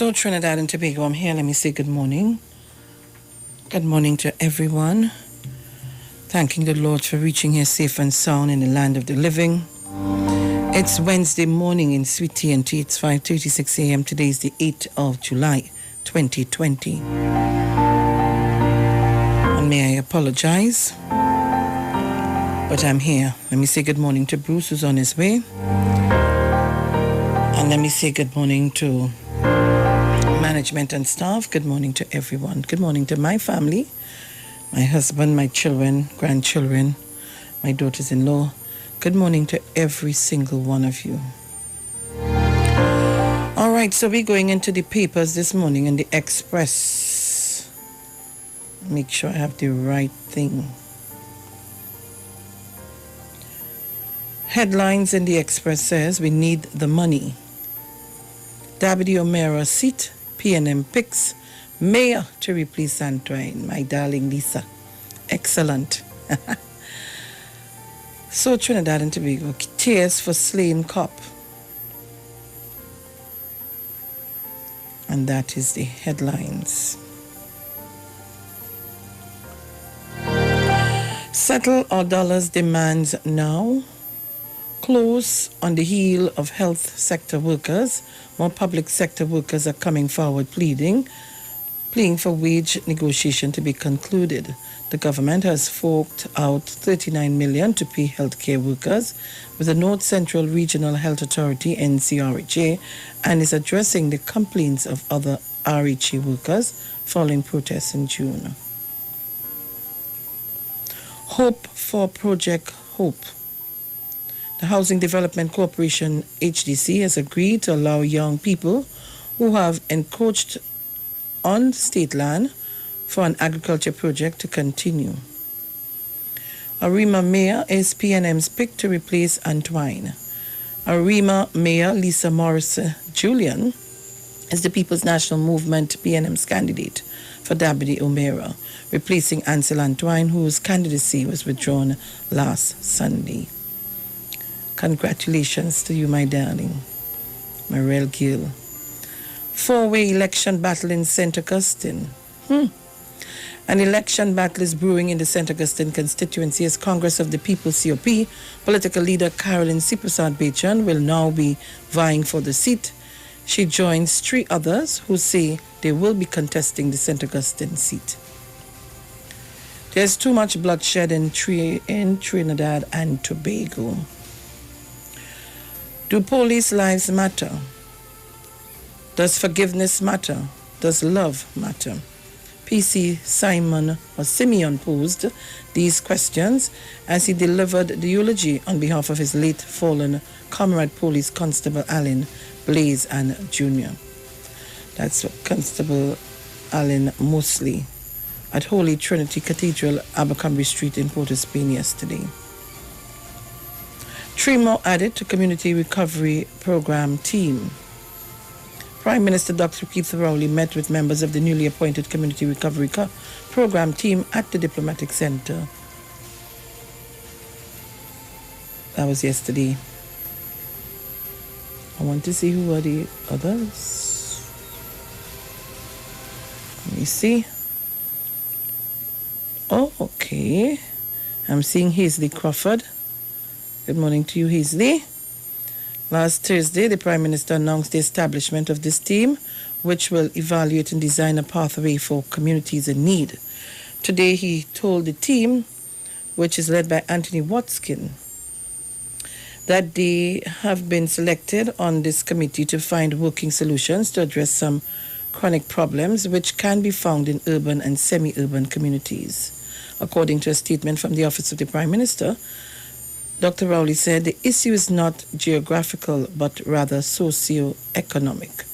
So Trinidad and Tobago, I'm here. Let me say good morning. Good morning to everyone. Thanking the Lord for reaching here safe and sound in the land of the living. It's Wednesday morning in Sweet TNT. It's 5:36 a.m. Today is the 8th of July, 2020. And may I apologize, but I'm here. Let me say good morning to Bruce, who's on his way. And let me say good morning to management and staff. Good morning to everyone. Good morning to my family, my husband, my children, grandchildren, my daughters-in-law. Good morning to every single one of you. All right, so we're going into the papers this morning in the Express. Make sure I have the right thing. Headlines in the Express says, we need the money. Dabidi O'Meara seat, PNM picks mayor to replace Antoine. My darling Lisa. Excellent. So Trinidad and Tobago, tears for slain cop. And that is the headlines. Settle our dollars demands now. Close on the heel of health sector workers. More public sector workers are coming forward pleading for wage negotiation to be concluded. The government has forked out $39 million to pay healthcare workers with the North Central Regional Health Authority, NCRHA, and is addressing the complaints of other RHA workers following protests in June. Hope for Project Hope. The Housing Development Corporation, HDC, has agreed to allow young people who have encroached on state land for an agriculture project to continue. Arima Mayor is PNM's pick to replace Antoine. Arima Mayor Lisa Morris Julian is the People's National Movement PNM's candidate for Dabidi O'Meara, replacing Ansel Antoine, whose candidacy was withdrawn last Sunday. Congratulations to you, my darling, my real girl. Four-way election battle in St. Augustine. An election battle is brewing in the St. Augustine constituency as Congress of the People COP political leader Carolyn Siprasad Bechan will now be vying for the seat. She joins three others who say they will be contesting the St. Augustine seat. There's too much bloodshed in Trinidad and Tobago. Do police lives matter? Does forgiveness matter? Does love matter? PC Simeon posed these questions as he delivered the eulogy on behalf of his late fallen comrade police constable Allen Blaze and Jr. That's Constable Allen Mosley at Holy Trinity Cathedral, Abercrombie Street in Port of Spain yesterday. 3 more added to Community Recovery Program team. Prime Minister Dr. Keith Rowley met with members of the newly appointed Community Recovery Program team at the Diplomatic Center. That was yesterday. I want to see who are the others. Let me see. Oh, okay. I'm seeing Hazley Crawford. Good morning to you, Hazley. Last Thursday, the Prime Minister announced the establishment of this team, which will evaluate and design a pathway for communities in need. Today, he told the team, which is led by Anthony Watkin, that they have been selected on this committee to find working solutions to address some chronic problems which can be found in urban and semi-urban communities. According to a statement from the Office of the Prime Minister, Dr. Rowley said the issue is not geographical but rather socio-economic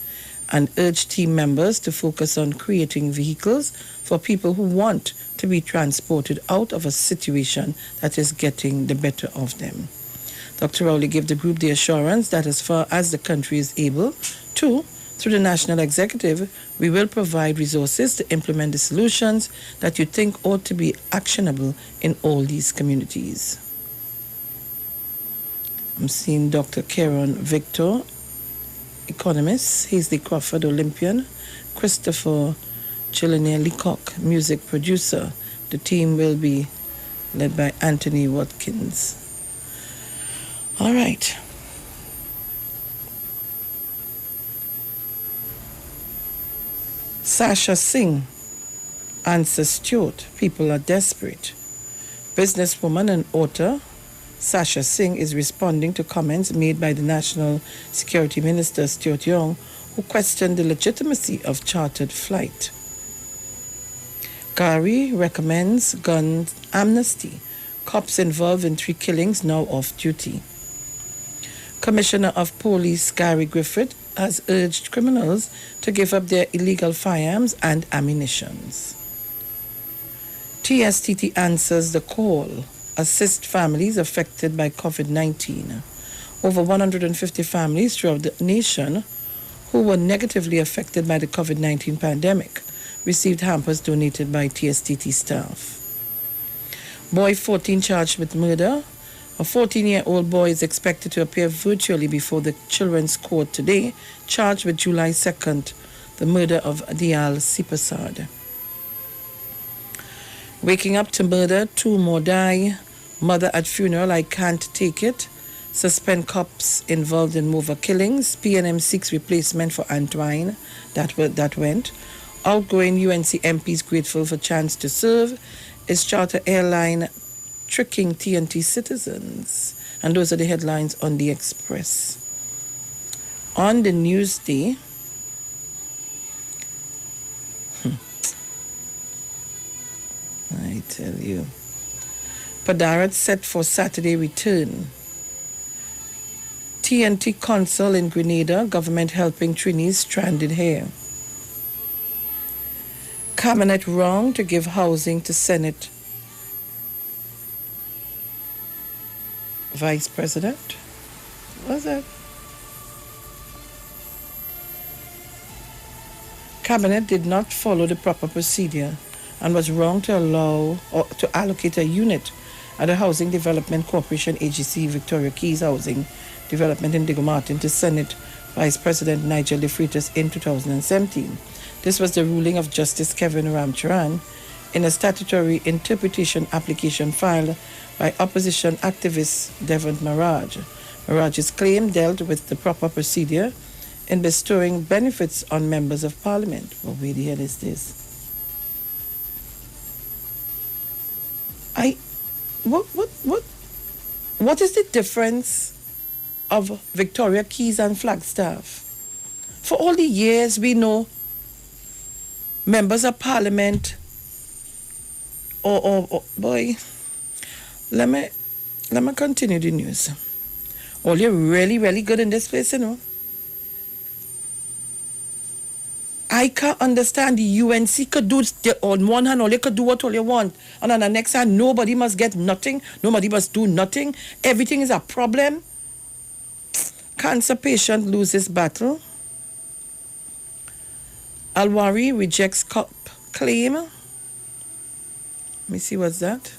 and urged team members to focus on creating vehicles for people who want to be transported out of a situation that is getting the better of them. Dr. Rowley gave the group the assurance that as far as the country is able to, through the National Executive, we will provide resources to implement the solutions that you think ought to be actionable in all these communities. I'm seeing Dr. Karen Victor economist, Hazley Crawford, Olympian, Christopher Chillinier Leacock, music producer. The team will be led by Anthony Watkins. All right. Sasha Singh answers Stewart. People are desperate. Businesswoman and author Sasha Singh is responding to comments made by the National Security Minister Stuart Young, who questioned the legitimacy of chartered flight. Gary recommends gun amnesty. Cops involved in 3 killings now off duty. Commissioner of Police Gary Griffith has urged criminals to give up their illegal firearms and ammunitions. TSTT answers the call. Assist families affected by COVID-19. Over 150 families throughout the nation who were negatively affected by the COVID-19 pandemic received hampers donated by TSTT staff. Boy 14 charged with murder. A 14-year-old boy is expected to appear virtually before the Children's Court today, charged with July 2nd, the murder of Dial Sipasad. Waking up to murder, 2 more die. Mother at funeral, I can't take it. Suspend cops involved in mover killings. PNM seeks replacement for Antoine. That went. Outgoing UNC MPs grateful for chance to serve. Is charter airline tricking TNT citizens? And those are the headlines on the Express. On the Newsday, I tell you, Padarat set for Saturday return. TNT Council in Grenada, government helping Trinis stranded here. Cabinet wrong to give housing to Senate Vice President. What's that? Cabinet did not follow the proper procedure and was wrong to allow or to allocate a unit at the Housing Development Corporation AGC Victoria Keys Housing Development in Diego Martin to Senate Vice President Nigel De Freitas in 2017. This was the ruling of Justice Kevin Ramcharan in a statutory interpretation application filed by opposition activist Devon Maraj. Maraj's claim dealt with the proper procedure in bestowing benefits on members of parliament. Well, where the hell is this? What is the difference of Victoria Keys and Flagstaff? For all the years we know members of parliament boy, let me continue the news. All you're really, really good in this place, you know. I can't understand the UNC could do, on one hand, all you could do what all you want. And on the next hand, nobody must get nothing. Nobody must do nothing. Everything is a problem. Cancer patient loses battle. Alwari rejects COP claim. Let me see what's that.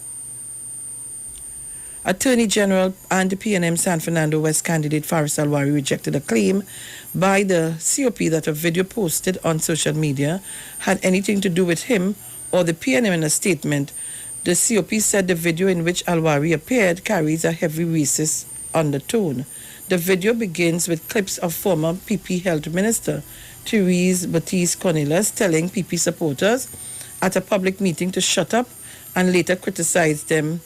Attorney General and the PNM San Fernando West candidate Faris Alwari rejected a claim by the COP that a video posted on social media had anything to do with him or the PNM. In a statement, the COP said the video in which Alwari appeared carries a heavy racist undertone. The video begins with clips of former PP Health Minister Therese Baptiste Cornelius telling PP supporters at a public meeting to shut up and later criticized them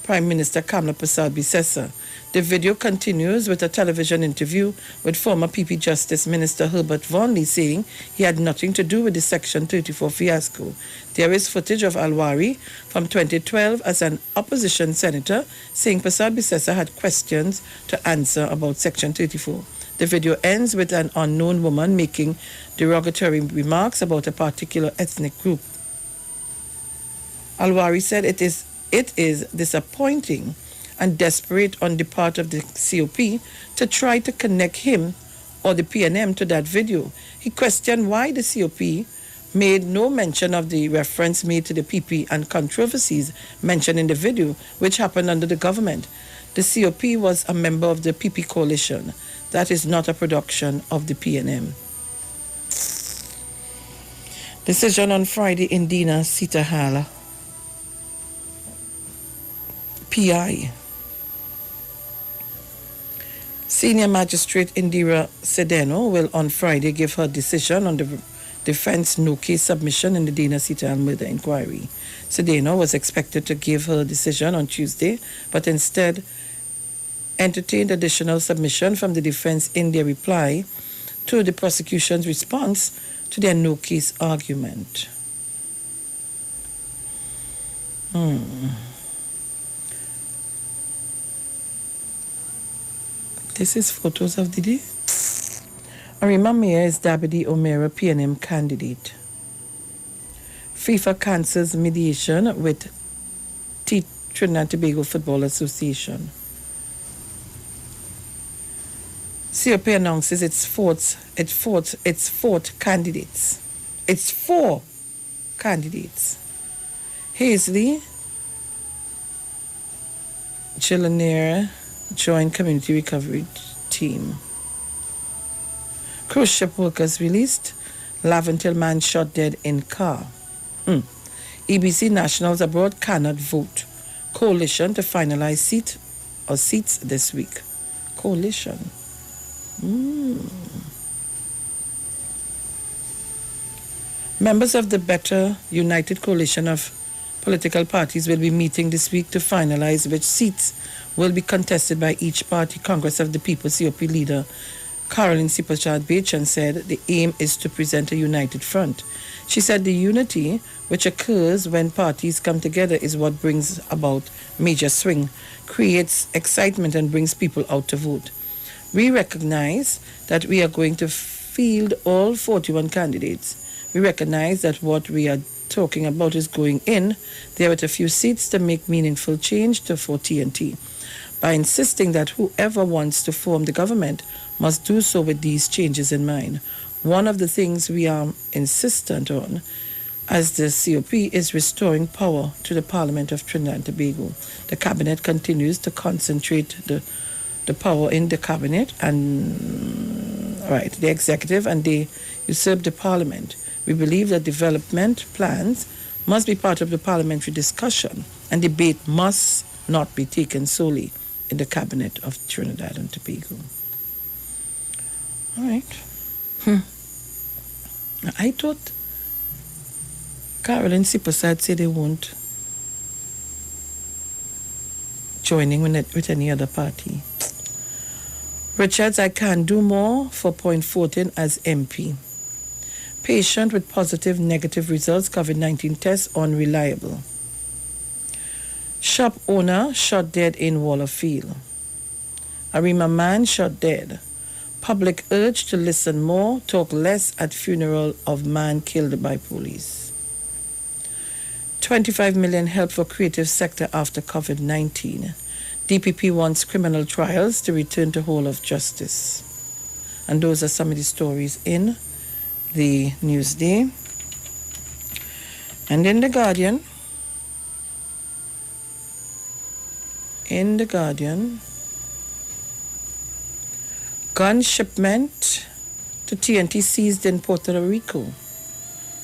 Prime Minister Kamla Persad-Bissessar. The video continues with a television interview with former PP Justice Minister Herbert Vonley saying he had nothing to do with the Section 34 fiasco. There is footage of Alwari from 2012 as an opposition senator saying Persad-Bissessar had questions to answer about Section 34. The video ends with an unknown woman making derogatory remarks about a particular ethnic group. Alwari said it is disappointing and desperate on the part of the COP to try to connect him or the PNM to that video. He questioned why the COP made no mention of the reference made to the PP and controversies mentioned in the video, which happened under the government. The COP was a member of the PP coalition. That is not a production of the PNM. Decision on Friday in Dina Sitahala. PI. Senior Magistrate Indira Sedeno will on Friday give her decision on the defense no-case submission in the Dina Sital murder inquiry. Sedeno was expected to give her decision on Tuesday, but instead entertained additional submission from the defense in their reply to the prosecution's response to their no-case argument. This is photos of the day. Arima Mayor is Dabidi Omera PNM candidate. FIFA cancels mediation with Trinidad and Tobago Football Association. COP announces its fourth candidates. It's 4 candidates. Hazley, Chillanaire joined Community Recovery Team. Cruise ship workers released. Laventil man shot dead in car. EBC nationals abroad cannot vote. Coalition to finalize seats this week. Coalition. Members of the Better United Coalition of political parties will be meeting this week to finalize which seats will be contested by each party. Congress of the People COP leader Caroline Sipachard-Bachan said the aim is to present a united front. She said the unity which occurs when parties come together is what brings about major swing, creates excitement and brings people out to vote. We recognize that we are going to field all 41 candidates. We recognize that what we are talking about is going in there with a few seats to make meaningful change for TNT. By insisting that whoever wants to form the government must do so with these changes in mind. One of the things we are insistent on as the COP is restoring power to the Parliament of Trinidad and Tobago. The Cabinet continues to concentrate the power in the Cabinet and the executive, and they usurp the Parliament. We believe that development plans must be part of the parliamentary discussion, and debate must not be taken solely in the Cabinet of Trinidad and Tobago. All right. I thought Caroline Sipachard said they won't joining with any other party. Richards, I can do more for Point Fortin as MP. Patient with positive, negative results, COVID-19 tests unreliable. Shop owner shot dead in Wallerfield. Arima man shot dead. Public urge to listen more, talk less at funeral of man killed by police. 25 million help for creative sector after COVID-19. DPP wants criminal trials to return to whole of justice. And those are some of the stories in the Newsday. And in the Guardian, gun shipment to TNT seized in Puerto Rico.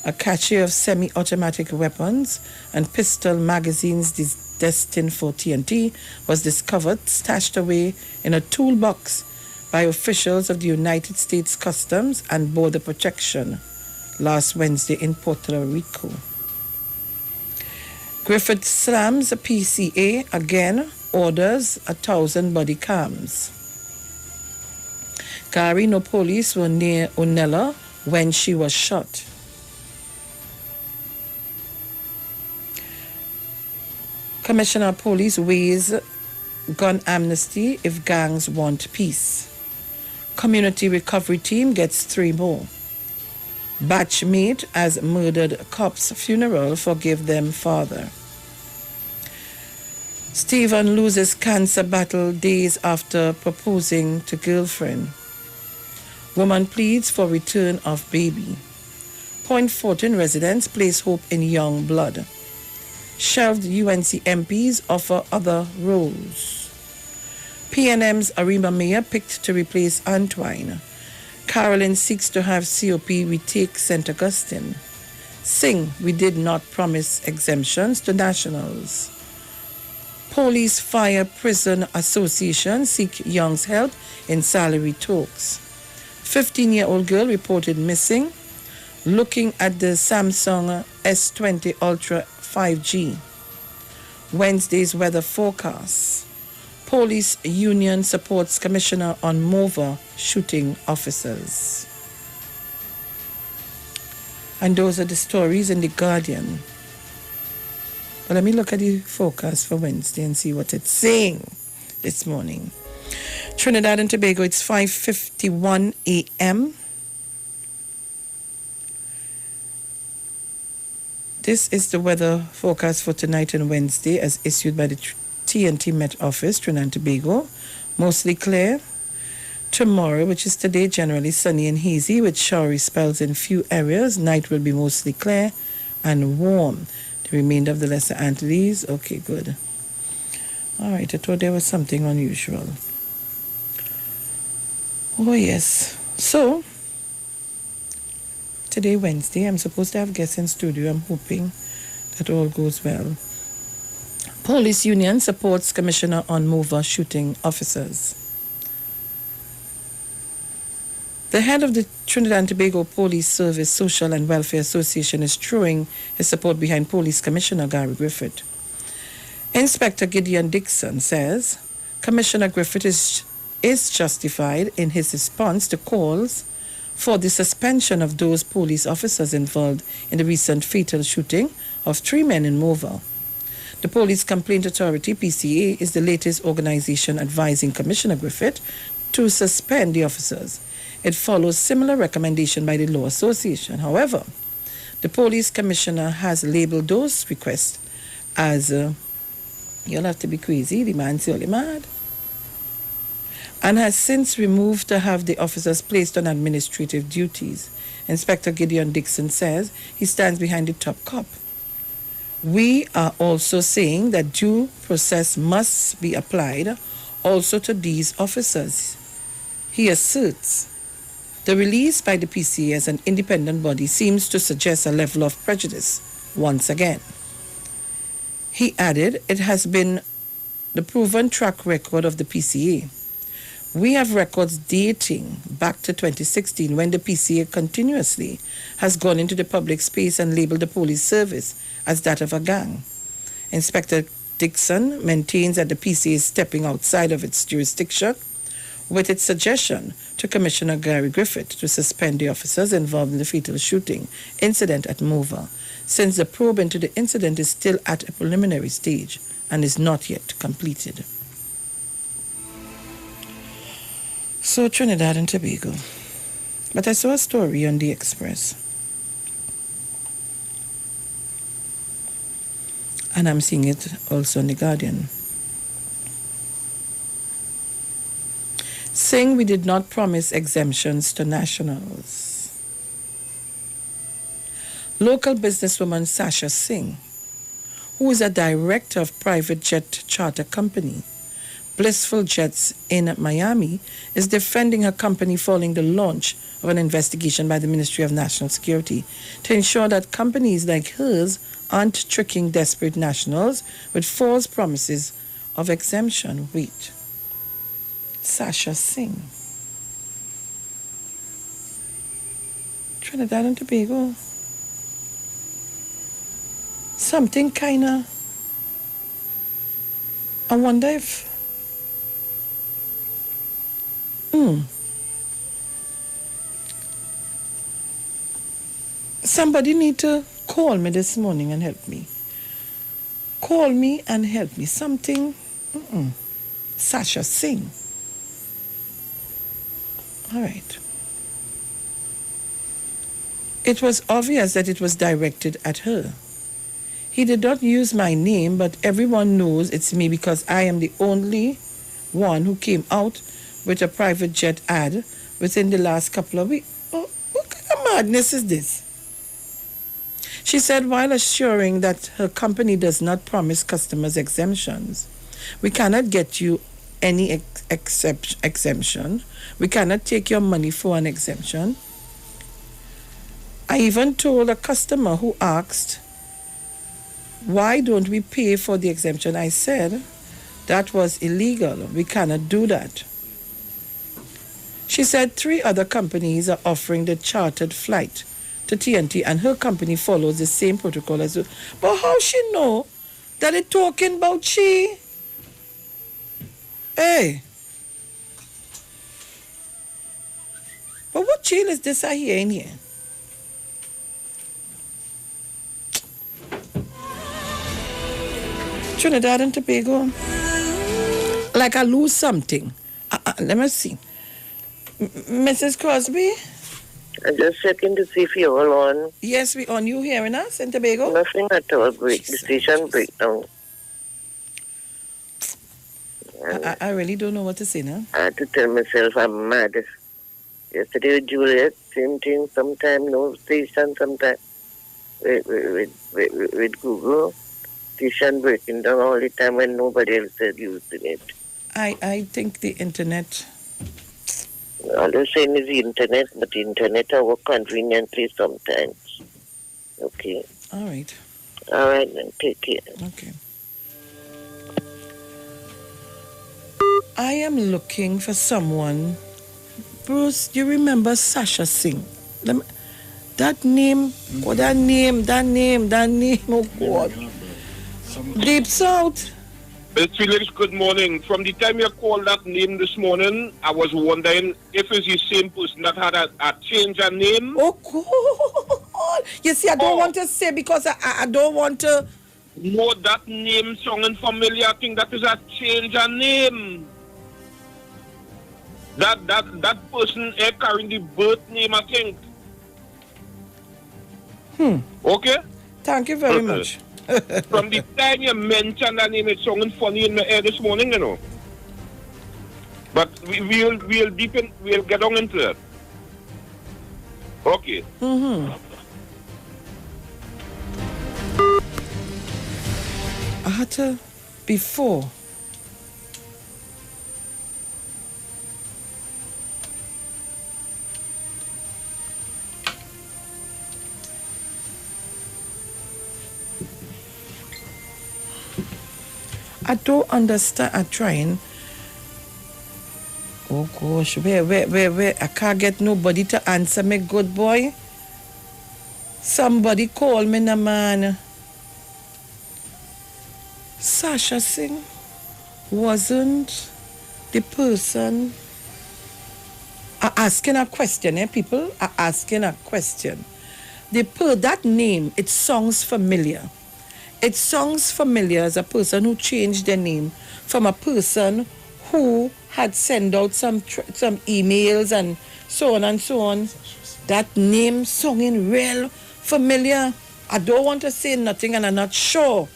A cache of semi-automatic weapons and pistol magazines destined for TNT was discovered stashed away in a toolbox by officials of the United States Customs and Border Protection last Wednesday in Puerto Rico. Griffith slams PCA again, orders 1,000 body cams. Gary, no police were near Onella when she was shot. Commissioner of Police weighs gun amnesty if gangs want peace. Community recovery team gets 3 more. Batchmate as murdered cop's funeral forgive them father. Stephen loses cancer battle days after proposing to girlfriend. Woman pleads for return of baby. Point Fortin residents place hope in young blood. Shelved UNC MPs offer other roles. PNM's Arima Mayor picked to replace Antoine. Carolyn seeks to have COP retake St. Augustine. Singh, we did not promise exemptions to nationals. Police Fire Prison Association seek Young's help in salary talks. 15-year-old girl reported missing. Looking at the Samsung S20 Ultra 5G. Wednesday's weather forecast. Police Union supports Commissioner on MOVA shooting officers. And those are the stories in The Guardian. But let me look at the forecast for Wednesday and see what it's saying this morning. Trinidad and Tobago, it's 5:51 a.m. This is the weather forecast for tonight and Wednesday as issued by the TNT Met Office, Trinidad and Tobago. Mostly clear. Tomorrow, which is today, generally sunny and hazy with showery spells in few areas. Night will be mostly clear and warm. The remainder of the Lesser Antilles, okay, good. All right, I thought there was something unusual. Oh, yes. So, today, Wednesday, I'm supposed to have guests in studio. I'm hoping that all goes well. Police Union supports Commissioner on MOVA shooting officers. The head of the Trinidad and Tobago Police Service Social and Welfare Association is throwing his support behind Police Commissioner Gary Griffith. Inspector Gideon Dixon says Commissioner Griffith is justified in his response to calls for the suspension of those police officers involved in the recent fatal shooting of 3 men in MOVA. The Police Complaint Authority, PCA, is the latest organization advising Commissioner Griffith to suspend the officers. It follows similar recommendation by the Law Association. However, the Police Commissioner has labeled those requests as, you'll have to be crazy, the man's only mad, and has since removed to have the officers placed on administrative duties. Inspector Gideon Dixon says he stands behind the top cop. We are also saying that due process must be applied also to these officers. He asserts the release by the PCA as an independent body seems to suggest a level of prejudice once again. He added it has been the proven track record of the PCA. We have records dating back to 2016 when the PCA continuously has gone into the public space and labeled the police service as that of a gang. Inspector Dixon maintains that the PCA is stepping outside of its jurisdiction with its suggestion to Commissioner Gary Griffith to suspend the officers involved in the fatal shooting incident at MOVA, since the probe into the incident is still at a preliminary stage and is not yet completed. So Trinidad and Tobago. But I saw a story on the Express. And I'm seeing it also on The Guardian. Saying we did not promise exemptions to nationals. Local businesswoman Sasha Singh, who is a director of private jet charter company, Blissful Jets in Miami, is defending her company following the launch of an investigation by the Ministry of National Security to ensure that companies like hers aren't tricking desperate nationals with false promises of exemption. Wait. Sasha Singh. Trinidad and Tobago. Something kinda... I wonder if... Somebody need to call me this morning and help me. Call me and help me. Something... Sasha Singh. All right. It was obvious that it was directed at her. He did not use my name, but everyone knows it's me because I am the only one who came out with a private jet ad within the last couple of weeks. Oh, what kind of madness is this? She said while assuring that her company does not promise customers exemptions. We cannot get you any exemption. We cannot take your money for an exemption. I even told a customer who asked, why don't we pay for the exemption? I said, that was illegal. We cannot do that. She said 3 other companies are offering the chartered flight to TNT, and her company follows the same protocol as well. But how she know that it talking about she? Hey. But what jail is this I hear in here? Trinidad and Tobago. Like I lose something. Let me see. Mrs. Crosby? I'm just checking to see if you're all on. Yes, we on. You hearing us in Tobago? Nothing at all. The station breakdown. I really don't know what to say now. I had to tell myself I'm mad. Yesterday with Juliet, same thing. Sometime no station, sometime with Google. Station breaking down all the time when nobody else is using it. I think the internet. All they're saying is the internet, but the internet work conveniently sometimes. Okay. All right. All right, then take care. Okay. I am looking for someone. Bruce, you remember Sasha Singh? That name, oh, that name, oh God. Deep South. Felix, good morning. From the time you called that name this morning, I was wondering if it's the same person that had a change of name. Oh God. You see, I don't want to say because I don't want to. No, that name sounding familiar. I think that is a change of name. That person carrying the birth name, I think. Okay? Thank you very much. From the time you mentioned that name, it's sounding funny in my ear this morning, you know. But we'll get on into it. Okay. I had to before. I don't understand. I'm trying. Oh gosh, where? I can't get nobody to answer me, good boy. Somebody call me, na man. Sasha Singh wasn't the person. Asking a question, people are asking a question. That name, it sounds familiar. It sounds familiar as a person who changed their name from a person who had sent out some emails and so on and so on. That name sounding real familiar. I don't want to say nothing and I'm not sure.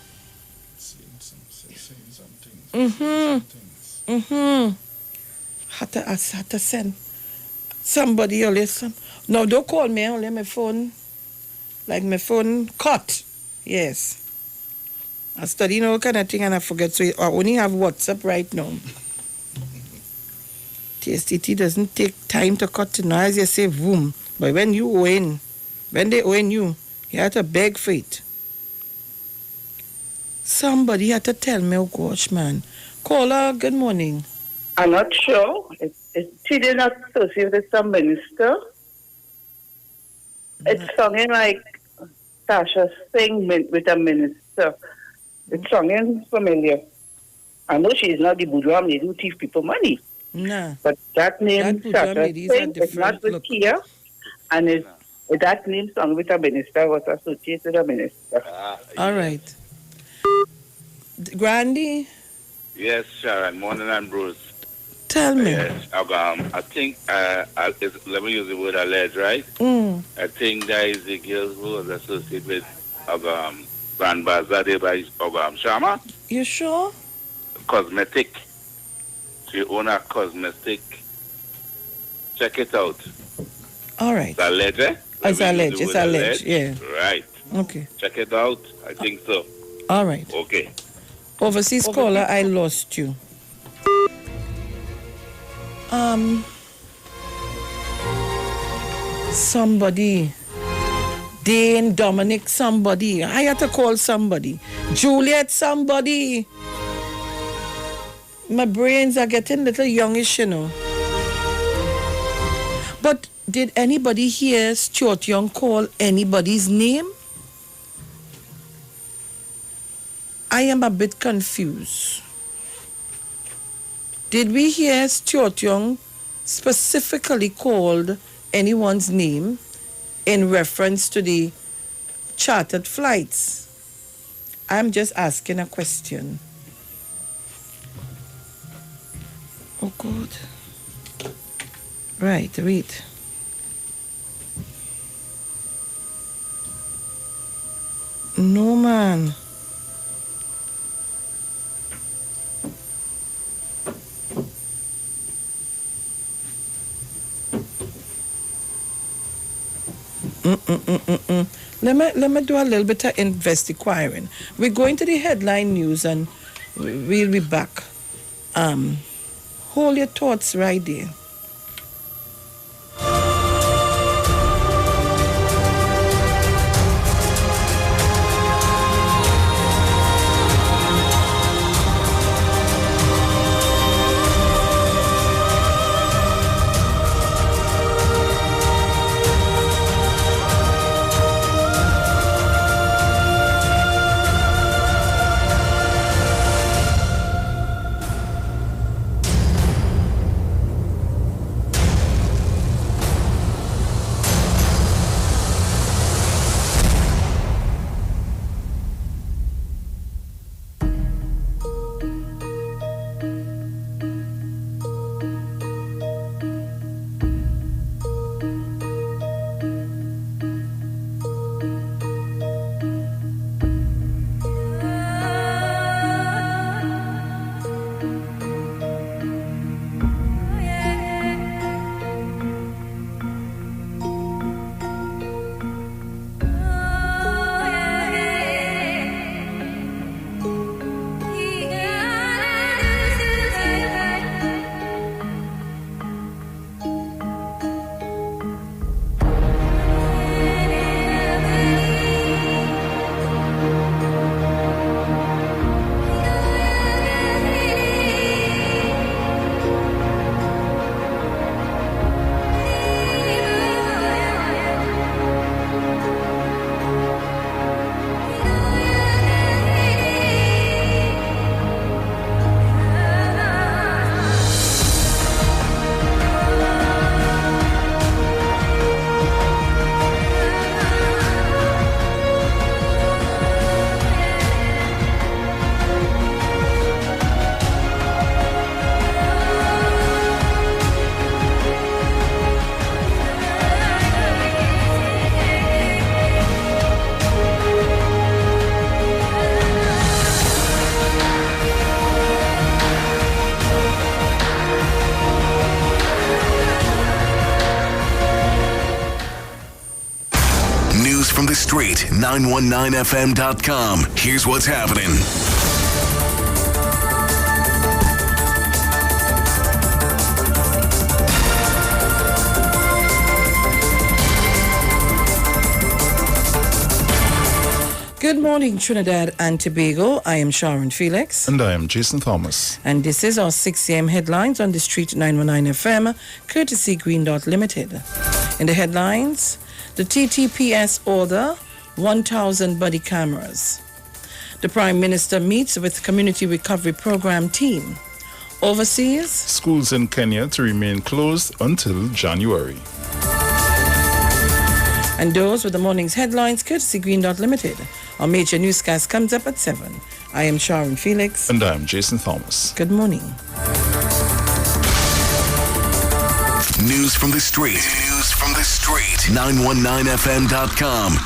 Had to send somebody or listen. No, don't call me, only my phone. Like my phone cut. Yes. I study all kind of thing and I forget, so I only have WhatsApp right now. TSTT doesn't take time to cut to noise, you say boom. But when they owe you have to beg for it. Somebody had to tell me, oh gosh, man. Caller, good morning. I'm not sure. She did not associate with some minister. It's sounding like Sasha Singh with a minister. It's sounding familiar. I know she's not the bourgeois lady who thief people money. Nah. But that name, Sasha Singh, is not with Kia. And that name song with a minister was associated with a minister. All right. Grandy? Yes, Sharon. Morning and Bruce. Tell me. Yes, I think, let me use the word alleged, right? I think that is the girl who was associated with Grand Bazaar by Shama. You sure? Cosmetic. She own a cosmetic. Check it out. All right. It's alleged, eh? It's alleged, yeah. Right. Okay. Check it out. I think so. All right. Okay. Overseas caller, I lost you. Somebody. Dane, Dominic, somebody. I had to call somebody. Juliet, somebody. My brains are getting a little youngish, you know. But did anybody hear Stuart Young call anybody's name? I am a bit confused. Did we hear Stuart Young specifically called anyone's name in reference to the chartered flights? I'm just asking a question. Oh, God. Right, read. No, man. Let me do a little bit of inquiring. We're going to the headline news and we'll be back. Hold your thoughts right there. From the street, 919fm.com. Here's what's happening. Good morning, Trinidad and Tobago. I am Sharon Felix. And I am Jason Thomas. And this is our 6 a.m. headlines on the street 919 FM, courtesy Green Dot Limited. In the headlines, the TTPS order 1,000 body cameras. The Prime Minister meets with Community Recovery Program team. Overseas, schools in Kenya to remain closed until January. And those were the morning's headlines, courtesy Green Dot Limited. Our major newscast comes up at 7. I am Sharon Felix. And I am Jason Thomas. Good morning. News from the street. News from the street. 919fm.com.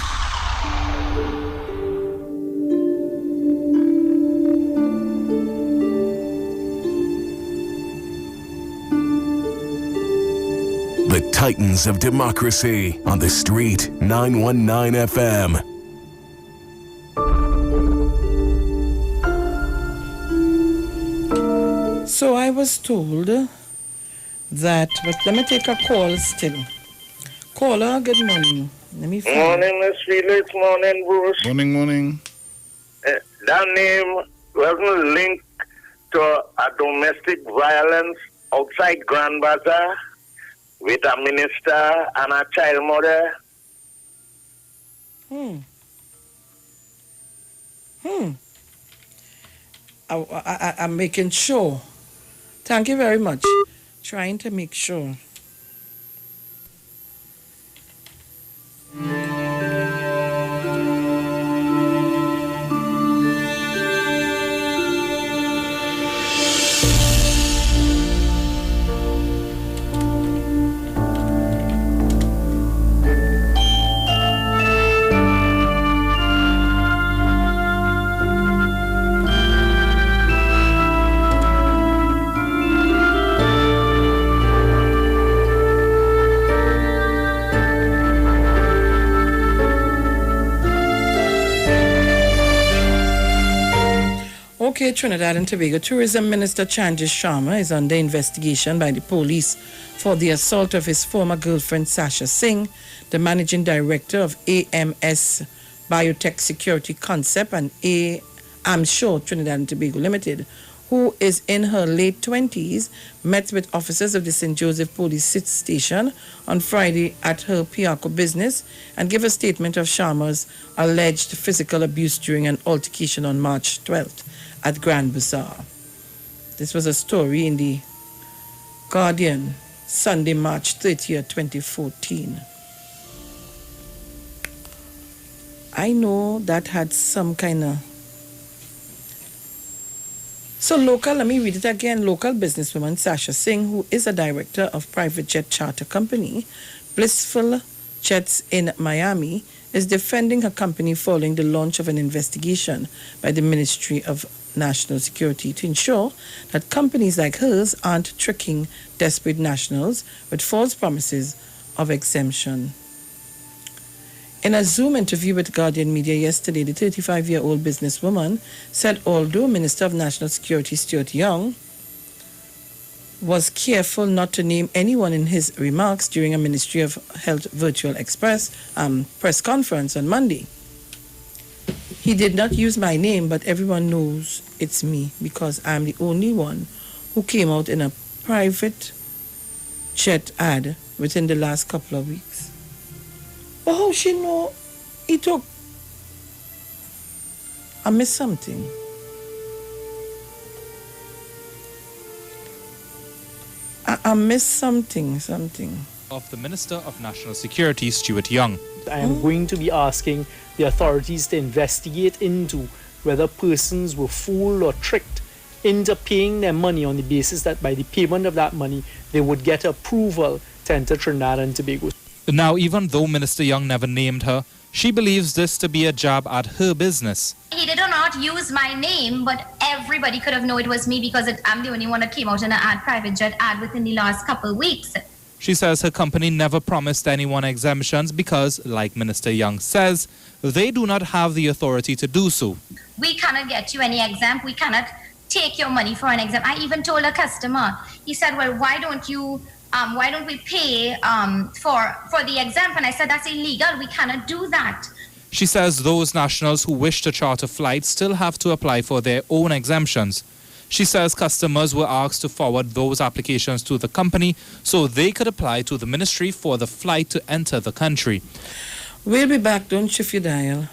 The Titans of Democracy on the street, 919 FM. So I was told that. But let me take a call still. Caller, good morning. Let me find. Morning, Miss Felix. Morning, Bruce. Morning. That name wasn't linked to a domestic violence outside Grand Bazaar with a minister and a child mother. I'm making sure. Thank you very much. Trying to make sure. Okay, Trinidad and Tobago Tourism Minister Chandra's Sharma is under investigation by the police for the assault of his former girlfriend Sasha Singh, the managing director of AMS Biotech Security Concept and AMSHO Trinidad and Tobago Limited, who is in her late 20s, met with officers of the St. Joseph Police Station on Friday at her Piaco business and gave a statement of Sharma's alleged physical abuse during an altercation on March 12th. At Grand Bazaar. This was a story in the Guardian, Sunday, March 30th, 2014. I know that had some kind of... So local, let me read it again. Local businesswoman Sasha Singh, who is a director of private jet charter company, Blissful Jets in Miami, is defending her company following the launch of an investigation by the Ministry of National Security to ensure that companies like hers aren't tricking desperate nationals with false promises of exemption. In a Zoom interview with Guardian Media yesterday, the 35-year-old businesswoman said although Minister of National Security Stuart Young was careful not to name anyone in his remarks during a Ministry of Health virtual press conference on Monday, he did not use my name, but everyone knows it's me because I'm the only one who came out in a private jet ad within the last couple of weeks. But how she know he took? I missed something. I missed something. Of the Minister of National Security, Stuart Young. I am going to be asking the authorities to investigate into whether persons were fooled or tricked into paying their money on the basis that by the payment of that money, they would get approval to enter Trinidad and Tobago. Now, even though Minister Young never named her, she believes this to be a jab at her business. He did not use my name, but everybody could have known it was me because I'm the only one that came out in an private jet ad within the last couple of weeks. She says her company never promised anyone exemptions because, like Minister Young says, they do not have the authority to do so. We cannot get you any exempt. We cannot take your money for an exempt. I even told a customer, he said, well, why don't we pay for the exempt? And I said, that's illegal. We cannot do that. She says those nationals who wish to charter flights still have to apply for their own exemptions. She says customers were asked to forward those applications to the company so they could apply to the ministry for the flight to enter the country. We'll be back. Don't shift your dial.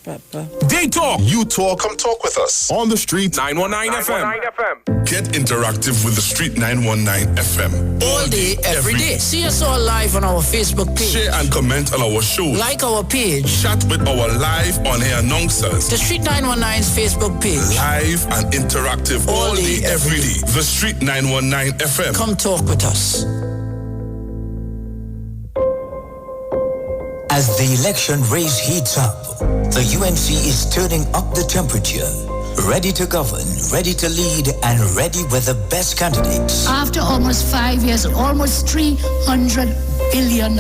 Papa. They talk. You talk. Come talk with us. On the street. 919 FM. Get interactive with the street 919 FM. All day, every day. See us all live on our Facebook page. Share and comment on our show. Like our page. Chat with our live on-air announcers. The Street 919's Facebook page. Live and interactive all day, every day. The Street 919 FM. Come talk with us. As the election race heats up, the UNC is turning up the temperature. Ready to govern, ready to lead, and ready with the best candidates. After almost 5 years, almost $300 billion,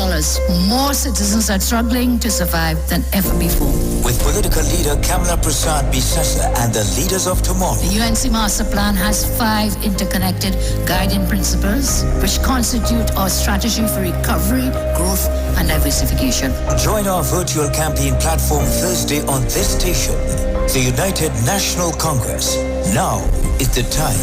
more citizens are struggling to survive than ever before. with political leader Kamala Prasad Bisasa and the leaders of tomorrow. The UNC Master Plan has 5 interconnected guiding principles which constitute our strategy for recovery, growth, and diversification. Join our virtual campaign platform Thursday on this station. The United National Congress. Now is the time.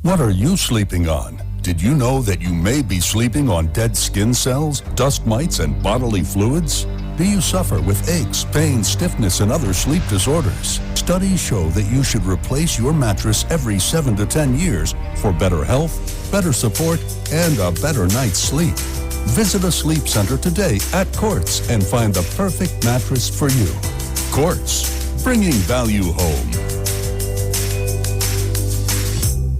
What are you sleeping on? Did you know that you may be sleeping on dead skin cells, dust mites, and bodily fluids? Do you suffer with aches, pains, stiffness, and other sleep disorders? Studies show that you should replace your mattress every 7 to 10 years for better health, better support, and a better night's sleep. Visit a sleep center today at Quartz and find the perfect mattress for you. Quartz, bringing value home.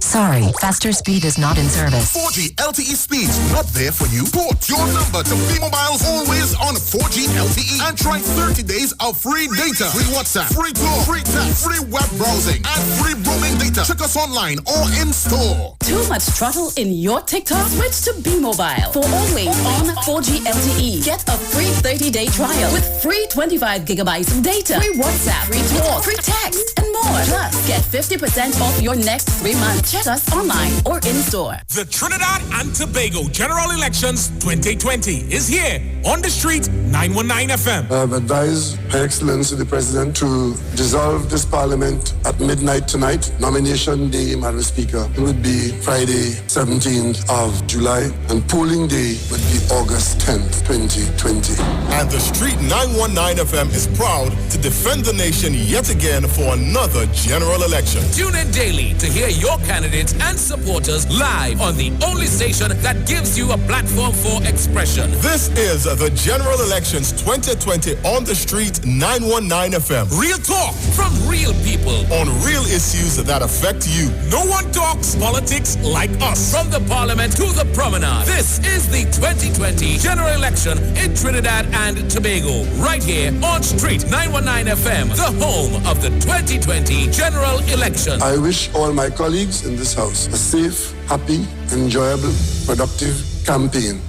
Sorry, faster speed is not in service. 4G LTE speeds not there for you? Port your number to B-Mobile's always on 4G LTE and try 30 days of free data, free WhatsApp, free call, free text, free web browsing, and free roaming data. Check us online or in store. Too much throttle in your TikTok? Switch to B-Mobile for always on 4G LTE. Get a free 30-day trial with free 25 gigabytes of data, free WhatsApp, free talk, free text, and more. Plus, get 50% off your next 3 months. Check us online or in store. The Trinidad and Tobago General Elections 2020 is here on the street, 919 FM. I have advised Her Excellency the President to dissolve this Parliament at midnight tonight. Nomination day, Madam Speaker, would be Friday, 17th of July, and polling day would be August 10th, 2020. And the street 919 FM is proud to defend the nation yet again for another general election. Tune in daily to hear your candidates and supporters live on the only station that gives you a platform for expression. This is the General Elections 2020 on the street 919 FM. Real talk from real people on real issues that affect you. No one talks politics like us. From the Parliament to the Promenade. This is the 2020 General Election in Trinidad and Tobago. Right here on Street 919 FM, the home of the 2020 General Election. I wish all my colleagues in this house a safe, happy, enjoyable, productive campaign.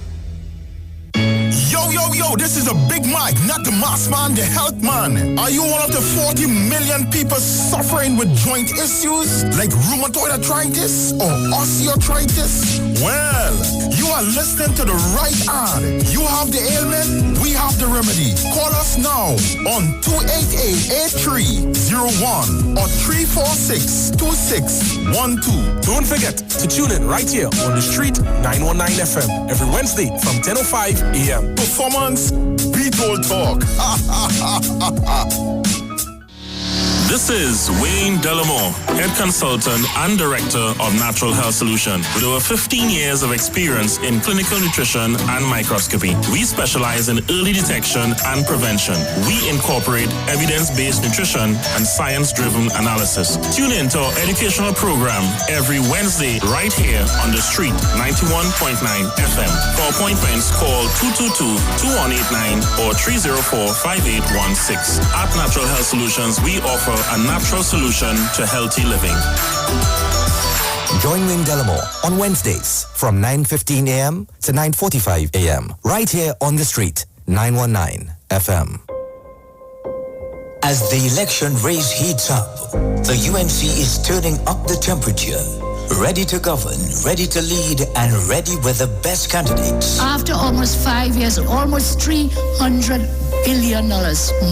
Yo, this is a Big Mike, not the mass man, the health man. Are you one of the 40 million people suffering with joint issues like rheumatoid arthritis or osteoarthritis? Well, you are listening to the right ad. You have the ailment, we have the remedy. Call us now on 288-8301 or 346-2612. Don't forget to tune in right here on the street 919 FM every Wednesday from 10:05 a.m. Performance beat all talk. This is Wayne Delamore, Head Consultant and Director of Natural Health Solution. With over 15 years of experience in clinical nutrition and microscopy, we specialize in early detection and prevention. We incorporate evidence-based nutrition and science-driven analysis. Tune in to our educational program every Wednesday right here on the street, 91.9 FM. For appointments, call 222-2189 or 304-5816. At Natural Health Solutions, we offer a natural solution to healthy living. Join Wayne Delamore on Wednesdays from 9:15 a.m. to 9:45 a.m. right here on the street, 919 FM. As the election race heats up, the UNC is turning up the temperature. Ready to govern, ready to lead, and ready with the best candidates. After almost 5 years, almost $300 billion,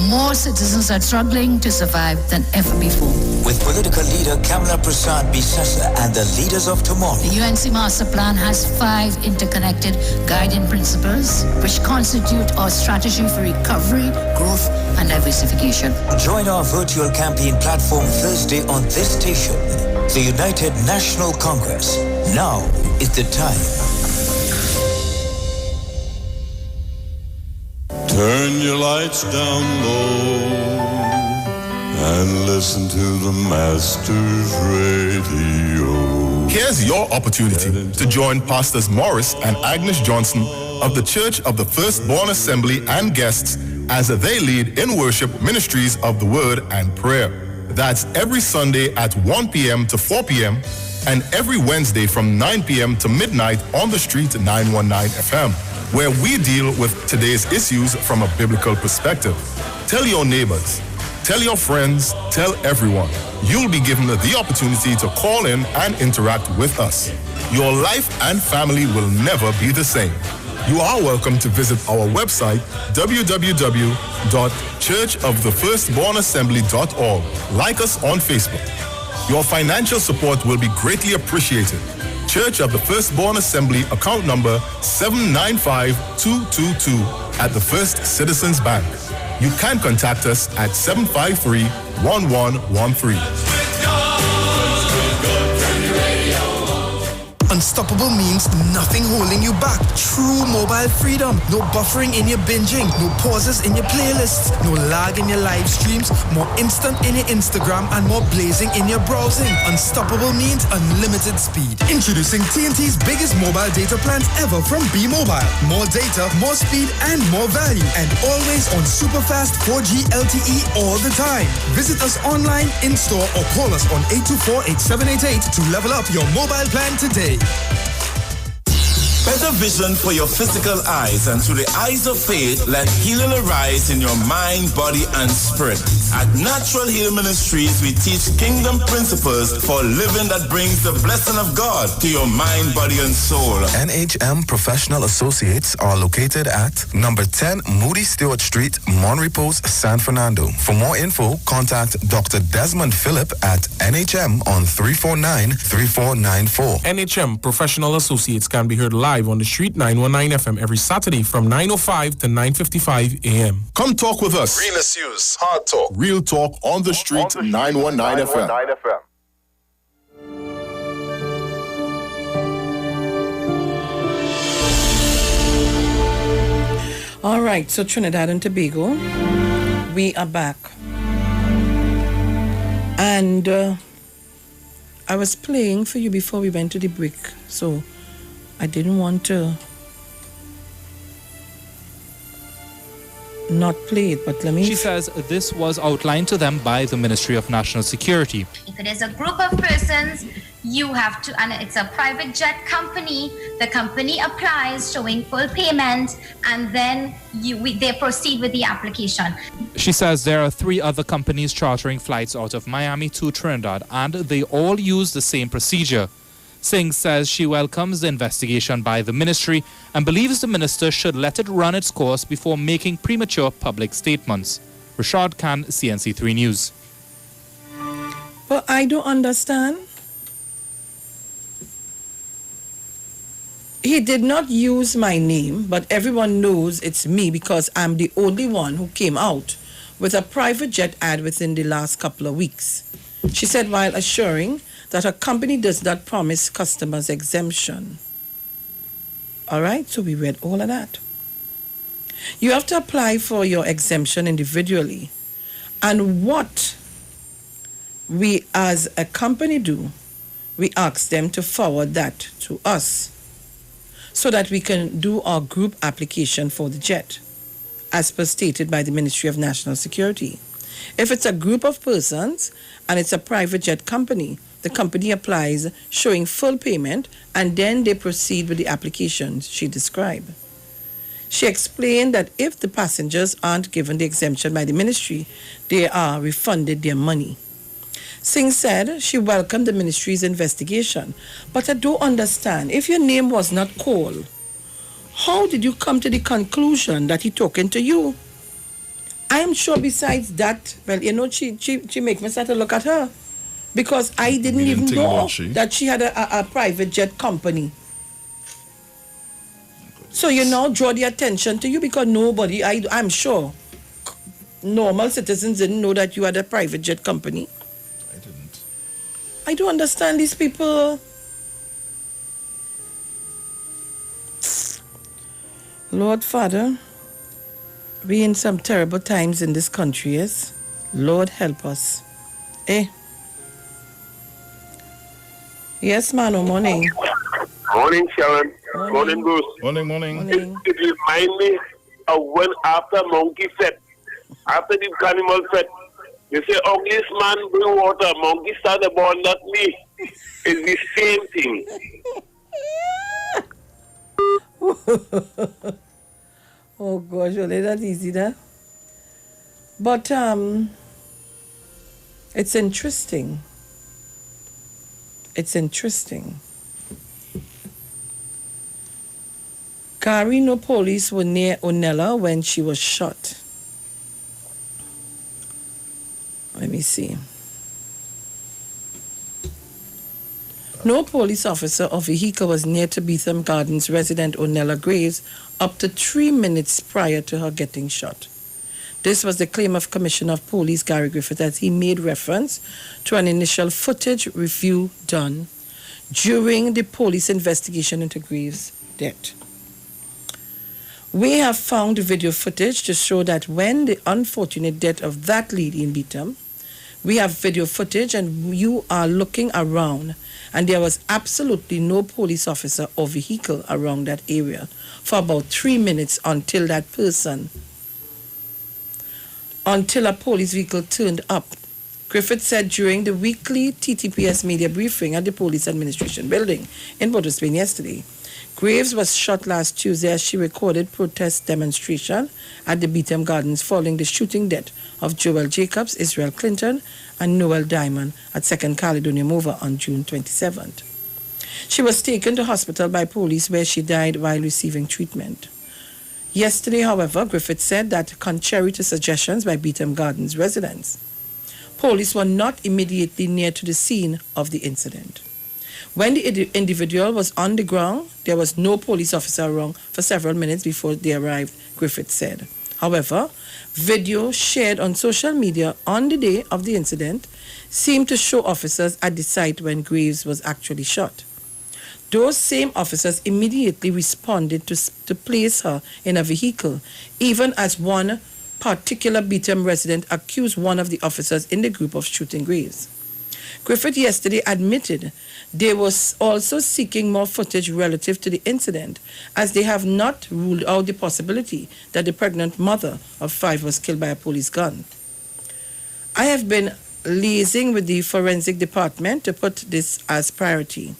more citizens are struggling to survive than ever before. With political leader Kamala Prasad Bisasa and the leaders of tomorrow. The UNC Master Plan has 5 interconnected guiding principles which constitute our strategy for recovery, growth, and diversification. Join our virtual campaign platform Thursday on this station. The United National Congress. Now is the time. Turn your lights down low and listen to the Master's Radio. Here's your opportunity to join Pastors Morris and Agnes Johnson of the Church of the Firstborn Assembly and guests as they lead in worship ministries of the Word and Prayer. That's every Sunday at 1 p.m. to 4 p.m. and every Wednesday from 9 p.m. to midnight on the street 919 FM. where we deal with today's issues from a biblical perspective. Tell your neighbors, tell your friends, tell everyone. You'll be given the opportunity to call in and interact with us. Your life and family will never be the same. You are welcome to visit our website, www.churchofthefirstbornassembly.org. Like us on Facebook. Your financial support will be greatly appreciated. Church of the Firstborn Assembly, account number 795222 at the First Citizens Bank. You can contact us at 753-1113. Unstoppable means nothing holding you back. True mobile freedom. No buffering in your binging. No pauses in your playlists. No lag in your live streams. More instant in your Instagram and more blazing in your browsing. Unstoppable means unlimited speed. Introducing TNT's biggest mobile data plans ever from B-Mobile. More data, more speed, and more value. And always on super fast 4G LTE all the time. Visit us online, in-store, or call us on 824-8788 to level up your mobile plan today. Better vision for your physical eyes, and through the eyes of faith, let healing arise in your mind, body, and spirit. At Natural Heal Ministries, we teach kingdom principles for living that brings the blessing of God to your mind, body, and soul. NHM Professional Associates are located at number 10 Moody Stewart Street, Monrepos, San Fernando. For more info, contact Dr. Desmond Phillip at NHM on 349-3494. NHM Professional Associates can be heard live on the street 919 FM every Saturday from 9:05 to 9:55 a.m. Come talk with us. Real issues, hard talk. Real talk on the street, 919 FM. All right, so Trinidad and Tobago, we are back. And I was playing for you before we went to the break, so I didn't want to not play it, but let me... She says this was outlined to them by the Ministry of National Security. If it is a group of persons, you have to, and it's a private jet company, the company applies showing full payment, and then they proceed with the application. She says there are 3 other companies chartering flights out of Miami to Trinidad, and they all use the same procedure. Singh says she welcomes the investigation by the ministry and believes the minister should let it run its course before making premature public statements. Rashad Khan, CNC3 News. But I don't understand. He did not use my name, but everyone knows it's me because I'm the only one who came out with a private jet ad within the last couple of weeks. She said while assuring that her company does not promise customers exemption. All right, so we read all of that. You have to apply for your exemption individually. And what we as a company do, we ask them to forward that to us so that we can do our group application for the jet, as per stated by the Ministry of National Security. If it's a group of persons and it's a private jet company, the company applies showing full payment and then they proceed with the applications she described. She explained that if the passengers aren't given the exemption by the ministry, they are refunded their money. Singh said she welcomed the ministry's investigation, but I don't understand. If your name was not called, how did you come to the conclusion that he talking to you? I am sure besides that, well, you know, she make me start to look at her. Because I didn't even know that she had a private jet company. So you now draw the attention to you because nobody, I'm sure, normal citizens didn't know that you had a private jet company. I didn't. I don't understand these people. Lord Father, we in some terrible times in this country, yes? Lord help us. Yes, Mano, morning. Morning, Sharon. Morning, Bruce. Morning. It reminds me of when after monkey fed, after the animal fed, they say, oh, this man bring water, monkey start the ball, not me. It's the same thing. Oh gosh, well, it's not easy there. But it's interesting. It's interesting. Carino police were near Onella when she was shot. Let me see. No police officer or vehicle was near to Beetham Gardens resident Onella Graves up to 3 minutes prior to her getting shot. This was the claim of Commissioner of Police Gary Griffith as he made reference to an initial footage review done during the police investigation into Graves' death. We have found video footage to show that when the unfortunate death of that lady in Beetham, we have video footage and you are looking around and there was absolutely no police officer or vehicle around that area for about 3 minutes until a police vehicle turned up. Griffith said during the weekly TTPS media briefing at the Police Administration Building in Port of Spain yesterday, Graves was shot last Tuesday as she recorded protest demonstration at the Beetham Gardens following the shooting death of Joel Jacobs, Israel Clinton, and Noel Diamond at 2nd Caledonia Mova on June 27th. She was taken to hospital by police where she died while receiving treatment. Yesterday, however, Griffith said that contrary to suggestions by Beetham Gardens residents, police were not immediately near to the scene of the incident. When the individual was on the ground, there was no police officer around for several minutes before they arrived, Griffith said. However, video shared on social media on the day of the incident seemed to show officers at the site when Graves was actually shot. Those same officers immediately responded to place her in a vehicle, even as one particular Beetham resident accused one of the officers in the group of shooting Graves. Griffith yesterday admitted they were also seeking more footage relative to the incident, as they have not ruled out the possibility that the pregnant mother of 5 was killed by a police gun. I have been liaising with the forensic department to put this as priority.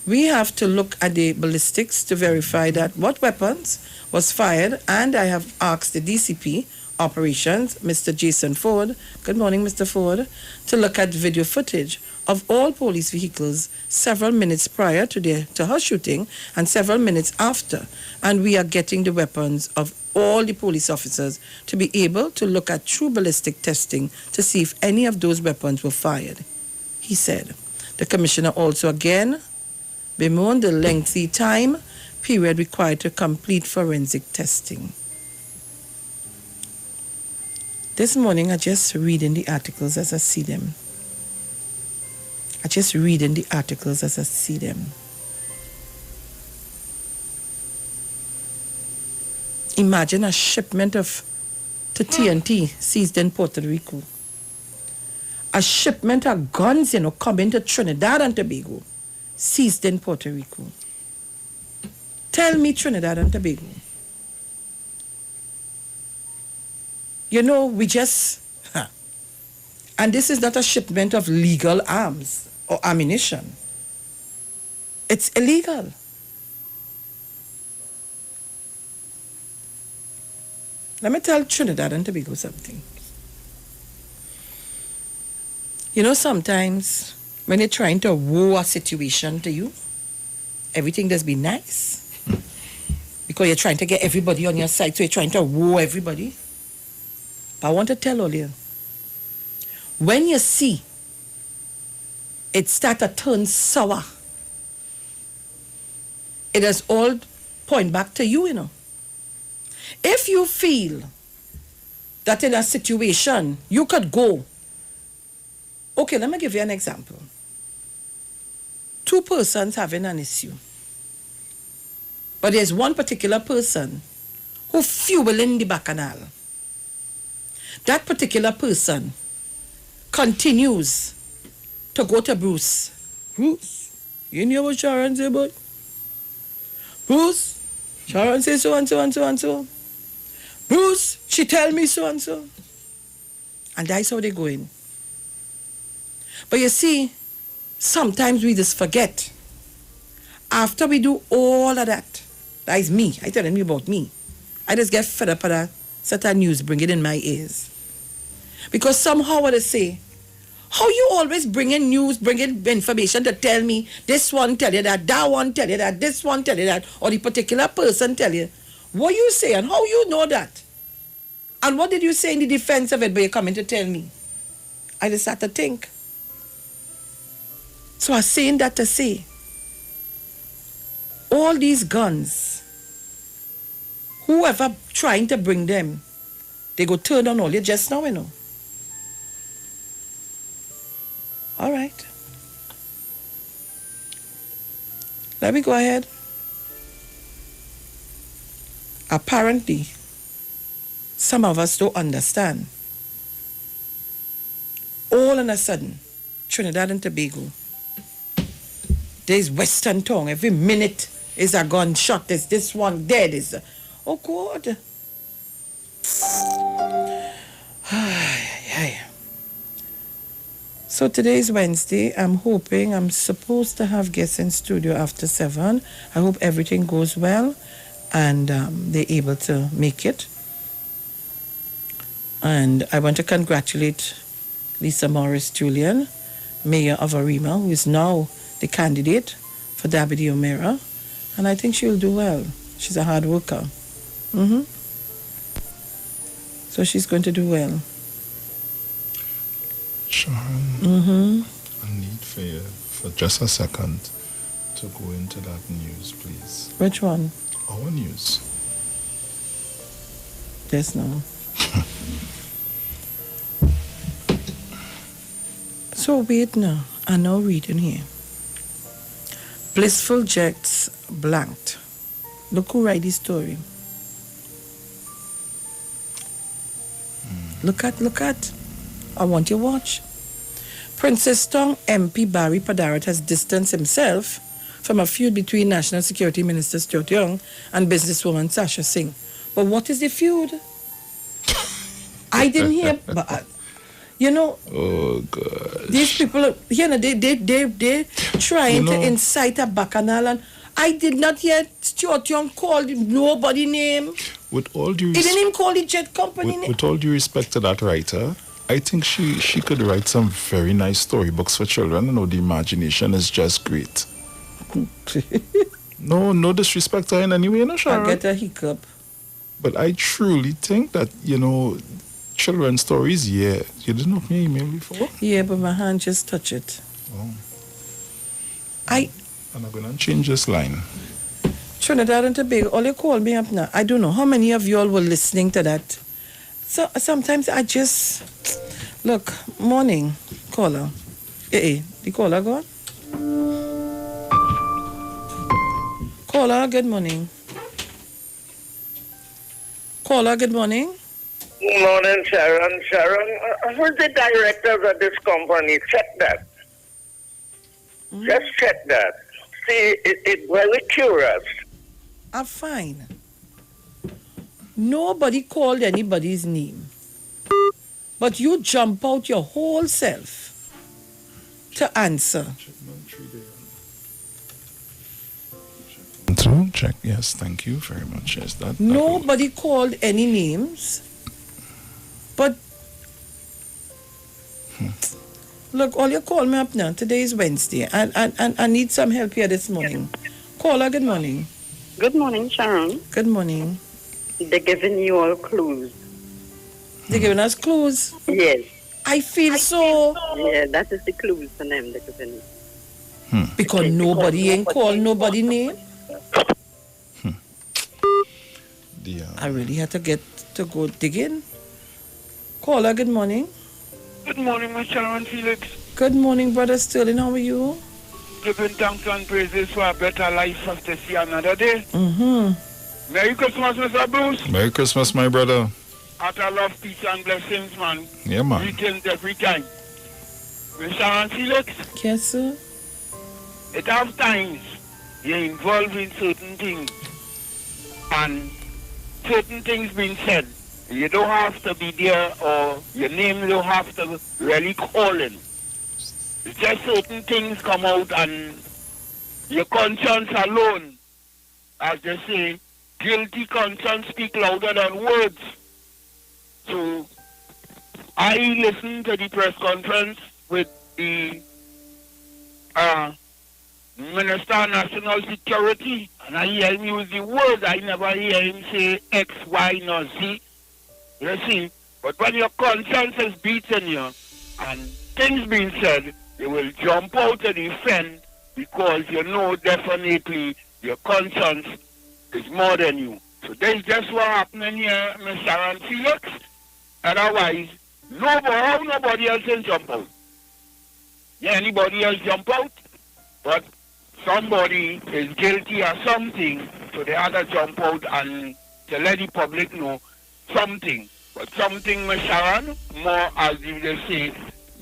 We have to look at the ballistics to verify that what weapons was fired, and I have asked the DCP Operations, Mr. Jason Ford, good morning, Mr. Ford, to look at video footage of all police vehicles several minutes prior to her shooting and several minutes after, and we are getting the weapons of all the police officers to be able to look at true ballistic testing to see if any of those weapons were fired, he said. The commissioner also again bemoaned the lengthy time period required to complete forensic testing. This morning, I just read in the articles as I see them. Imagine a shipment to TNT seized in Puerto Rico. A shipment of guns, coming to Trinidad and Tobago, seized in Puerto Rico. Tell me Trinidad and Tobago. We just... And this is not a shipment of legal arms or ammunition. It's illegal. Let me tell Trinidad and Tobago something. Sometimes when they're trying to woe a situation to you, everything does be nice. Because you're trying to get everybody on your side, so you're trying to woe everybody. But I want to tell all you, when you see it start to turn sour, it does all point back to you, If you feel that in a situation you could go, okay, let me give you an example. 2 persons having an issue, but there's one particular person who fueling the bacchanal. That particular person continues to go to Bruce. Bruce, you know what Sharon say, boy? Bruce, Sharon say so and so and so and so. Bruce, she tell me so and so. And that's how they go in. But you see, sometimes we just forget. After we do all of that, That is me. I telling you about me. I just get fed up of that set of news, bring it in my ears. Because somehow what they say, how you always bringing news, bringing information to tell me, this one tell you that one tell you that, this one tell you that, or the particular person tell you. What you say and how you know that? And what did you say in the defense of it, but you're coming to tell me? I just had to think. So I'm saying that to say, all these guns, whoever trying to bring them, they go turn on all you just now, you know. All right. Let me go ahead. Apparently, some of us don't understand. All of a sudden, Trinidad and Tobago, there's Western tongue. Every minute is a gunshot. There's this one dead. Oh, God. So today is Wednesday. I'm supposed to have guests in studio after 7. I hope everything goes well and they're able to make it. And I want to congratulate Lisa Morris Julian, Mayor of Arima, who is now the candidate for Deputy Mayor. And I think she'll do well. She's a hard worker. So she's going to do well. Sharon, I need for you for just a second to go into that news, please. Which one? Our news. Yes, no. So wait now. I'm now reading here. Blissful jets blanked. Look who write this story. Look at. I want you to watch. Princess Tong MP Barry Padarat has distanced himself from a feud between National Security Minister Stuart Young and businesswoman Sasha Singh. But what is the feud? I didn't hear, but you know, oh God, these people, you know, they trying to incite a bacchanal, and I did not hear Stuart Young call nobody name. With all due he didn't even call the jet company name. With all due respect to that writer, I think she could write some very nice storybooks for children. You know, the imagination is just great. No disrespect to her in any way, no, Sharon. I get a hiccup. But I truly think that, you know, children's stories, yeah. You didn't open your email before? Yeah, but my hand just touched it. Oh. I'm not going to change this line. Trinidad and Tobago, all you call me up now. I don't know how many of you all were listening to that. So sometimes I just... Look, morning, caller. The caller gone? Caller, good morning. Caller, good morning. Good morning, Sharon. Sharon, who's the directors of this company? Check that. Just check that. See, it's very curious. I'm fine. Nobody called anybody's name. But you jump out your whole self to answer. Check. Yes, thank you very much. Yes, that Nobody called any names. But look, all you call me up now. Today is Wednesday, and I need some help here this morning. Caller, good morning. Good morning, Sharon. Good morning. They're giving you all clues. They're giving us clues? Yes. I feel so. Yeah, that is the clues for them they're giving you. Because nobody ain't called nobody name. I really had to get to go digging. Caller, good morning. Good morning, my Sharon Felix. Good morning, brother Sterling. How are you? Giving thanks and praises for a better life after see another day. Merry Christmas, Mr. Bruce. Merry Christmas, my brother. Utter love, peace, and blessings, man. Yeah, man. Greetings every time. Miss Sharon Felix. Yes, sir. It have times you're involved in certain things, and certain things being said. You don't have to be there, or your name don't have to really call in. It's just certain things come out, and your conscience alone as they say, guilty conscience speak louder than words. So I listened to the press conference with the Minister of National Security, and I hear him use the words. I never hear him say X, Y, nor Z. You see, but when your conscience is beating you and things being said, you will jump out to defend because you know definitely your conscience is more than you. So that's just what happening here, Ms. Sharon Felix. Otherwise, nobody else will jump out. Yeah, anybody else jump out, but somebody is guilty of something, so they had to jump out and to let the public know something. But something, Ms. Sharon, more, as you say,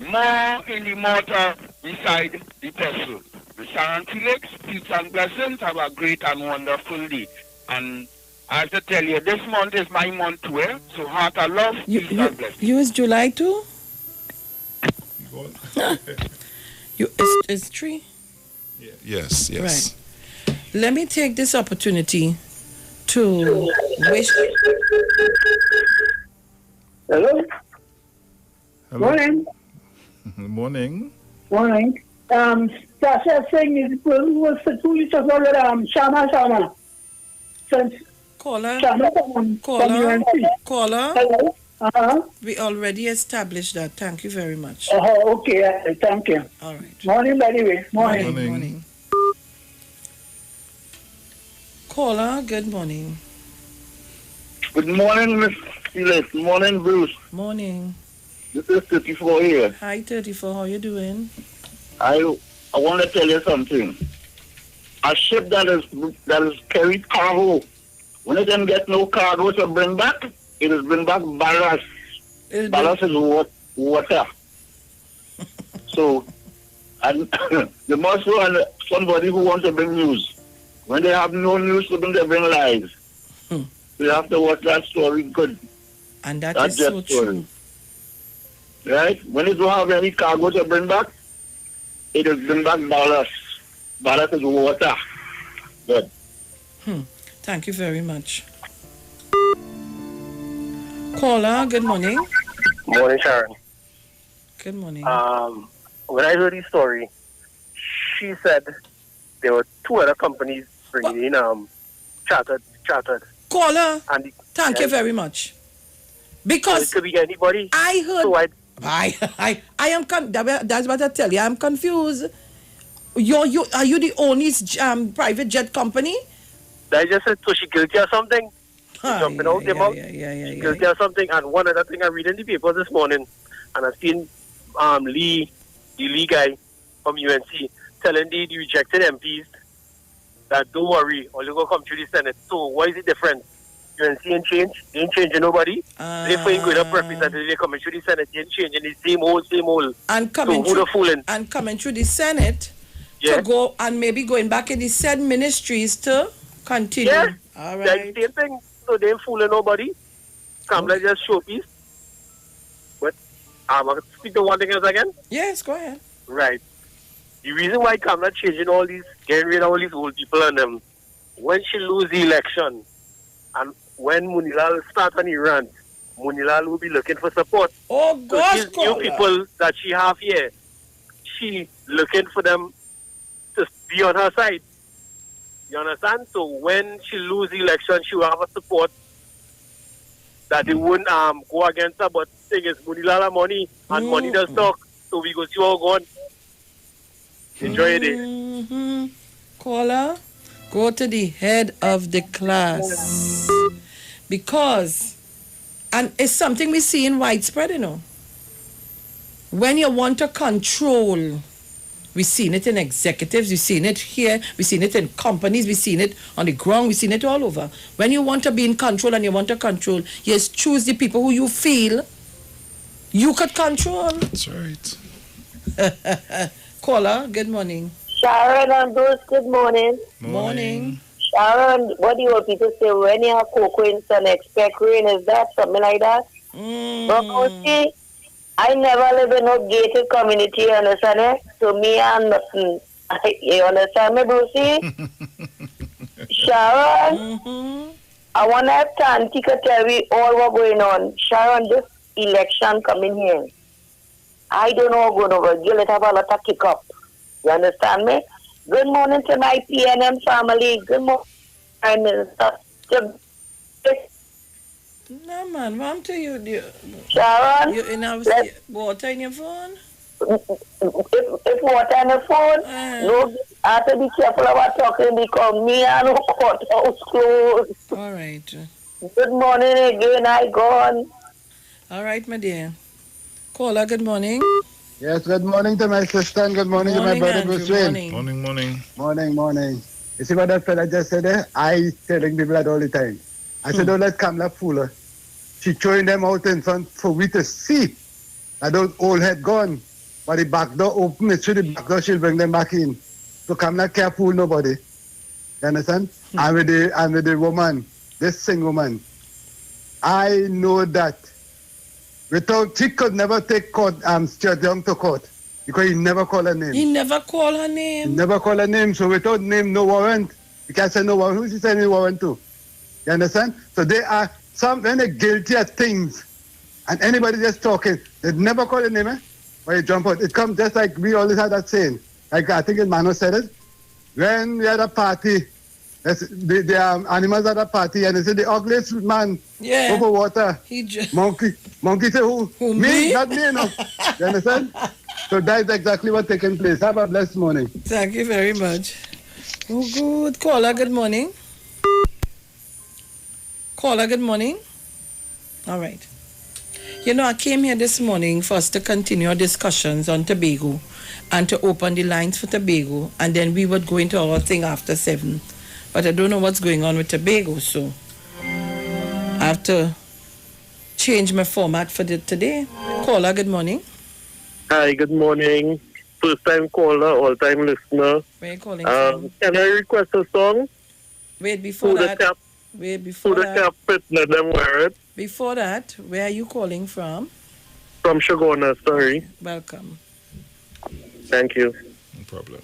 more in the mortar beside the pestle. Ms. Sharon Felix, peace and blessings. Have a great and wonderful day. And I have to tell you, this month is my month too, so heart of love, peace and blessings. You is July too? It's 3? Yes. Right. Let me take this opportunity to wish... Hello? Morning. Morning. Morning. Sasha saying was the 2 liters of Shama. Since Caller. Hello? We already established that. Thank you very much. Okay. Thank you. All right. Morning, by the way. Morning. Caller, good morning. Good morning, Miss Felix. Morning, Bruce. Morning. This is 34 here. Hi, 34. How you doing? I want to tell you something. A ship that is carried cargo, when it doesn't get no cargo to bring back, it is bring back ballast. Ballast is water. So, and you must want somebody who wants to bring news. When they have no news to bring, they bring lies. So you have to watch that story good. And that's so true. Right? When it don't have any cargo to bring back, it is bring back ballast. Ballast is water. Good. Thank you very much. Caller, good morning. Morning, Sharon. Good morning. When I heard the story, she said there were 2 other companies bringing in chartered. Caller, thank you very much. Because it could be anybody. I heard. So I am that's what I tell you. I'm confused. Are you the only private jet company? I just said, so she guilty or something? Jumping out the mouth. She guilty or something. And one other thing I read in the paper this morning, and I've seen the Lee guy from UNC telling the rejected MPs that don't worry, all you go come through the Senate. So what is the difference? UNC ain't change. They ain't changing nobody. They ain't going up representative. They coming through the Senate. They ain't changing. The same old. And coming so through the Senate to go and maybe going back in the said ministries to continue. Yeah. All right. That's the same thing. So they ain't fooling nobody. Kamala just showpiece. But I'm going to speak to one thing else again. Yes, go ahead. Right. The reason why Kamala changing all these, getting rid of all these old people and them, when she lose the election, and when Munilal start on the run, Munilal will be looking for support. Oh, gosh, so these new people that she have here, she looking for them to be on her side. You understand? So when she lose the election, she will have a support that they wouldn't go against her. But the thing is, Munilal money, and money does talk. So we go see how going. Enjoy your day. Caller, go to the head of the class. Because, and it's something we see in widespread, you know. When you want to control, we've seen it in executives, we've seen it here, we've seen it in companies, we've seen it on the ground, we've seen it all over. When you want to be in control and you want to control, yes, choose the people who you feel you could control. That's right. Caller, good morning. Sharon and Bruce, good morning. Morning. Sharon, what do you want people to say? When you have cocoa and expect rain, is that something like that? But see, I never live in a gated community, you understand it? So me and nothing. You understand me, Brucey? Sharon, I want to have Tanti to tell me all what's going on. Sharon, this election coming here, I don't know what's going over. You'll have a lot of kick up. You understand me? Good morning to my PNM family. Good morning, Prime Minister. No, man, what to you? Sharon, you have water in your phone? If water in the phone, no, I have to be careful about talking because me and no courthouse closed. All right. Good morning again, I gone. All right, my dear. Caller, good morning. Yes, good morning to my sister and good morning to my brother Bruce Wayne. Morning. You see what that fella just said there? I telling people that all the time. I said, don't let Kamala fool her. She throwing them out in front for we to see that those old head gone. But the back door open, it's through the back door, she'll bring them back in. So Kamala can't fool nobody. You understand? And with the woman, this single woman, I know that without, she could never take Stuart Young to court because he never called her name. He never called her name. He never called her name. So without name, no warrant. You can't say no warrant. Who's he sending warrant to? You understand? So they are when they're guilty of things and anybody just talking, they never call the name, eh? When you jump out. It comes just like we always had that saying. Like I think Mano said it. When we had a party, the animals at a party and they say the ugliest man over water. Monkey say who? Me? Not me, no. You understand? So that's exactly what's taking place. Have a blessed morning. Thank you very much. Oh, good. Caller, good morning. Caller, good morning. All right. You know, I came here this morning for us to continue our discussions on Tobago and to open the lines for Tobago, and then we would go into our thing after 7. But I don't know what's going on with Tobago, so I have to change my format for today. Caller, good morning. Hi, good morning. First time caller, all time listener. Where are you calling from? Can I request a song? Wait, before that. Let them wear it. Before that, where are you calling from? From Shagona, sorry. Welcome. Thank you. No problem.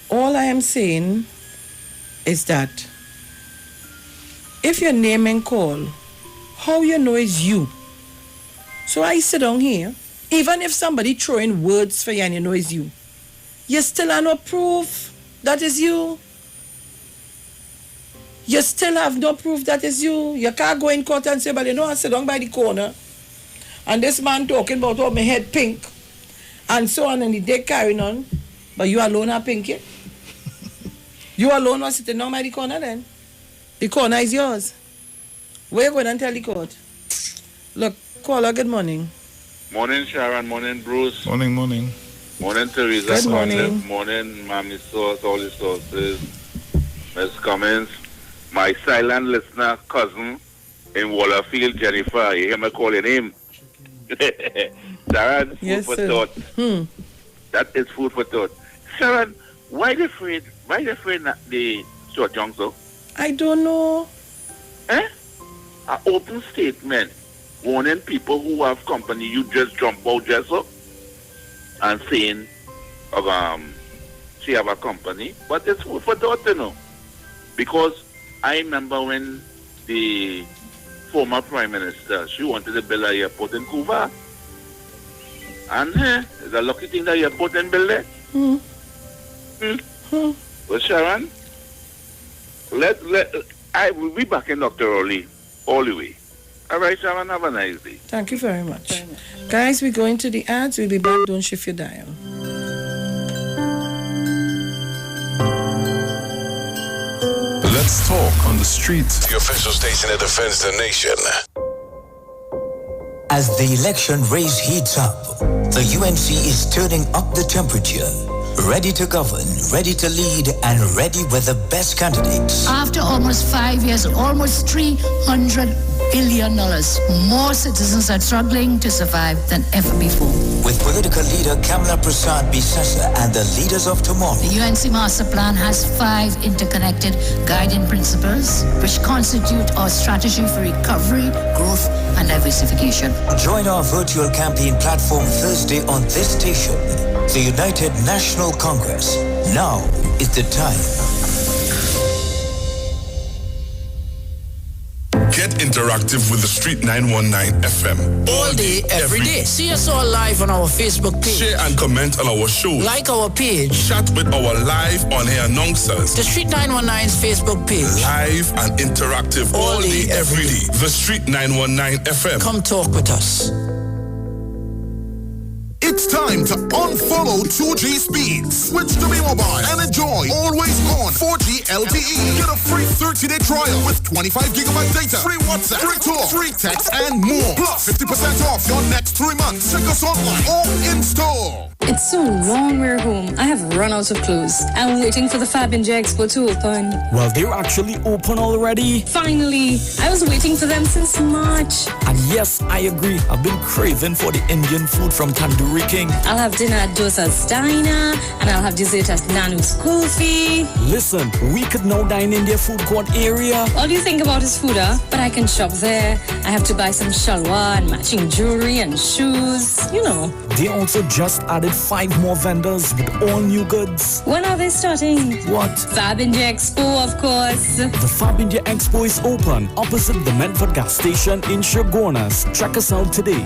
All I am saying is that if your name and call, how you know is you. So I sit down here, even if somebody throwing words for you and you know it's you, you still have no proof that is you. You still have no proof that is you. You can't go in court and say, but you know, I sit down by the corner and this man talking about my head pink and so on, and the day carrying on, but you alone are pinky. You alone are sitting down by the corner then. The corner is yours. Where you going and tell the court? Look, caller, good morning. Morning, Sharon. Morning, Bruce. Morning. Morning, Teresa. Good morning. Morning, Mammy Sauce, all the sauces. Miss Cummins. My silent listener cousin in Wallerfield, Jennifer. You hear me call your name? Sharon, food for thought. That is food for thought. Sharon, why they afraid not the Stuart Young so? I don't know. An open statement warning people who have company, you just jump out just up and saying, she have a company, but it's food for thought, you know. Because I remember when the former Prime Minister, she wanted to build a airport in Cuba. And it's a lucky thing that the airport in build there. Well, Sharon, we'll be back in Dr. Oli all the way. All right, Sharon, have a nice day. Thank you very much. Guys, we're going to the ads. We'll be back. Don't shift your dial. Let's talk on the street. The official station that defends the nation. As the election race heats up, the UNC is turning up the temperature, ready to govern, ready to lead, and ready with the best candidates. After almost 5 years, almost $300 billion, more citizens are struggling to survive than ever before. With political leader Kamala Prasad Bisasa and the leaders of tomorrow. The UNC Master Plan has 5 interconnected guiding principles which constitute our strategy for recovery, growth, and diversification. Join our virtual campaign platform Thursday on this station. The United National Congress. Now is the time. Get interactive with the Street 919 FM. All day, every day. See us all live on our Facebook page. Share and comment on our show. Like our page. Chat with our live on-air announcers. The Street 919's Facebook page. Live and interactive all day, every day. The Street 919 FM. Come talk with us. It's time to unfollow 2G speeds. Switch to B-Mobile and enjoy always on 4G LTE. Get a free 30-day trial with 25 gigabyte data, free WhatsApp, free talk, free text, and more. Plus 50% off your next 3 months. Check us online or in store. It's so long we're home. I have run out of clothes. I'm waiting for the Fab and J Expo to open. Well, they're actually open already. Finally. I was waiting for them since March. And yes, I agree. I've been craving for the Indian food from Tandoori King. I'll have dinner at Dosa's Diner, and I'll have dessert at Nanu's Coffee. Listen, we could now dine in their food court area. All you think about is food, huh? But I can shop there. I have to buy some shalwar and matching jewelry and shoes. You know. They also just added 5 more vendors with all new goods. When are they starting? What? Fab India Expo, of course. The Fab India Expo is open opposite the Medford gas station in Chaguanas. Check us out today.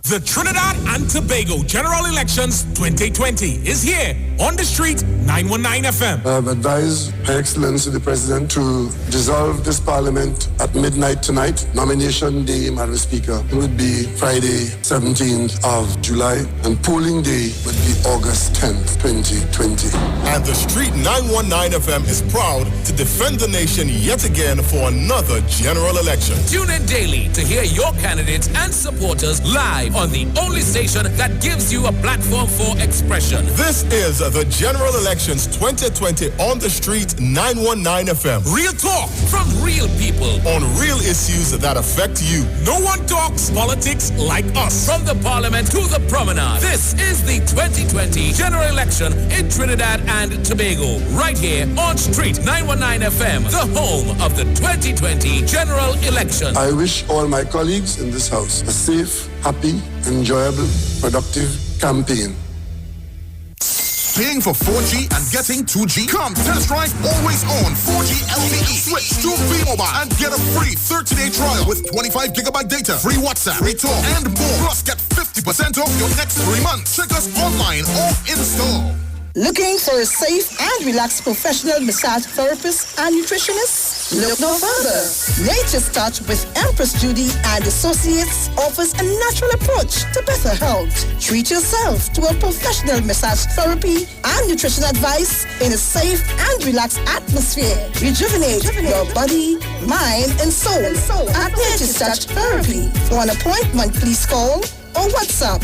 The Trinidad and Tobago General Elections 2020 is here on the Street 919 FM. I have advised Her Excellency the President to dissolve this Parliament at midnight tonight. Nomination day, Madam Speaker, would be Friday, 17th of July, and polling day would be August 10th, 2020. And the Street 919 FM is proud to defend the nation yet again for another general election. Tune in daily to hear your candidates and supporters live on the only station that gives you a platform for expression. This is the General Elections 2020 on the Street 919 FM. Real talk from real people on real issues that affect you. No one talks politics like us. From the Parliament to the Promenade. This is the 2020 General Election in Trinidad and Tobago. Right here on Street 919 FM, the home of the 2020 General Election. I wish all my colleagues in this house a safe, happy, enjoyable, productive campaign. Paying for 4G and getting 2G? Come test drive always on 4G LTE. Switch to B-Mobile and get a free 30-day trial with 25 gigabyte data, free WhatsApp, free talk, and more. Plus get 50% off your next 3 months. Check us online or in store. Looking for a safe and relaxed professional massage therapist and nutritionist? Look no further. Nature's Touch with Empress Judy and Associates offers a natural approach to better health. Treat yourself to a professional massage therapy and nutrition advice in a safe and relaxed atmosphere. Rejuvenate your body, mind, and soul at Nature's Touch Therapy. For an appointment, please call or WhatsApp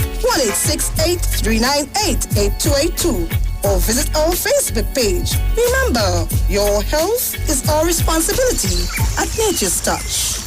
1-868-398-8282 or visit our Facebook page. Remember, your health is our responsibility at Nature's Touch.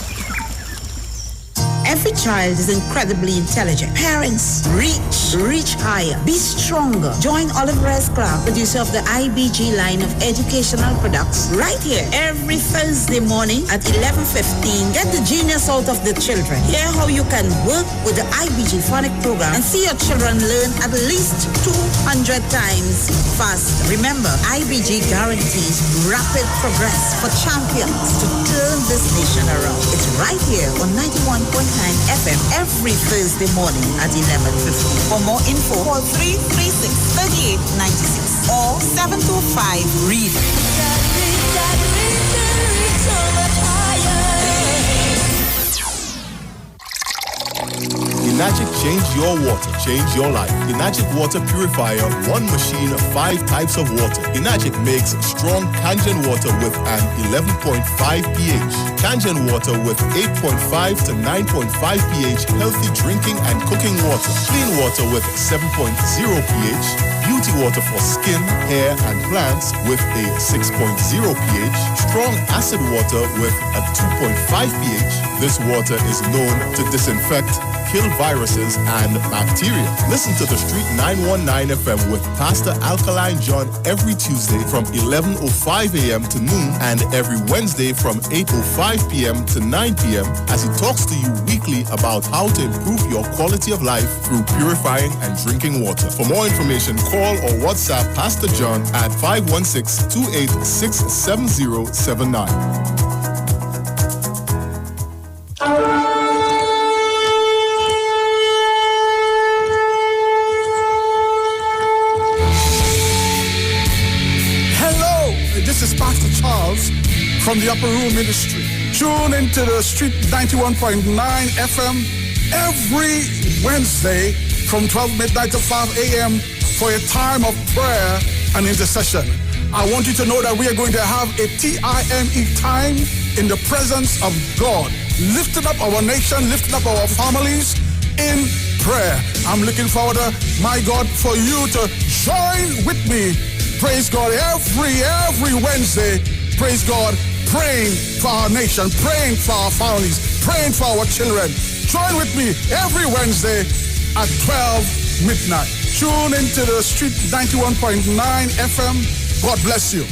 Every child is incredibly intelligent. Parents, reach higher. Be stronger. Join Oliver S. Clark, producer of the IBG line of educational products, right here every Thursday morning at 11:15. Get the genius out of the children. Hear how you can work with the IBG phonic program and see your children learn at least 200 times faster. Remember, IBG guarantees rapid progress for champions to turn this nation around. It's right here on 91.9 FM every Thursday morning at 11:50. For more info, call 336-3896 or 725-READ. Enagic change your water, change your life. Enagic water purifier, one machine, 5 types of water. Enagic makes strong Kangen water with an 11.5 pH. Kangen water with 8.5 to 9.5 pH, healthy drinking and cooking water. Clean water with 7.0 pH. Beauty water for skin, hair, and plants with a 6.0 pH. Strong acid water with a 2.5 pH. This water is known to disinfect, kill viruses and bacteria. Listen to the Street 919 FM with Pastor Alkaline John every Tuesday from 11:05 a.m. to noon and every Wednesday from 8:05 p.m. to 9 p.m. as he talks to you weekly about how to improve your quality of life through purifying and drinking water. For more information, call or WhatsApp Pastor John at 516-286-7079. This is Pastor Charles from the Upper Room Ministry. Tune into the Street 91.9 FM every Wednesday from 12 midnight to 5 a.m. for a time of prayer and intercession. I want you to know that we are going to have a TIME time in the presence of God, lifting up our nation, lifting up our families in prayer. I'm looking forward to, my God, for you to join with me. Praise God, every Wednesday, praise God, praying for our nation, praying for our families, praying for our children. Join with me every Wednesday at 12 midnight. Tune into the Street 91.9 FM. God bless you.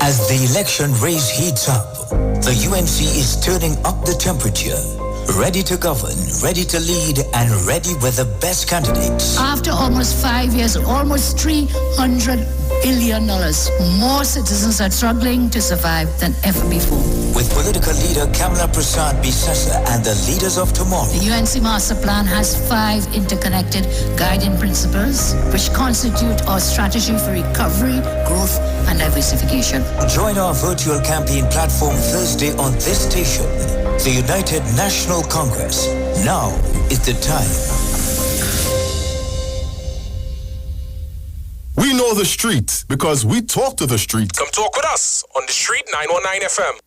As the election race heats up, the UNC is turning up the temperature. Ready to govern, ready to lead, and ready with the best candidates. After almost 5 years, almost $300 billion, more citizens are struggling to survive than ever before. With political leader Kamala Prasad Bisasa and the leaders of tomorrow. The UNC Master Plan has 5 interconnected guiding principles which constitute our strategy for recovery, growth, and diversification. Join our virtual campaign platform Thursday on this station. The United National Congress. Now is the time. We know the street because we talk to the street. Come talk with us on the Street 919 FM.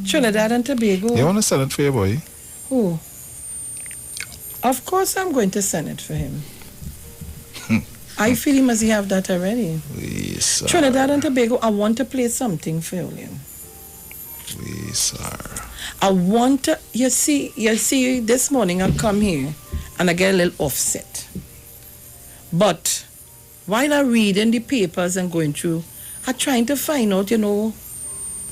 Trinidad and Tobago. You want to send it for your boy? Who? Of course I'm going to send it for him. I feel he must have that already. Please, Trinidad and Tobago, I want to play something for you. Please, sir. I want to, you see, this morning I come here and I get a little offset. But while I reading the papers and going through, I'm trying to find out,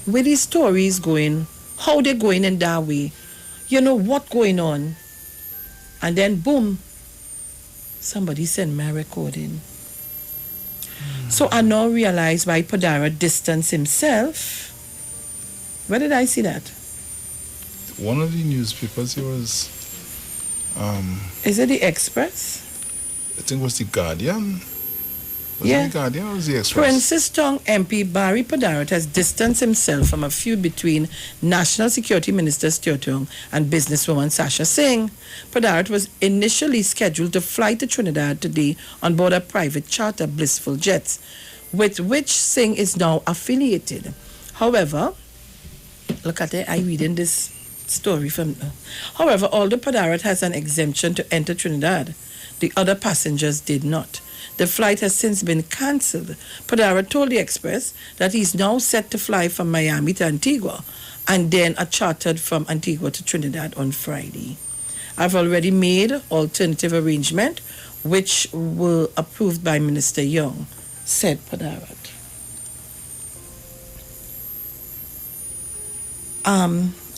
where the story is going how they going in that way. You know what going on. And then boom, somebody sent my recording. So I now realize why Padara distanced himself. Where did I see that? One of the newspapers, it was... Is it the Express? I think it was the Guardian. Was Yeah. it the Guardian or was the Express? Princess Tong MP Barry Padarat has distanced himself from a feud between National Security Minister Stuart Tong and businesswoman Sasha Singh. Padarat was initially scheduled to fly to Trinidad today on board a private charter, Blissful Jets, with which Singh is now affiliated. However, look at it, I'm reading this story from... However, although Padarat has an exemption to enter Trinidad, the other passengers did not. The flight has since been cancelled. Padarat told the Express that he's now set to fly from Miami to Antigua and then are chartered from Antigua to Trinidad on Friday. I've already made alternative arrangement which were approved by Minister Young, said Padarat.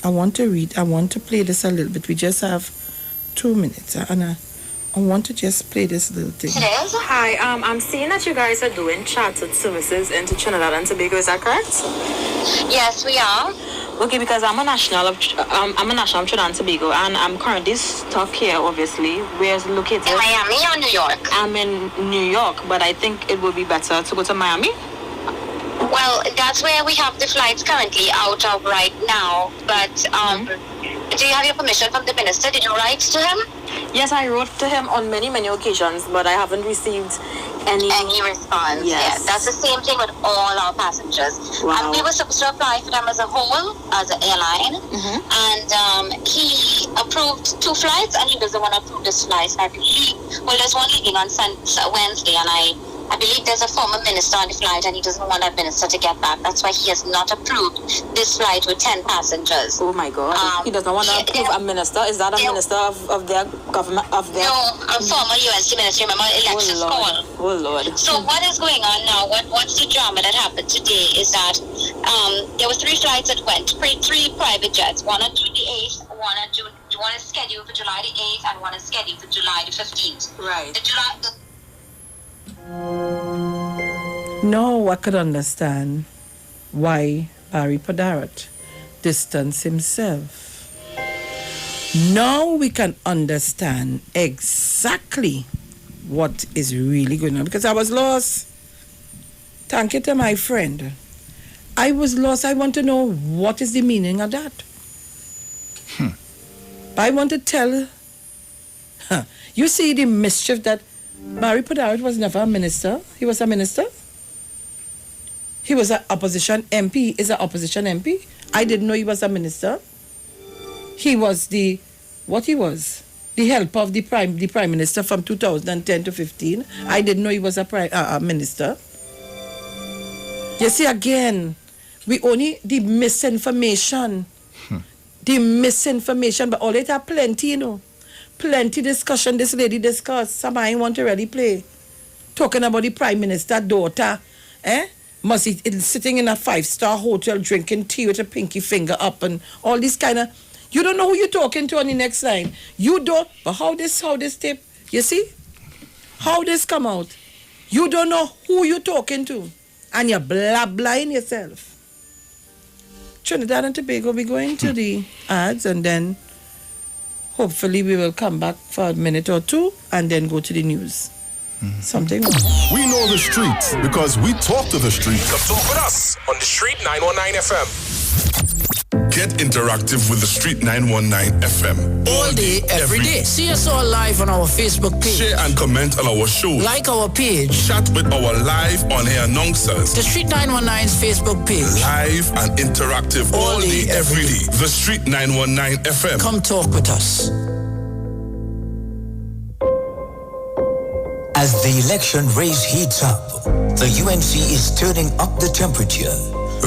I want to play this a little bit. We just have 2 minutes, and I want to just play this little thing. Hi, I'm seeing that you guys are doing chartered services into Trinidad and Tobago. Is that correct? Yes, we are. Okay, because I'm a national of Trinidad and Tobago, and I'm currently stuck here. Obviously, where's located? In Miami or New York? I'm in New York, but I think it would be better to go to Miami. Well, that's where we have the flights currently out of right now. But do you have your permission from the minister? Did you write to him? Yes, I wrote to him on many occasions, but I haven't received any response. Yes. That's the same thing with all our passengers. Wow. And we were supposed to apply for them as a whole, as an airline. And he approved 2 flights, and he doesn't want to approve this flight. I believe, well, there's one leaving on Wednesday, and I believe there's a former minister on the flight, and he doesn't want that minister to get back. That's why he has not approved this flight with 10 passengers. Oh my God! He doesn't want to approve a minister. Is that a minister of their government? No, a former UNC minister. Remember elections call. Oh Lord! So what is going on now? What's the drama that happened today? Is that there were 3 flights that went, 3 private jets. One on June the 8th, one is scheduled for July the 8th, and one is scheduled for July the 15th. Right. Now I could understand why Barry Padarat distanced himself. Now we can understand exactly what is really going on, because I was lost. Thank you to my friend. I was lost. I want to know what is the meaning of that. I want to tell... You see the mischief that Barry Padarat was never a minister. He was a minister. He was an opposition MP. Is an opposition MP. I didn't know he was a minister. He was the helper of the prime minister from 2010 to 15. I didn't know he was a minister. You see, again, we only the misinformation. The misinformation, but all it are plenty, you know. Plenty discussion this lady discussed. Somebody want to really play. Talking about the prime minister daughter. Must be sitting in a 5-star hotel drinking tea with a pinky finger up and all this kind of... You don't know who you're talking to on the next line. You don't... But how this tape... You see? How this come out? You don't know who you're talking to. And you're blind yourself. Trinidad and Tobago, we're going to the ads and then... Hopefully we will come back for a minute or 2 and then go to the news. Something wrong. We know the streets because we talk to the streets. Come talk with us on the Street 919 FM. Get interactive with the Street 919 FM. All day, every day. See us all live on our Facebook page. Share and comment on our show. Like our page. Chat with our live on-air announcers. The Street 919's Facebook page. Live and interactive all day, every day. The Street 919 FM. Come talk with us. As the election race heats up, the UNC is turning up the temperature.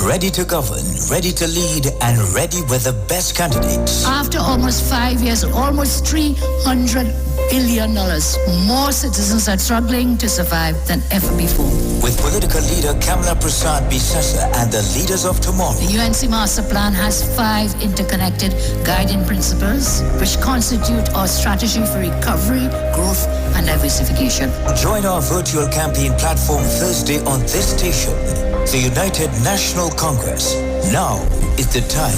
ready to govern, ready to lead, and ready with the best candidates. After almost 5 years, almost $300 billion, more citizens are struggling to survive than ever before. With political leader Kamla Prasad Bisesa and the leaders of tomorrow. The UNC Master Plan has 5 interconnected guiding principles which constitute our strategy for recovery, growth, and diversification. Join our virtual campaign platform Thursday on this station. The United National Congress. Now is the time.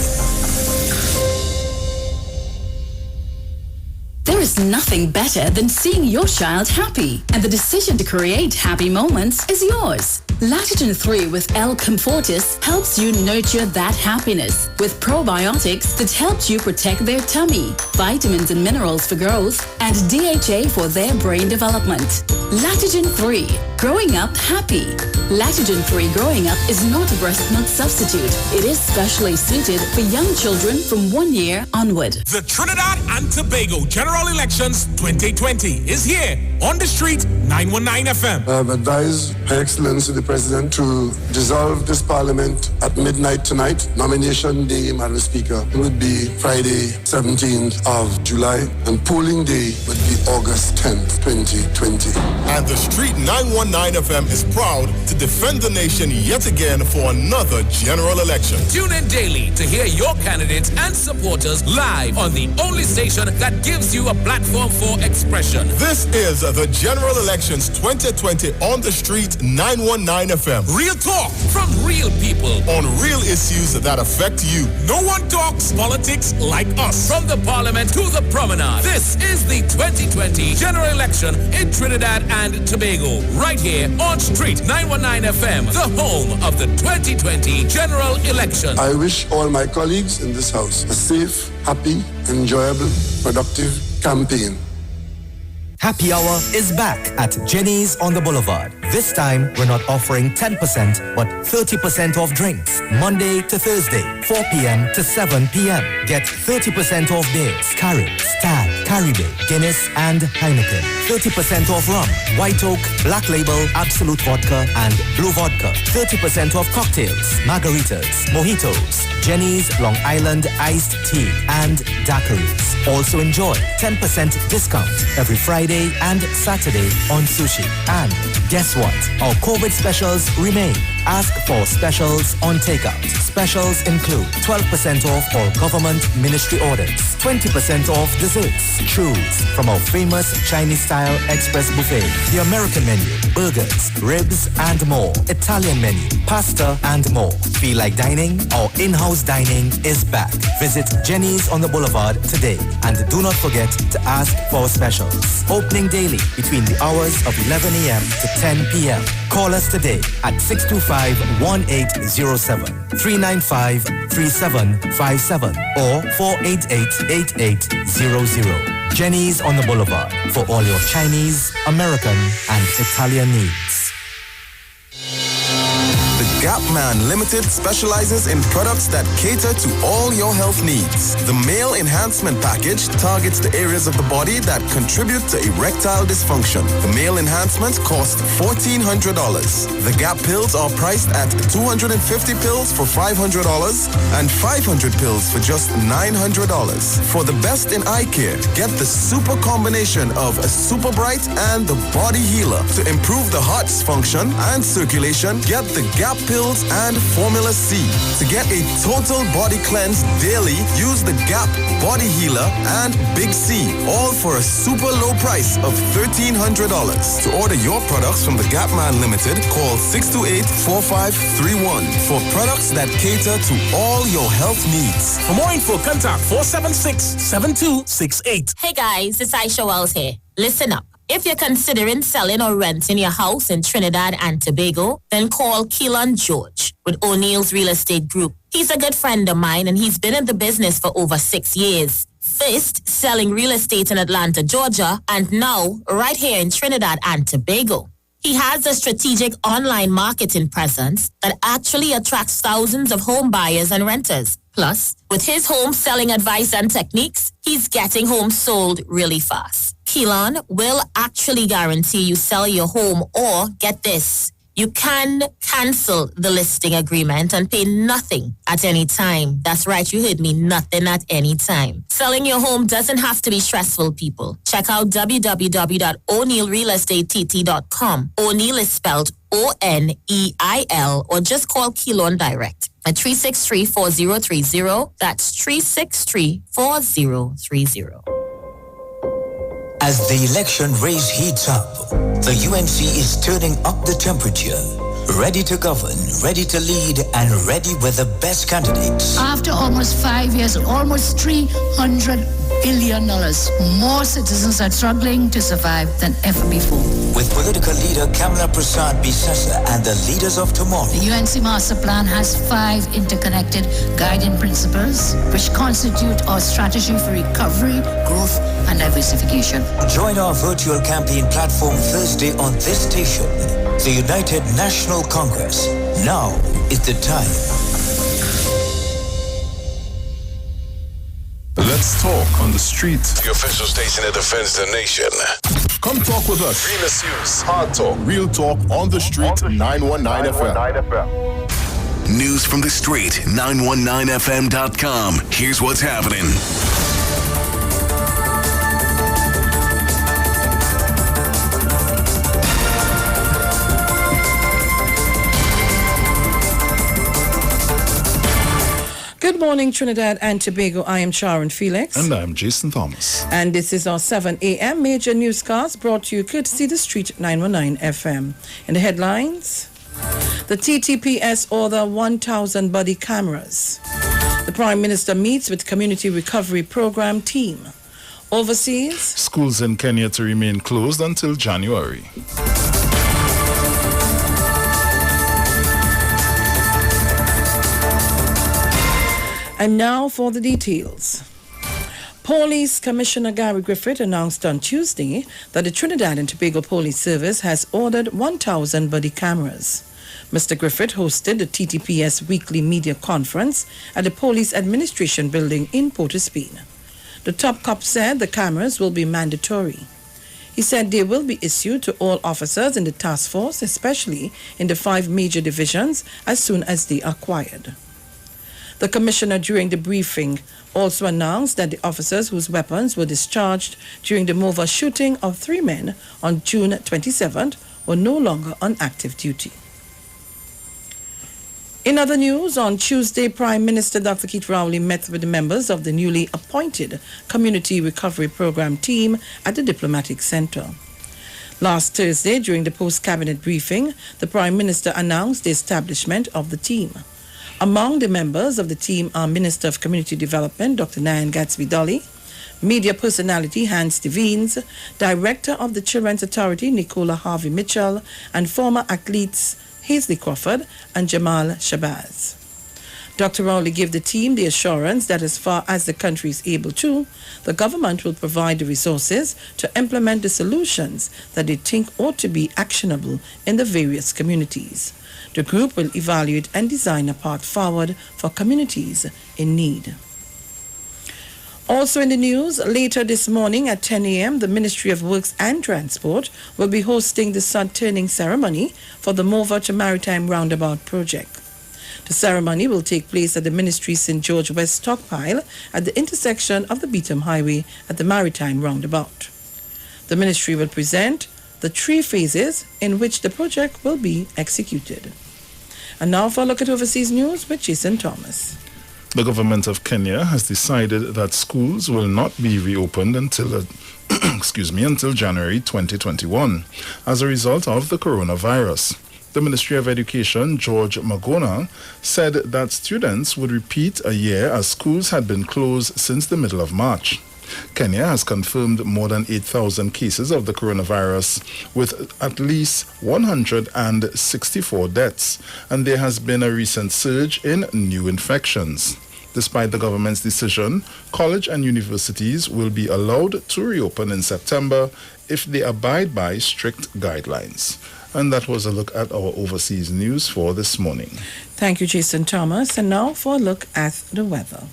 There is nothing better than seeing your child happy, and the decision to create happy moments is yours. Lactogen 3 with L. Comfortis helps you nurture that happiness with probiotics that helps you protect their tummy, vitamins and minerals for growth, and DHA for their brain development. Lactogen 3, growing up happy. Lactogen 3 growing up is not a breast milk substitute. It is specially suited for young children from 1 year onward. The Trinidad and Tobago General Elections 2020 is here on the street 919 FM. I have advised Her Excellency the President to dissolve this Parliament at midnight tonight. Nomination day, Madam Speaker, would be Friday, 17th of July, and polling day would be August 10th, 2020. And the Street 919 FM is proud to defend the nation yet again for another general election. Tune in daily to hear your candidates and supporters live on the only station that gives you a platform for expression. This is the General Elections 2020 on the Street 919 FM. Real talk from real people on real issues that affect you. No one talks politics like us. From the Parliament to the Promenade. This is the 2020 General Election in Trinidad and Tobago. Right here on Street 919 FM, the home of the 2020 General Election. I wish all my colleagues in this house a safe, happy, enjoyable, productive campaign. Happy Hour is back at Jenny's on the Boulevard. This time, we're not offering 10%, but 30% off drinks. Monday to Thursday, 4 p.m. to 7 p.m. Get 30% off beers, Carib, Stag, Caribbean, Guinness, and Heineken. 30% off rum, White Oak, Black Label, Absolute Vodka, and Blue Vodka. 30% off cocktails, margaritas, mojitos, Jenny's Long Island Iced Tea, and daiquiris. Also enjoy 10% discount every Friday and Saturday on sushi. And guess what? Our COVID specials remain. Ask for specials on takeout. Specials include 12% off all government ministry orders, 20% off desserts. Choose from our famous Chinese-style express buffet, the American menu, burgers, ribs, and more. Italian menu, pasta, and more. Feel like dining? Our in-house dining is back. Visit Jenny's on the Boulevard today. And do not forget to ask for specials. Opening daily between the hours of 11 a.m. to 10 p.m. Call us today at 625-1807, 395-3757, or 488-8800. Jenny's on the Boulevard for all your Chinese, American, and Italian needs. Gap Man Limited specializes in products that cater to all your health needs. The Male Enhancement Package targets the areas of the body that contribute to erectile dysfunction. The Male Enhancement costs $1,400. The Gap pills are priced at 250 pills for $500 and 500 pills for just $900. For the best in eye care, get the super combination of a Super Bright and the Body Healer. To improve the heart's function and circulation, get the Gap pills and Formula C. To get a total body cleanse daily, use the Gap Body Healer and Big C, all for a super low price of $1,300. To order your products from the Gap Man Limited, call 628-4531 for products that cater to all your health needs. For more info, contact 476-7268. Hey guys, it's Aisha Wells here. Listen up. If you're considering selling or renting your house in Trinidad and Tobago, then call Keelan George with O'Neill's Real Estate Group. He's a good friend of mine and he's been in the business for over 6 years. First, selling real estate in Atlanta, Georgia, and now right here in Trinidad and Tobago. He has a strategic online marketing presence that actually attracts thousands of home buyers and renters. Plus, with his home selling advice and techniques, he's getting homes sold really fast. Keelan will actually guarantee you sell your home or, get this, You can cancel the listing agreement and pay nothing at any time. That's right, you heard me, nothing at any time. Selling your home doesn't have to be stressful, people. Check out www.o'neillrealestatettt.com. O'Neill is spelled O-N-E-I-L, or just call Keylon Direct at 363-4030. That's 363-4030. As the election race heats up, the UNC is turning up the temperature. Ready to govern, ready to lead, and ready with the best candidates. After almost 5 years, almost $300 billion, more citizens are struggling to survive than ever before. With political leader Kamala Prasad Bisesa and the leaders of tomorrow. The UNC Master Plan has 5 interconnected guiding principles, which constitute our strategy for recovery, growth, and diversification. Join our virtual campaign platform Thursday on this station. The United National Congress. Now is the time. Let's talk on the street. The official station that defends the nation. Come talk with us. Realest news. Hard talk, real talk on the street. 919 FM. News from the street. 919fm.com. Here's what's happening. Good morning, Trinidad and Tobago. I am Sharon Felix. And I'm Jason Thomas. And this is our 7 a.m. major newscast brought to you courtesy the Street 919 FM. In the headlines, the TTPS order 1,000 body cameras. The Prime Minister meets with Community Recovery Program team. Overseas, schools in Kenya to remain closed until January. And now for the details. Police Commissioner Gary Griffith announced on Tuesday that the Trinidad and Tobago Police Service has ordered 1,000 body cameras. Mr. Griffith hosted the TTPS weekly media conference at the Police Administration Building in Port of Spain. The top cop said the cameras will be mandatory. He said they will be issued to all officers in the task force, especially in the 5 major divisions, as soon as they are acquired. The commissioner during the briefing also announced that the officers whose weapons were discharged during the Mova shooting of 3 men on June 27th were no longer on active duty. In other news, on Tuesday, Prime Minister Dr. Keith Rowley met with the members of the newly appointed Community Recovery Program team at the Diplomatic Center. Last Thursday, during the post-cabinet briefing, the Prime Minister announced the establishment of the team. Among the members of the team are Minister of Community Development, Dr. Nyan Gatsby-Dolly, media personality Hans Devines, Director of the Children's Authority, Nicola Harvey Mitchell, and former athletes Hazley Crawford and Jamal Shabazz. Dr. Rowley gave the team the assurance that as far as the country is able to, the government will provide the resources to implement the solutions that they think ought to be actionable in the various communities. The group will evaluate and design a path forward for communities in need. Also in the news, later this morning at 10 a.m., the Ministry of Works and Transport will be hosting the sod turning ceremony for the Mova to Maritime Roundabout project. The ceremony will take place at the Ministry's St. George West stockpile at the intersection of the Beetham Highway at the Maritime Roundabout. The Ministry will present the 3 phases in which the project will be executed. And now for a look at overseas news with Jason Thomas. The government of Kenya has decided that schools will not be reopened until until January 2021 as a result of the coronavirus. The Ministry of Education, George Magona, said that students would repeat a year as schools had been closed since the middle of March. Kenya has confirmed more than 8,000 cases of the coronavirus, with at least 164 deaths, and there has been a recent surge in new infections. Despite the government's decision, college and universities will be allowed to reopen in September if they abide by strict guidelines. And that was a look at our overseas news for this morning. Thank you, Jason Thomas. And now for a look at the weather.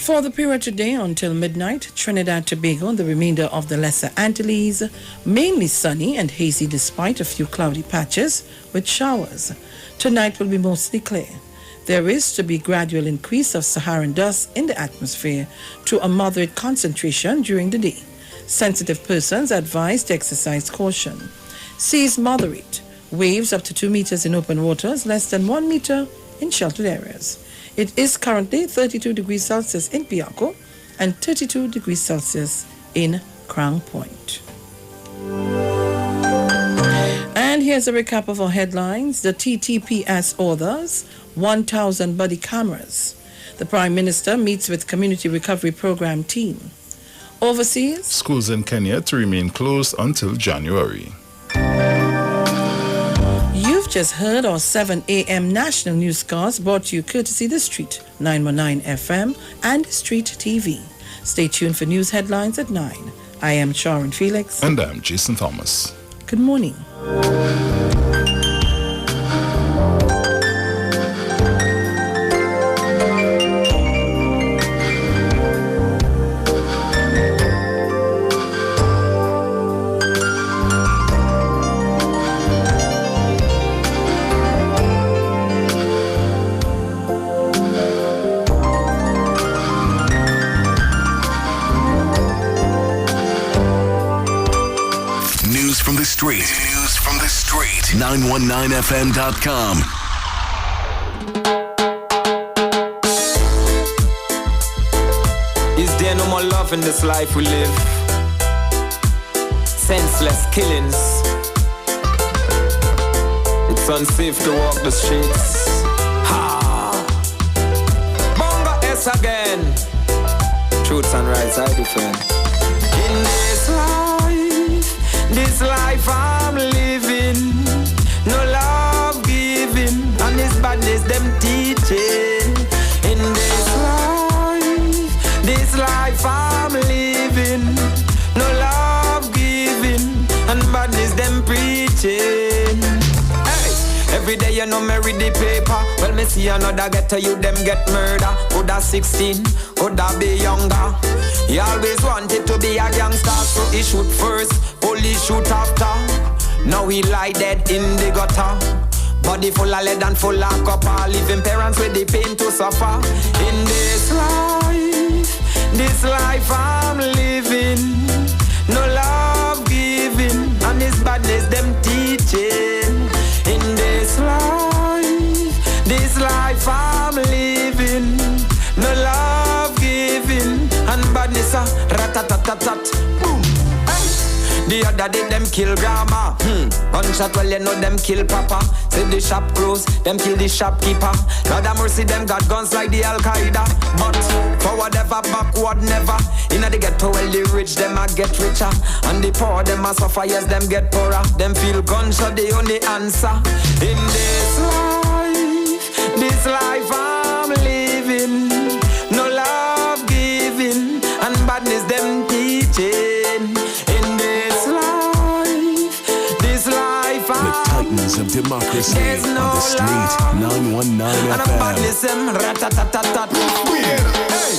For For the period today until midnight, Trinidad Tobago and the remainder of the Lesser Antilles, mainly sunny and hazy despite a few cloudy patches with showers. Tonight will be mostly clear. There is to be gradual increase of Saharan dust in the atmosphere to a moderate concentration during the day. Sensitive persons advised to exercise caution. Seas moderate. Waves up to 2 meters in open waters, less than 1 meter in sheltered areas. It is currently 32 degrees Celsius in Piarco and 32 degrees Celsius in Crown Point. And here's a recap of our headlines. The TTPS orders 1,000 body cameras. The Prime Minister meets with Community Recovery Program team. Overseas, schools in Kenya to remain closed until January. You've just heard our 7 a.m. national newscast brought to you courtesy The Street, 919 FM and Street TV. Stay tuned for news headlines at 9. I am Sharon Felix. And I'm Jason Thomas. Good morning. News from the street. 919fm.com. Is there no more love in this life we live? Senseless killings. It's unsafe to walk the streets. Ha! Bonga S again. Truth and rights I defend. In this life I'm living, no love giving, and this badness them teaching. In this life I'm living, no love giving, and badness them preaching. Hey, every day you know me read the paper. Well, me see another get to you, them get murder. Coulda 16, coulda be younger. He always wanted to be a gangster, so he shoot first, police shoot after. Now he lie dead in the gutter. Body full of lead and full of copper. Leaving parents with the pain to suffer. In this life I'm living, no love giving, and this badness them teaching. In this life I'm living, no love giving, and badness a rat-tat-tat-tat. Boom. Hey. The other day them kill grandma. Gunshot, well you know them kill papa. Say the shop close, them kill the shopkeeper. Lord have mercy, them got guns like the Al-Qaeda. But forward ever, backward never. Inna the ghetto, well the rich them a get richer, and the poor them a suffer, yes them get poorer. Them feel gunshot the only answer. In this life I'm living, no love giving, and badness them teaching. In this life the titans of democracy there's no on the street. love. 919 and FM. badness them rat-tat-tat-tat. Hey.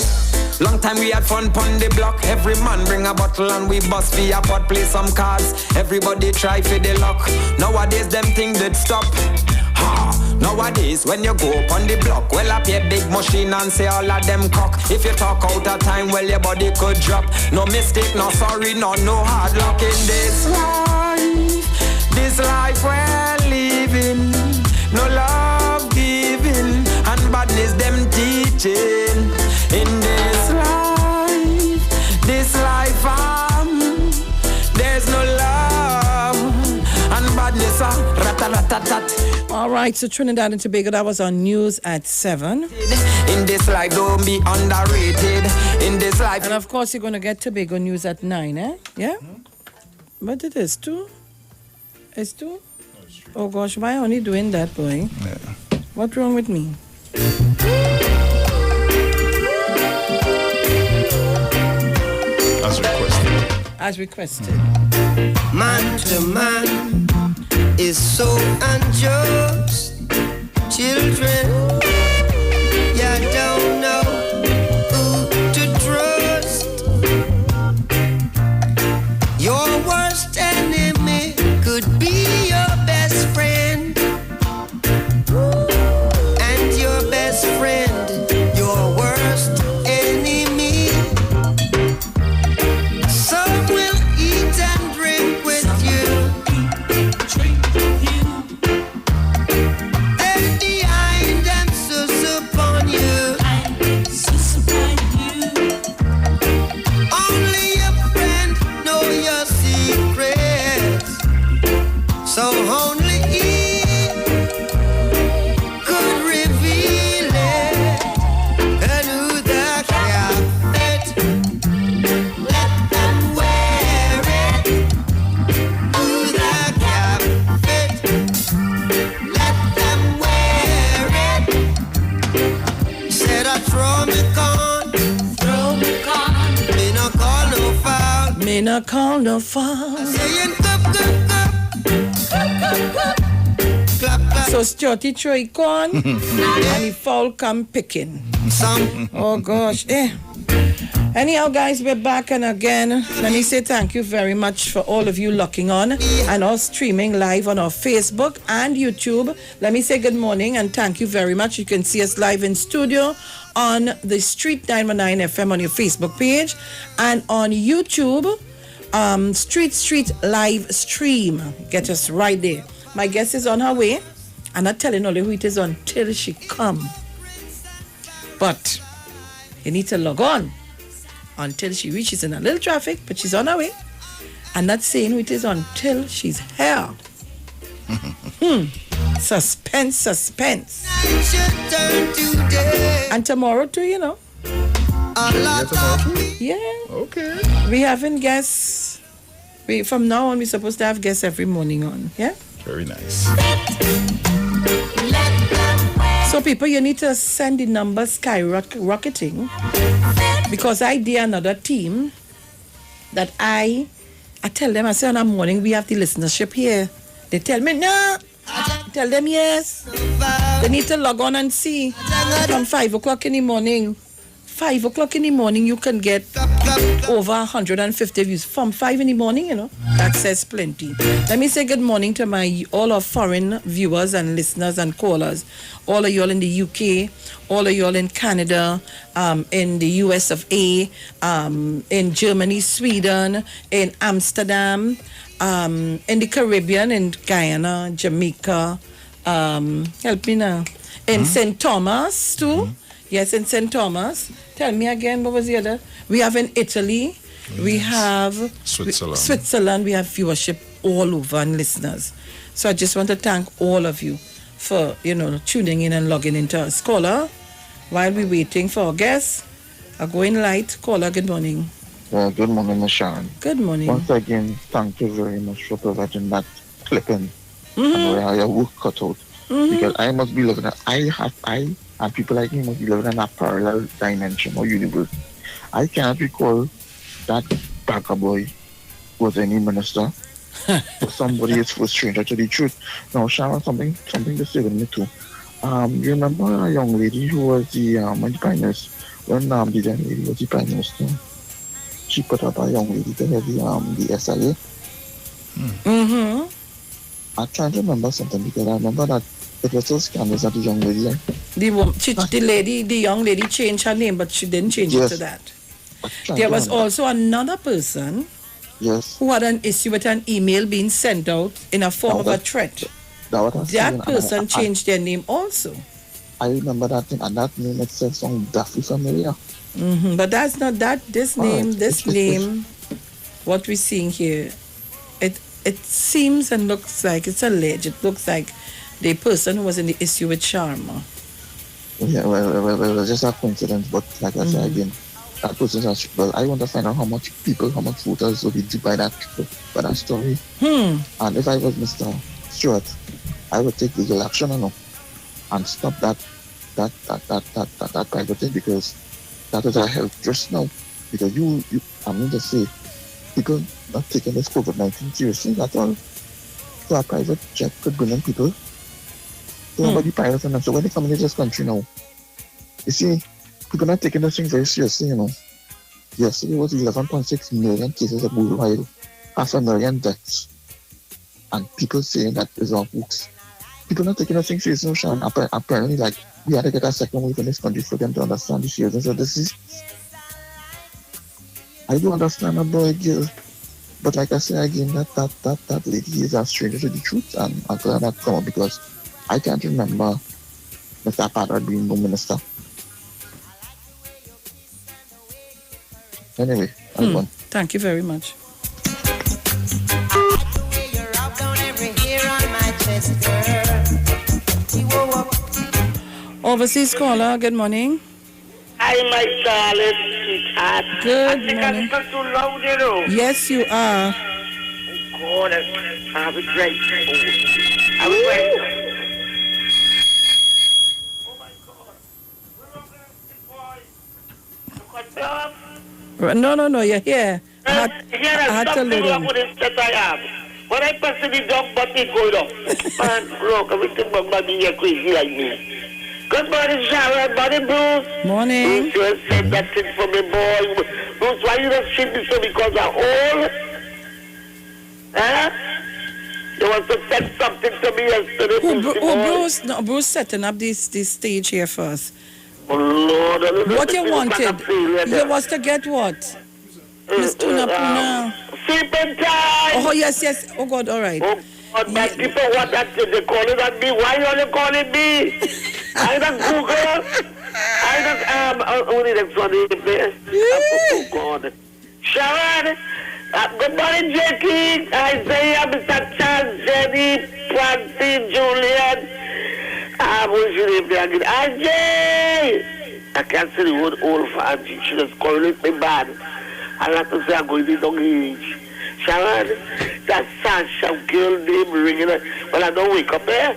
Long time we had fun pon the block. Every man bring a bottle and we bust for a pot, play some cards. Everybody try for the luck. Nowadays them thing did stop. Nowadays when you go up on the block, well up your big machine and say all of them cock. If you talk out of time, well your body could drop. No mistake, no sorry, no hard luck. In this life we're living, no love giving, and badness them teaching. In this life there's no love, and badness rat-tat-tat-tat. All right, so Trinidad and Tobago, that was on news at 7. In this life, don't be underrated. In this life. And of course, you're going to get Tobago news at 9, eh? Yeah? But it is 2. It's 2? Oh gosh, why only doing that, boy? Yeah. What's wrong with me? As requested. As requested. Man to man is so unjust. Children, you don't know who to worst enemy could be your best friend. And your best friend, your worst enemy. Some will eat and drink with you. Then behind them sus upon you. Only your friend know your secrets. So only he could reveal it. And who that can fit, let them wear it. Who that can fit, let them wear it. Said I throw me con, me no call no foul. Me not call no foul. Saying cup, cup, cup, cup, cup, clap, clap. So Stuarty Troy corn and the fowl come picking. Oh gosh, Anyhow, guys, we're back and again. Let me say thank you very much for all of you locking on and all streaming live on our Facebook and YouTube. Let me say good morning and thank you very much. You can see us live in studio on the Street 919 FM on your Facebook page and on YouTube, Street live stream. Get us right there. My guest is on her way. I'm not telling only who it is until she come. But you need to log on until she reaches in a little traffic, but she's on her way. I'm not saying who it is until she's here. Suspense. And tomorrow too, you know. Yeah. Okay. We having guests. From now on, we're supposed to have guests every morning on. Yeah? Very nice. So people, you need to send the number skyrocketing because I did another team that I tell them, I say on a morning we have the listenership here. They tell me no. I tell them yes. They need to log on and see from 5 o'clock in the morning. 5 o'clock in the morning you can get over 150 views from 5 in the morning, you know. That says plenty. Let me say good morning to all our foreign viewers and listeners and callers. All of y'all in the UK, all of y'all in Canada, in the US of A, in Germany, Sweden, in Amsterdam, in the Caribbean, in Guyana, Jamaica, help me now, in St. Thomas too. Yes, in St. Thomas. Tell me again, what was the other? We have in Italy. Yes. We have Switzerland. We have viewership all over and listeners. So I just want to thank all of you for, tuning in and logging into our caller. While we're waiting for our guests, a going light. Caller, good morning. Good morning, Ms. Sharon. Good morning. Once again, thank you very much for providing that clipping and where your work cut out. Because I must be looking at, I and people like me must be living in a parallel dimension or universe. I cannot recall that Baka boy was any minister. But somebody is for stranger to the truth. Now, Sharon, something to say with me too. You remember a young lady who was the prime minister when the young lady was the prime minister? She put up a young lady to head the SLA. I trying to remember something because I remember that it was so scandalous that the young lady. The young lady changed her name, but she didn't change it to that. There was also another person who had an issue with an email being sent out in a form of a threat. That person changed their name also. I remember that thing, and that name itself sounds definitely familiar. But that's not that. This name, what we're seeing here, it seems and looks like it's alleged. It looks like the person who was in the issue with Sharma. Yeah, well, it's just a coincidence, but like I said again, that person has, well, I want to find out how much voters will be due by that story. And if I was Mr. Stewart, I would take legal action and stop that private thing, because that is our health just now. Because I mean to say, people not taking this COVID-19 seriously at all. So a private jet could bring in people. So nobody pilots them. So when they come into this country now, you see, people not taking this thing very seriously, Yesterday was 11.6 million cases of worldwide. $500 million debts, and people saying that is our books. People not taking us serious, no, Sharon. Apparently, like, we had to get a second wave in this country for them to understand the seriousness of this is. I do understand a boy, girl. But like I say again, that lady is a stranger to the truth, and I'm glad that come up because I can't remember Mr. Padre being no minister. Anyway, I'm gone. Thank you very much. Overseas caller, good morning. Hi, my Charlotte, sweetheart. Good I think morning. I'm too loud, you know. Yes, you are. Oh, God, I was right. I was right. Oh, my God. No, you're here. I had to something load wrong on. with this that I have. When I press the dog button, it goes off. Man, look, everything about me, you're crazy like me. Good morning, Sharon. Morning, Bruce. Morning. Bruce, you said that thing for me, boy. Bruce, why you not treat me so because I'm old? Huh? You want to say something to me yesterday, Bruce setting up this stage here first. Oh, Lord. What you wanted? You was to get what? Miss Tuna Puna. Sleeping time. Oh, yes. Oh, God, all right. Oh, God, my people want that thing. They calling on me. Why are you calling me? I don't Google. I don't, only the funny place. Oh, God. Sharon. Good morning, Jackie. Isaiah, Mr. Charles, Jenny, Francine, Julian. What's your name there again? Ajay. I can't say the word old for Angie. She just calling me bad. I like to say I'm going to the age. Sharon, that Sasha girl name ringing up. Well, I don't wake up there.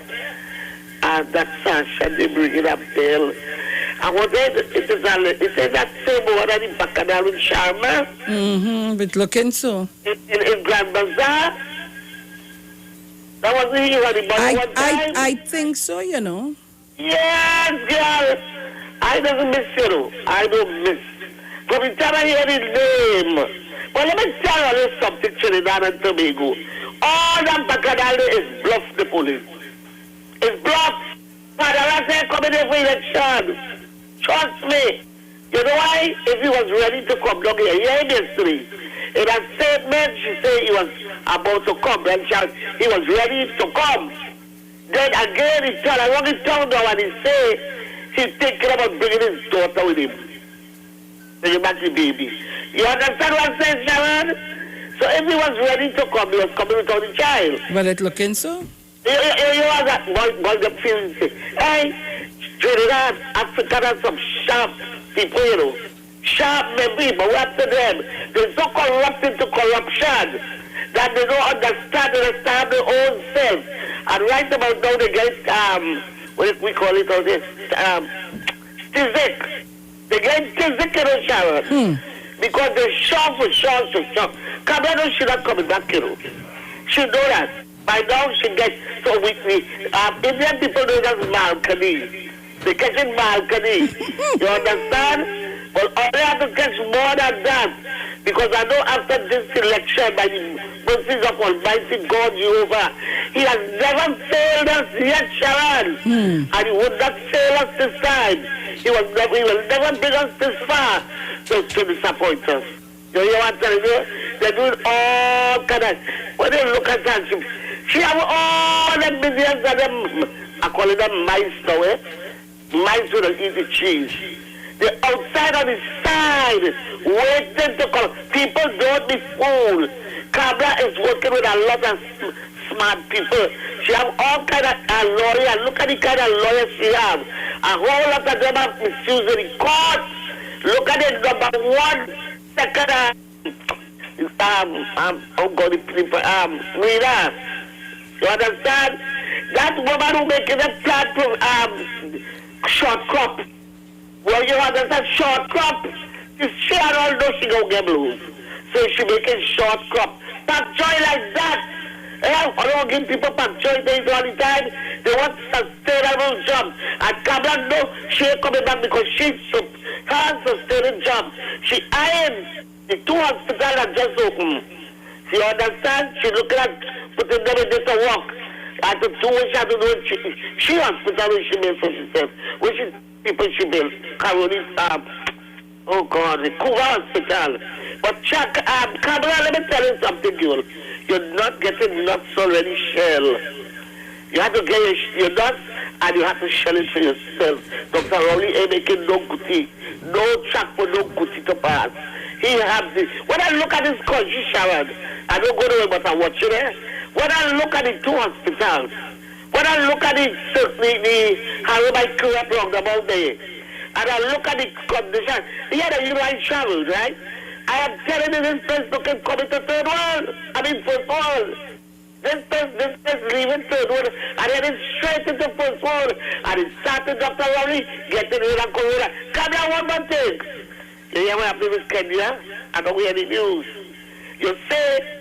And that Sasha name ringing up bell. I wonder it is that same one that in Bacchanal in Sharma? But looking so. In Grand Bazaar? That was the one time? I think so, you know. Yes, girl. I don't miss you. I don't miss. From the time I hear his name. Well, let me tell you something, Trinidad and Tobago. All that Bacchanal is bluff the police. It's bluff. Father, I say come in here for election. Trust me. You know why? If he was ready to come down here, yesterday, in a statement, she said he was about to come. And he was ready to come. Then again, he turned around his tongue down and he said he's thinking about bringing his daughter with him. Bringing back the baby. You understand what I'm saying, Sharon? So if he was ready to come, he was coming without the child. Well, it looking so? You are that boy the feeling. Hey, Trinidad, Africa has some sharp people, you know. Sharp maybe, but what to them? They're so corrupted to corruption that they don't understand their own self. And right about now they get, what we call it out there, stizik. They get stizik, you know, Sharon. Because they're sharp. Cameron, she's not coming back, you know. She know that. By now she gets, so we Indian people know that's balcony. They catch in balcony. You understand? But all they have to catch more than that. Because I know after this election, by the mercies of Almighty God Jehovah, He has never failed us yet, Sharon. And He would not fail us this time. He will never bring us this far to disappoint us. You know what I'm telling you? They're doing all kind of, when they look at that, she have all the millions of them, I call it them mice now, eh? Mice who don't eat the cheese. They're outside on the side, waiting to come. People don't be fooled. Cabra is working with a lot of smart people. She have all kind of lawyers. Look at the kind of lawyers she have. A whole lot of them have misused the court. Look at the number one, second, Rita. You understand? That woman who making a plant from short crop. Well, you understand, short crop. She and all those she go get blues. So she making short crop. Pak choy like that. I don't give people pak choy things all the time. They want sustainable job. And Kablan, no, she ain't coming back because she's her sustainable job. She ironed the 2 hospitals that just opened. You understand? She looking at putting them in this work. I to do what she had to do. She hospital when she made for herself. Which is people she built. Caroline, oh God, the Cuba Hospital. But Chuck, Kamala, let me tell you something, girl. You're not getting nuts already, shell. You have to get your nuts and you have to shell it for yourself. Dr. Rowley ain't making no goodie. No track for no goodie to pass. He has this. When I look at this country, Sharon, I don't go nowhere but I watch it there. When I look at the 2 hospitals, when I look at the how my crew up roundabout there, and I look at the condition, yeah, the human travel, right? I am telling you this place looking coming to third world. I mean first world. This place leaving third world and then it's straight into first world. And it started Dr. Rowley getting rid of Corona. Come here, one more thing. You hear what happened with Kenya? I don't hear the news. You say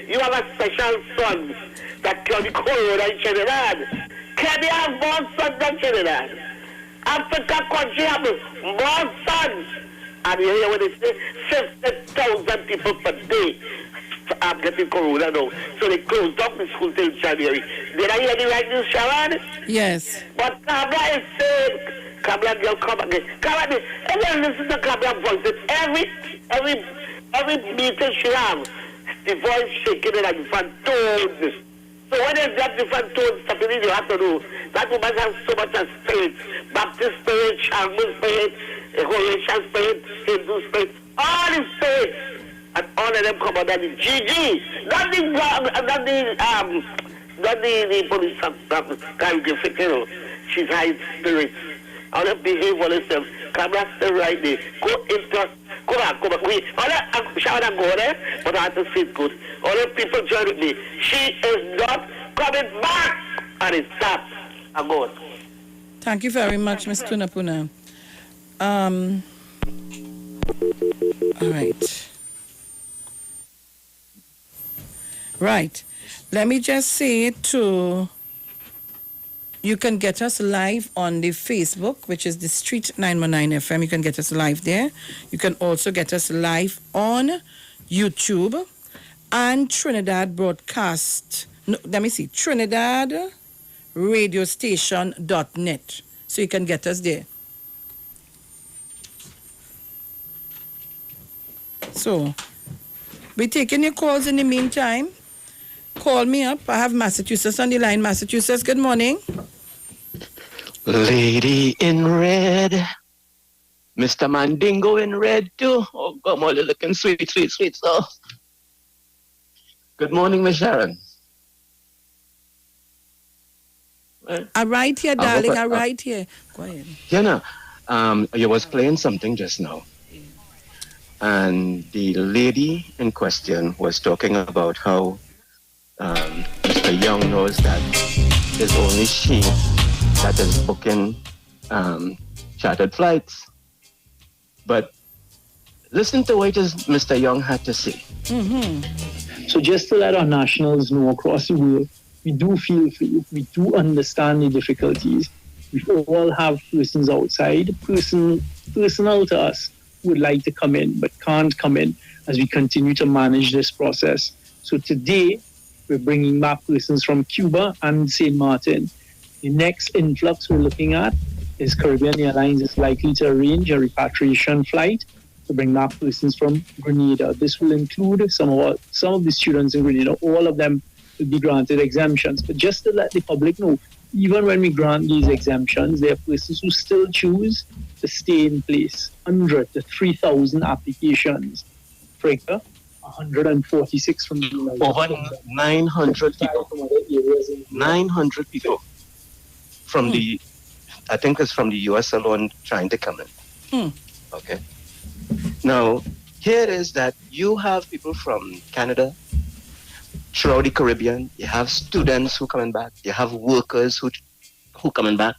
you have a special son that can be Corona in Trinidad. Kenya have more sons than Trinidad. Africa country have more sons. And you hear what they say? 50,000 people per day are getting Corona now. So they closed up the school till January. Did I hear the right news, Sharon? Yes. But Kamala is saying, Kamala girl, come again. Kamala, everyone listen to Kamala voice. Every meeting she have, the voice shaking in a different tone. So when there's that different tones happening, you have to know that woman has so much of spirit. Baptist spirit, Shaman spirit, Horatian spirit, Hindu spirit, all the spirits. And all of them come under the GG. Not the police guy who gets it, you know. She's high spirit. All them behave on themselves. Camera stay right there. Go into, come back. Wait, all that, Sharon go there, but I have to say it good. All the people join with me. She is not coming back. And it's stopped. I'm going. Thank you very much, Ms. Tunapuna. All right. Right. Let me just say to you can get us live on the Facebook, which is the Street 919 FM. You can get us live there. You can also get us live on YouTube and Trinidad Broadcast. No, let me see. TrinidadRadiostation.net. So you can get us there. So we're taking your calls in the meantime. Call me up. I have Massachusetts on the line. Massachusetts, good morning. Lady in red. Mr. Mandingo in red too. Oh, come on, looking sweet. So, good morning, Miss Sharon. I'm right here, darling. I'm right here. Go ahead. You was playing something just now. And the lady in question was talking about how Mr. Young knows that it's only she that is booking chartered flights. But listen to what Mr. Young had to say. Mm-hmm. So just to let our nationals know across the world, we do feel for you. We do understand the difficulties. We all have persons outside, personal to us, who would like to come in but can't come in as we continue to manage this process. So today, we're bringing back persons from Cuba and St. Martin. The next influx we're looking at is Caribbean Airlines is likely to arrange a repatriation flight to bring back persons from Grenada. This will include some of the students in Grenada. All of them will be granted exemptions. But just to let the public know, even when we grant these exemptions, there are persons who still choose to stay in place. 100 to 3,000 applications. Fraker, 146 from the United Over 900 people. 900 people from I think it's from the US alone trying to come in. Okay. Now, here is that you have people from Canada, throughout the Caribbean, you have students who coming back, you have workers who coming back.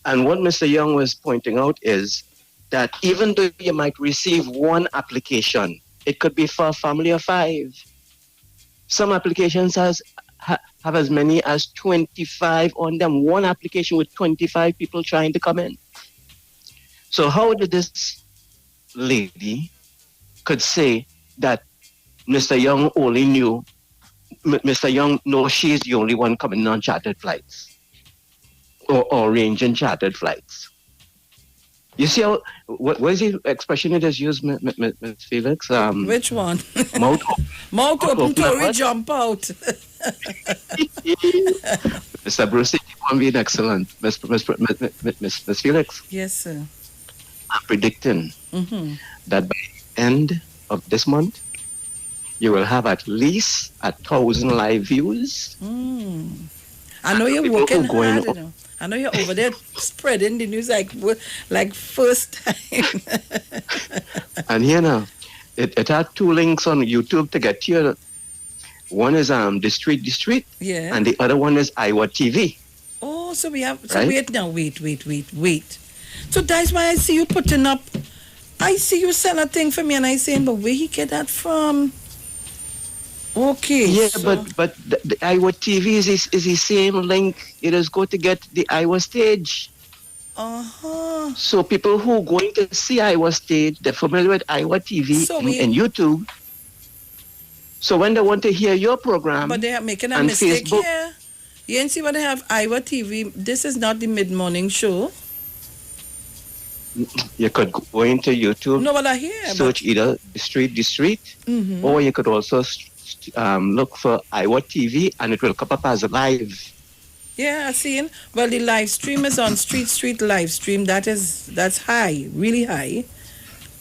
And what Mr. Young was pointing out is that even though you might receive one application, it could be for a family of 5. Some applications have as many as 25 on them. One application with 25 people trying to come in. So how did this lady could say that Mr. Young only knew, Mr. Young knows she's the only one coming on chartered flights or arranging chartered flights. You see how, what is the expression it is used, Ms. Felix? Which one? Mouth open till we jump out. Mr. Bruce, you want being excellent. Miss Felix? Yes, sir. I'm predicting that by the end of this month, you will have at least 1,000 live views. I know you're working hard, you know. I know you're over there spreading the news like first time. And here now, it had 2 links on YouTube to get here. One is the street, yeah, and the other one is Iwer TV. Oh, so we have. So right? wait now, wait. So that's why I see you putting up. I see you send a thing for me, and I saying, but where he get that from? Okay. Yeah, so. but the Iwer TV is the same link. It is going to get the Iwer stage. So people who are going to see Iwer stage, they're familiar with Iwer TV and YouTube. So when they want to hear your program, but they are making a mistake Facebook, here. You didn't see what they have Iwer TV. This is not the mid-morning show. You could go into YouTube. No, but I hear. Search either the street, or you could also look for Iwer TV, and it will come up as a live. Yeah, I seen. Well, the live stream is on Street live stream. That's high, really high.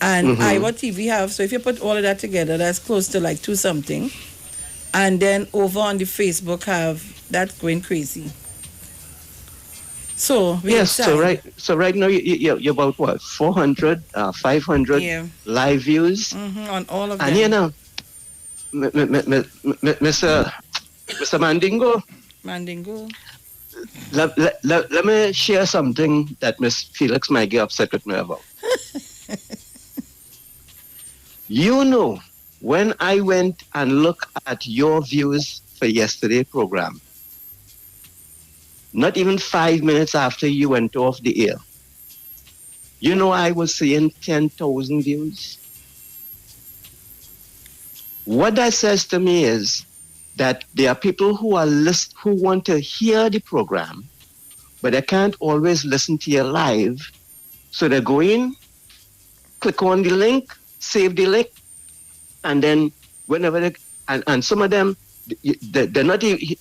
And Iwer TV have, so if you put all of that together, that's close to like 2 something. And then over on the Facebook have that going crazy. So yes, so right now you're about what, 400, 500 live views on all of them. And you know, Mr. Mandingo. Let me share something that Miss Felix might get upset with me about. You know, when I went and looked at your views for yesterday's program, not even 5 minutes after you went off the air, you know I was seeing 10,000 views. What that says to me is that there are people who want to hear the program, but they can't always listen to you live. So they go in, click on the link, save the link, and then whenever they, and some of them, they're not even,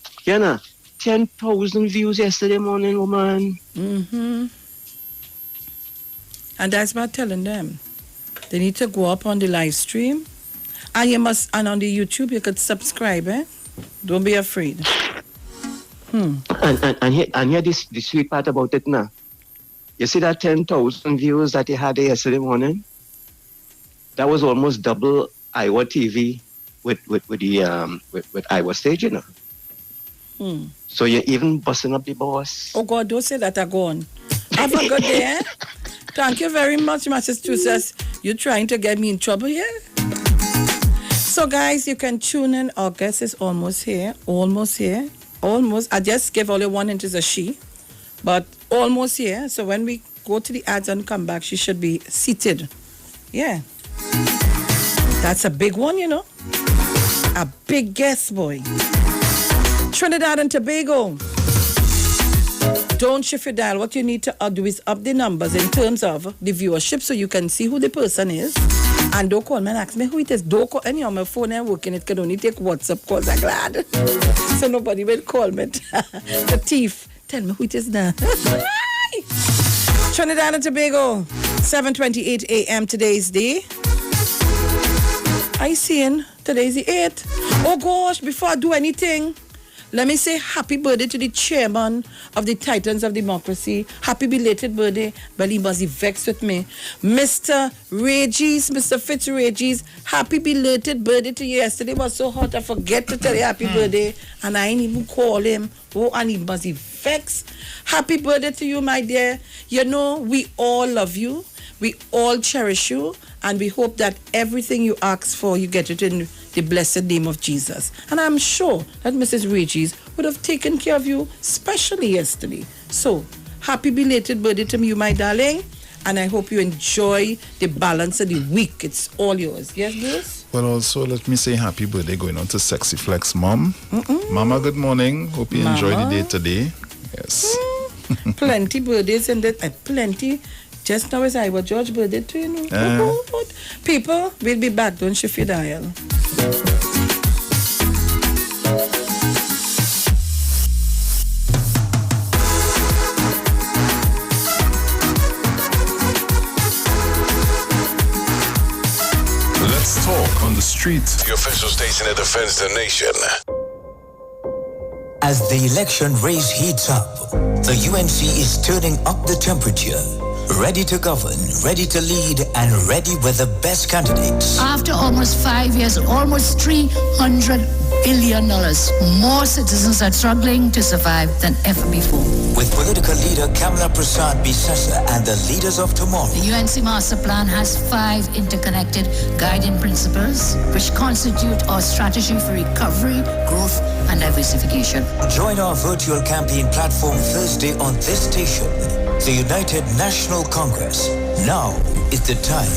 10,000 views yesterday morning, woman. And that's what I'm telling them. They need to go up on the live stream. And you must, and on the YouTube, you could subscribe, Don't be afraid. And here the sweet part about it now. You see that 10,000 views that you had yesterday morning? That was almost double Iwer TV with Iwer stage, you know. So you're even busting up the boss. Oh God, don't say that again. Have a good day. Thank you very much, Massachusetts. You're trying to get me in trouble here. So guys, you can tune in. Our guest is almost here. I just gave only one inch as a she, but almost here. So when we go to the ads and come back, she should be seated. Yeah. That's a big one, you know. A big guest, boy. Trinidad and Tobago. Don't shift your dial. What you need to do is up the numbers in terms of the viewership so you can see who the person is. And don't call me and ask me who it is. Don't call any on my phone and working. It can only take WhatsApp calls. I'm glad. So nobody will call me. The thief. Tell me who it is now. Trinidad and Tobago. 7:28 a.m. today's day. I seen today's the 8th. Oh gosh, before I do anything, let me say happy birthday to the chairman of the Titans of Democracy. Happy belated birthday. Well, he must be vexed with me. Mr. Regis, Mr. Fitzregis, happy belated birthday to you. Yesterday was so hot, I forget to tell you happy birthday. And I ain't even call him. Oh, and he must be vexed. Happy birthday to you, my dear. You know, we all love you. We all cherish you. And we hope that everything you ask for, you get it in the blessed name of Jesus. And I'm sure that Mrs. Regis would have taken care of you, especially yesterday. So, happy belated birthday to you, my darling. And I hope you enjoy the balance of the week. It's all yours. Yes, Bruce? Well, also, let me say happy birthday going on to Sexy Flex Mom. Mama, good morning. Hope you enjoy the day today. Yes. Plenty birthdays and that, plenty. Just now is Iwer George birthday too, you know. People, we'll be back. Don't shift your dial. Let's talk on the street. The official station that defends the nation. As the election race heats up, the UNC is turning up the temperature. Ready to govern, ready to lead, and ready with the best candidates. After almost 5 years, almost $300 billion, more citizens are struggling to survive than ever before. With political leader Kamala Prasad Bisesa and the leaders of tomorrow. The UNC Master Plan has 5 interconnected guiding principles, which constitute our strategy for recovery, growth, and diversification. Join our virtual campaign platform Thursday on this station. The United National Congress. Now is the time.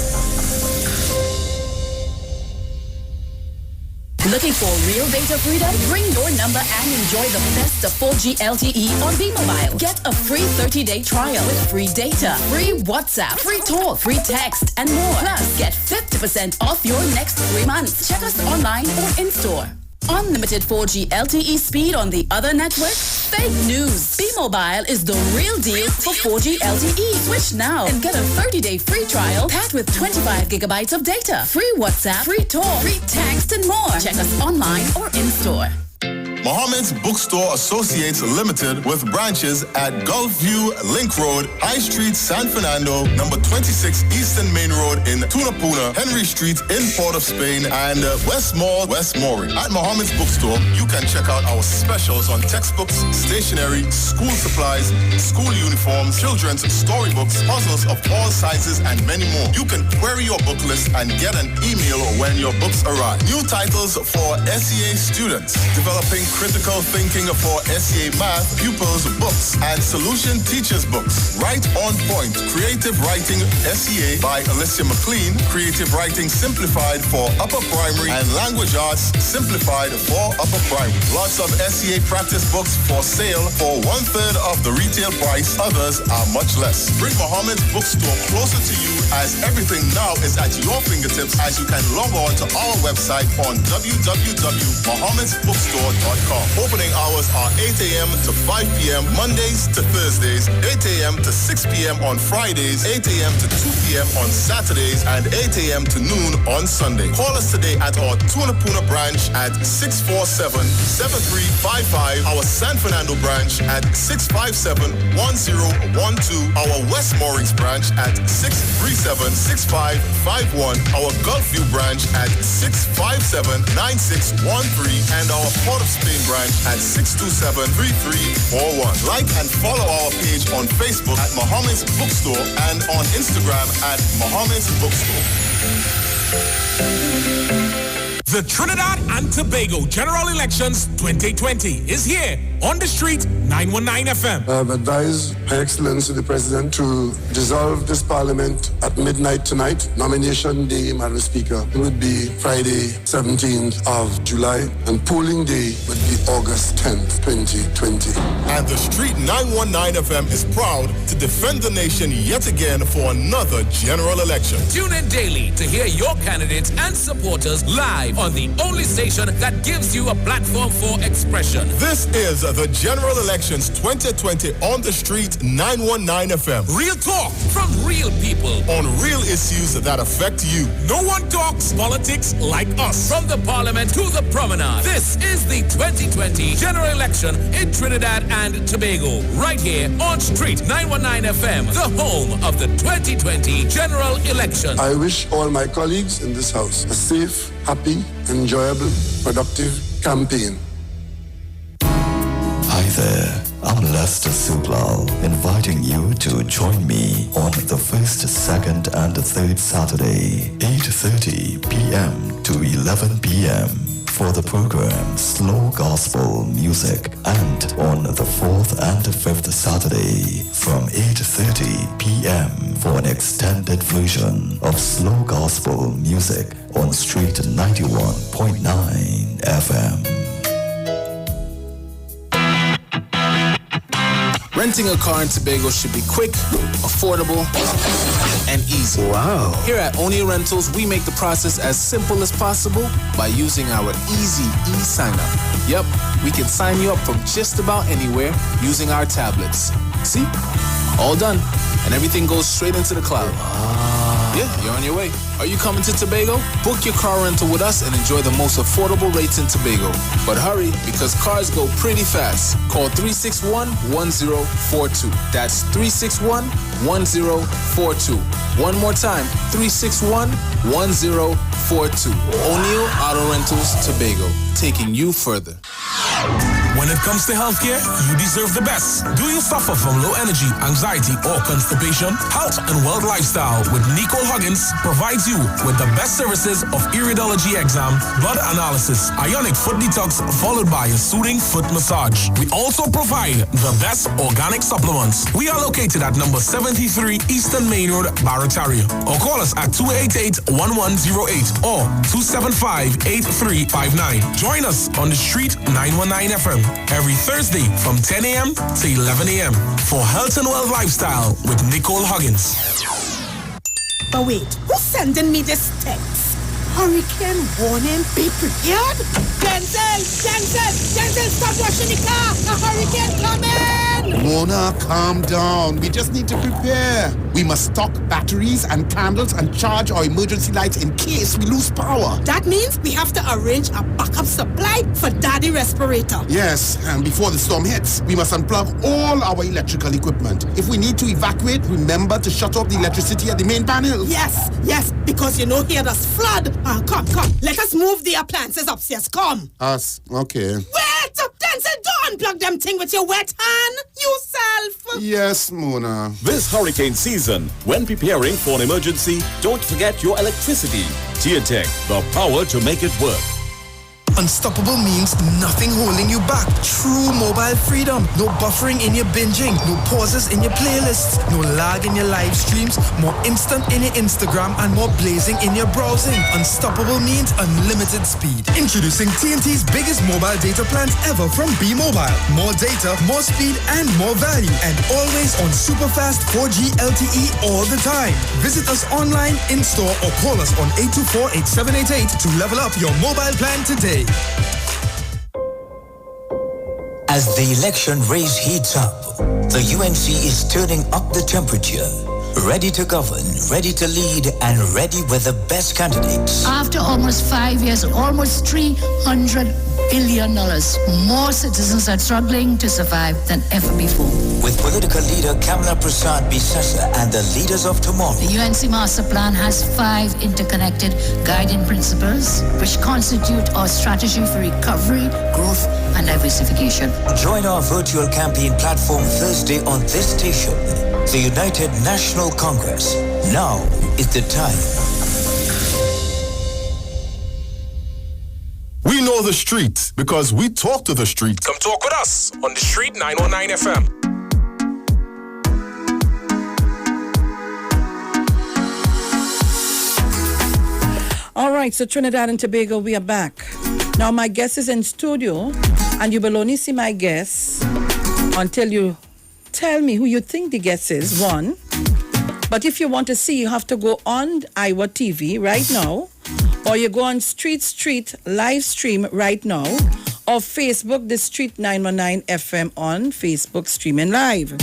Looking for real data freedom? Bring your number and enjoy the best of 4G LTE on B-Mobile. Get a free 30-day trial with free data, free WhatsApp, free talk, free text, and more. Plus, get 50% off your next 3 months. Check us online or in-store. Unlimited 4G LTE speed on the other network? Fake news. B-Mobile is the real deal for 4G LTE. Switch now and get a 30-day free trial packed with 25 gigabytes of data, free WhatsApp, free talk, free text, and more. Check us online or in-store. Mohammed's Bookstore Associates Limited with branches at Gulfview, Link Road, High Street, San Fernando, number 26 Eastern Main Road in Tunapuna, Henry Street in Port of Spain, and West Mall, West Mooring. At Mohammed's Bookstore, you can check out our specials on textbooks, stationery, school supplies, school uniforms, children's storybooks, puzzles of all sizes, and many more. You can query your book list and get an email when your books arrive. New titles for SEA students, developing critical thinking for SEA math pupils books and solution teachers books. Right on point. Creative Writing SEA by Alicia McLean. Creative Writing Simplified for upper primary and Language Arts Simplified for upper primary. Lots of SEA practice books for sale for 1/3 of the retail price. Others are much less. Bring Mohammed's Bookstore closer to you as everything now is at your fingertips as you can log on to our website on www.mohammedsbookstore.com. Opening hours are 8 a.m. to 5 p.m. Mondays to Thursdays, 8 a.m. to 6 p.m. on Fridays, 8 a.m. to 2 p.m. on Saturdays, and 8 a.m. to noon on Sunday. Call us today at our Tunapuna branch at 647-7355, our San Fernando branch at 657-1012, our West Moorings branch at 637-6551, our Gulfview branch at 657-9613, and our Port of Spain branch at 627-3341. Like and follow our page on Facebook at Mohammed's Bookstore and on Instagram at Mohammed's Bookstore. The Trinidad and Tobago General Elections 2020 is here on the street, 919 FM. I have advised Her Excellency the President to dissolve this Parliament at midnight tonight. Nomination day, Madam Speaker, would be Friday, 17th of July, and polling day would be August 10th, 2020. And the street 919 FM is proud to defend the nation yet again for another general election. Tune in daily to hear your candidates and supporters live on the only station that gives you a platform for expression. This is the General Elections 2020 on the street 919 FM. Real talk from real people on real issues that affect you. No one talks politics like us. From the Parliament to the Promenade. This is the 2020 General Election in Trinidad and Tobago. Right here on Street 919 FM, the home of the 2020 General Election. I wish all my colleagues in this house a safe, happy, enjoyable, productive campaign. Hi there, I'm Lester Sublal, inviting you to join me on the 1st, 2nd, and 3rd Saturday, 8:30 p.m. to 11 p.m. for the program Slow Gospel Music, and on the 4th and 5th Saturday from 8:30 p.m. for an extended version of Slow Gospel Music on Street 91.9 FM. Renting a car in Tobago should be quick, affordable, and easy. Wow. Here at O'Neill Rentals, we make the process as simple as possible by using our easy e-sign-up. Yep, we can sign you up from just about anywhere using our tablets. See? All done. And everything goes straight into the cloud. Yeah, you're on your way. Are you coming to Tobago? Book your car rental with us and enjoy the most affordable rates in Tobago. But hurry, because cars go pretty fast. Call 361-1042. That's 361-1042. One more time, 361-1042. O'Neill Auto Rentals, Tobago, taking you further. When it comes to healthcare, you deserve the best. Do you suffer from low energy, anxiety, or constipation? Health and Wealth Lifestyle with Nicole Huggins provides you with the best services of iridology exam, blood analysis, ionic foot detox, followed by a soothing foot massage. We also provide the best organic supplements. We are located at number 73 Eastern Main Road, Barataria. Or call us at 288-1108 or 275-8359. Join us on the Street 919 FM every Thursday from 10 a.m. to 11 a.m. for Health and Wealth Lifestyle with Nicole Huggins. But wait, who's sending me this text? Hurricane warning, be prepared? Denzel, stop washing the car! A hurricane coming! Mona, calm down. We just need to prepare. We must stock batteries and candles and charge our emergency lights in case we lose power. That means we have to arrange a backup supply for Daddy respirator. Yes, and before the storm hits, we must unplug all our electrical equipment. If we need to evacuate, remember to shut off the electricity at the main panel. Yes, because you know here does flood. Come, let us move the appliances upstairs, come. Us, okay. Wait! Denzel, don't unplug them thing with your wet hand, yourself. Yes, Mona. This hurricane season, when preparing for an emergency, don't forget your electricity. Geotech, the power to make it work. Unstoppable means nothing holding you back. True mobile freedom. No buffering in your binging. No pauses in your playlists. No lag in your live streams. More instant in your Instagram and more blazing in your browsing. Unstoppable means unlimited speed. Introducing TNT's biggest mobile data plans ever from B-Mobile. More data, more speed, and more value. And always on super fast 4G LTE all the time. Visit us online, in-store, or call us on 824-8788 to level up your mobile plan today. As the election race heats up, the UNC is turning up the temperature. Ready to govern, ready to lead, and ready with the best candidates. After almost 5 years, almost $300 billion, more citizens are struggling to survive than ever before. With political leader Kamala Prasad Bisesa and the leaders of tomorrow. The UNC Master Plan has 5 interconnected guiding principles, which constitute our strategy for recovery, growth, and diversification. Join our virtual campaign platform Thursday on this station. The United National Congress. Now is the time. We know the street because we talk to the street. Come talk with us on the Street 919 FM. All right, so Trinidad and Tobago, we are back. Now, my guest is in studio, and you will only see my guest until you tell me who you think the guest is, one. But if you want to see, you have to go on Iwer TV right now, or you go on Street live stream right now, or Facebook, the Street 919 FM on Facebook streaming live.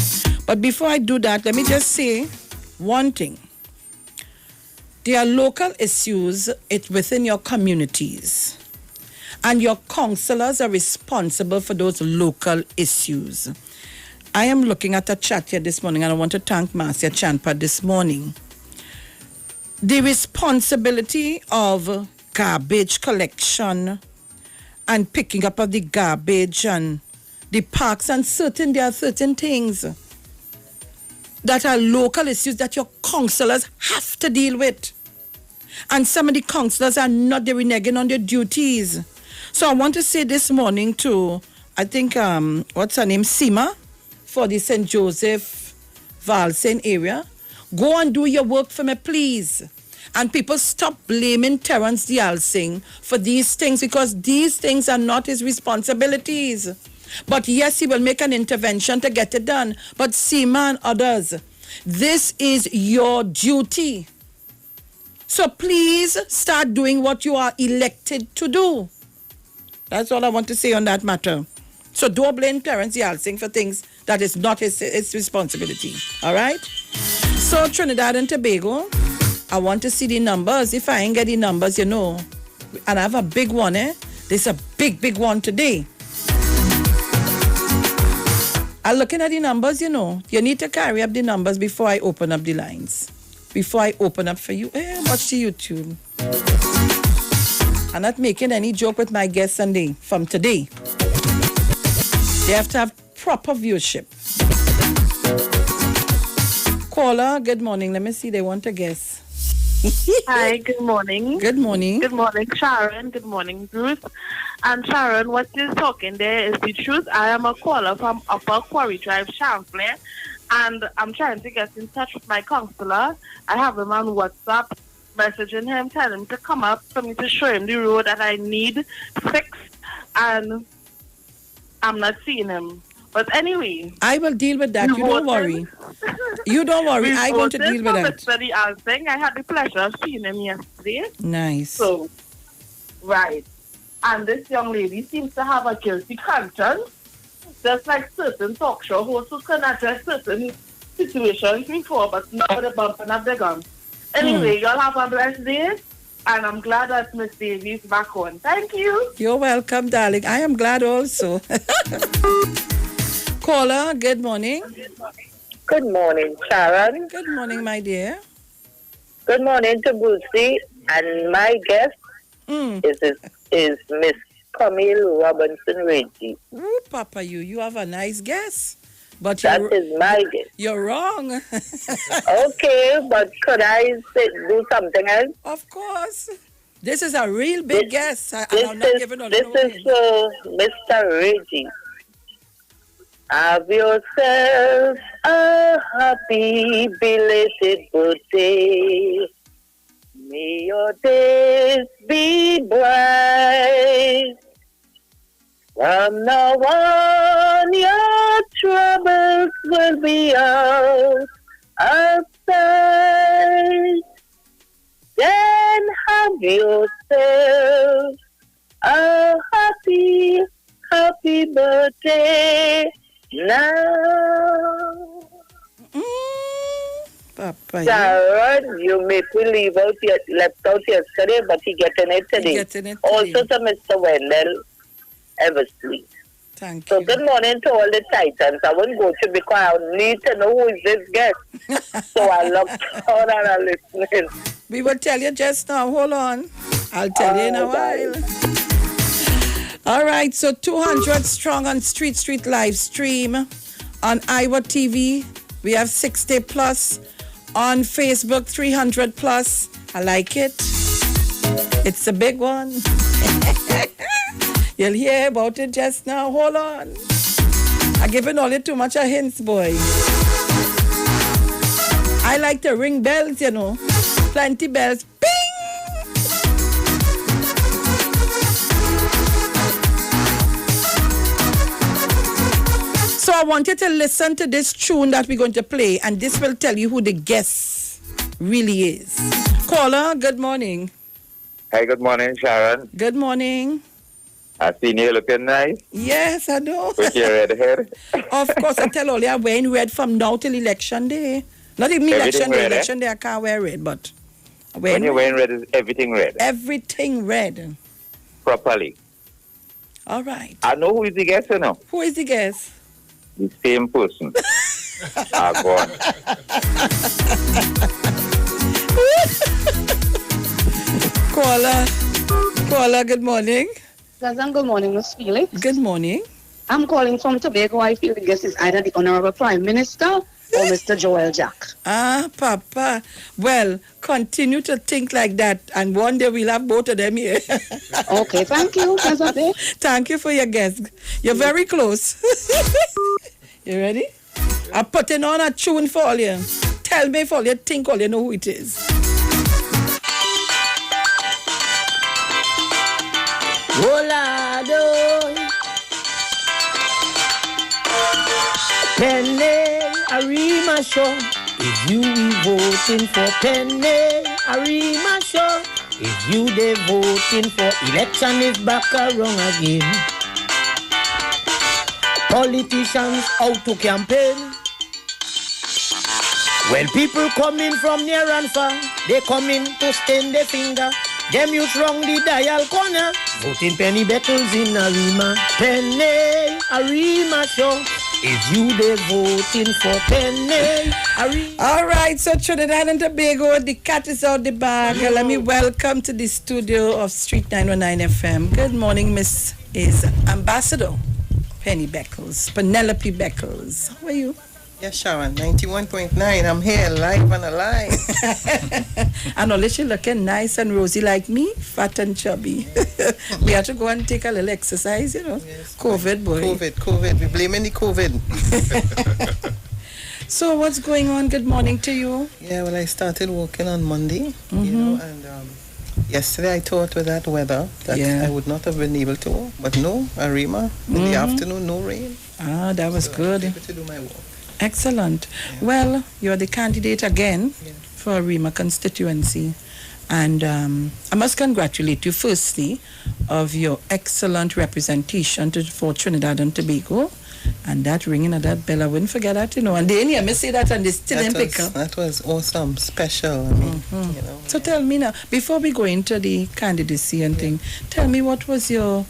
But before I do that, let me just say one thing. There are local issues within your communities, and your councillors are responsible for those local issues. I am looking at a chat here this morning, and I want to thank Marcia Chanpa this morning. The responsibility of garbage collection and picking up of the garbage and the parks and there are certain things that are local issues that your councillors have to deal with. And some of the councillors are not reneging on their duties. So I want to say this morning to, I think, what's her name, Sima, for the St. Joseph Valsain area. Go and do your work for me, please. And people stop blaming Terence Dialsing for these things, because these things are not his responsibilities. But yes, he will make an intervention to get it done. But Sima and others, this is your duty. So please start doing what you are elected to do. That's all I want to say on that matter. So don't blame Terence Dialsing for things that is not his responsibility. All right? So Trinidad and Tobago, I want to see the numbers. If I ain't get the numbers, and I have a big one, There's a big, big one today. I'm looking at the numbers, you need to carry up the numbers before I open up the lines. Before I open up for you, watch the YouTube. I'm not making any joke with my guests from today. They have to have proper viewership. Caller, good morning. Let me see, they want to guess. Hi, good morning. Good morning. Good morning, Sharon. Good morning, Bruce. And Sharon, what you're talking there is the truth. I am a caller from Upper Quarry Drive, Champlain, and I'm trying to get in touch with my counselor. I have him on WhatsApp, messaging him, telling him to come up for me to show him the road that I need fixed, and I'm not seeing him. But anyway, I will deal with that. You don't worry. You don't worry. I'm going to deal with that. I had the pleasure of seeing him yesterday. Nice. So, right. And this young lady seems to have a guilty conscience, just like certain talk show hosts who can address certain situations before, but not with a bump and a gun. Anyway, y'all have a blessed day, and I'm glad that Miss Davies back on. Thank you. You're welcome, darling. I am glad also. Caller, good morning. Good morning, Sharon. Good morning, my dear. Good morning to Brucey, and my guest is Miss Camille Robinson Reggie. Ooh, Papa, you have a nice guess. But that is my guess. You're wrong. Okay, but could I do something else? Of course. This is a real big guess. This is Mr. Reggie. Have yourself a happy belated birthday. May your days be bright. From now on, your troubles will be out of sight. Then have yourself a happy birthday now. Papa, Sharon, you make me left out yesterday, but he getting it today. Also to Mr. Wendell Eversleep. Thank you. So good morning to all the Titans. I won't go to because I need to know who is this guest. So I look forward and I'm listening. We will tell you just now. Hold on. I'll tell you in a while. All right, so 200 strong on Street live stream on Iwer TV. We have 60 plus on Facebook, 300 plus. I like it. It's a big one. You'll hear about it just now. Hold on. I'm giving all you too much of hints, boy. I like to ring bells, Plenty bells. Bing! So I want you to listen to this tune that we're going to play, and this will tell you who the guest really is. Caller, good morning. Hey, good morning, Sharon. Good morning. I seen you looking nice. Yes, I know. With your red hair. Of course, I tell all you I'm wearing red from now till election day. Not even election day. Election day I can't wear red, but when you're wearing red, is everything red? Everything red. Properly. All right. I know who is the guest, Who is the guest? The same person. Go on. Caller, good morning. Good morning, Miss Felix. Good morning. I'm calling from Tobago. I feel the guest is either the Honorable Prime Minister or Mr. Joel Jack. Ah, Papa. Well, continue to think like that, and one day we'll have both of them here. Okay, thank you. That's okay. Thank you for your guest. You're very close. You ready? I'm putting on a tune for all you. Tell me if all you think all you know who it is. Volado Penny Arima Show. If you be voting for Penny Arima Show, if you they voting for election is back around again. Politicians out to campaign. Well, people coming from near and far, they coming to stand their finger. Them youth wrong the dial corner, voting Penny Beckles in Arima. Penny Arima Show. If you they voting for Penny Arima. All right, so Trinidad and Tobago, the cat is out the bag. Let me welcome to the studio of Street 919 FM. Good morning, Miss is Ambassador Penny Beckles, Penelope Beckles. How are you? Yes, Sharon, 91.9. I'm here, live and alive. And only she looking nice and rosy like me, fat and chubby. We have to go and take a little exercise, you know. Yes, COVID, boy. COVID. We blaming the COVID. So what's going on? Good morning to you. Yeah, well, I started working on Monday, you know, and yesterday I thought with that weather that I would not have been able to work. But no, Arima, in the afternoon, no rain. Ah, that was good. I was able to do my work. Excellent. Yeah. Well, you're the candidate again for Arima constituency. And I must congratulate you firstly of your excellent representation for Trinidad and Tobago. And that ringing of that bell, I wouldn't forget that, you know. And they hear me say that and they still didn't pick up. That was awesome, special. I mean, you know. So tell me now, before we go into the candidacy and thing, tell me what was your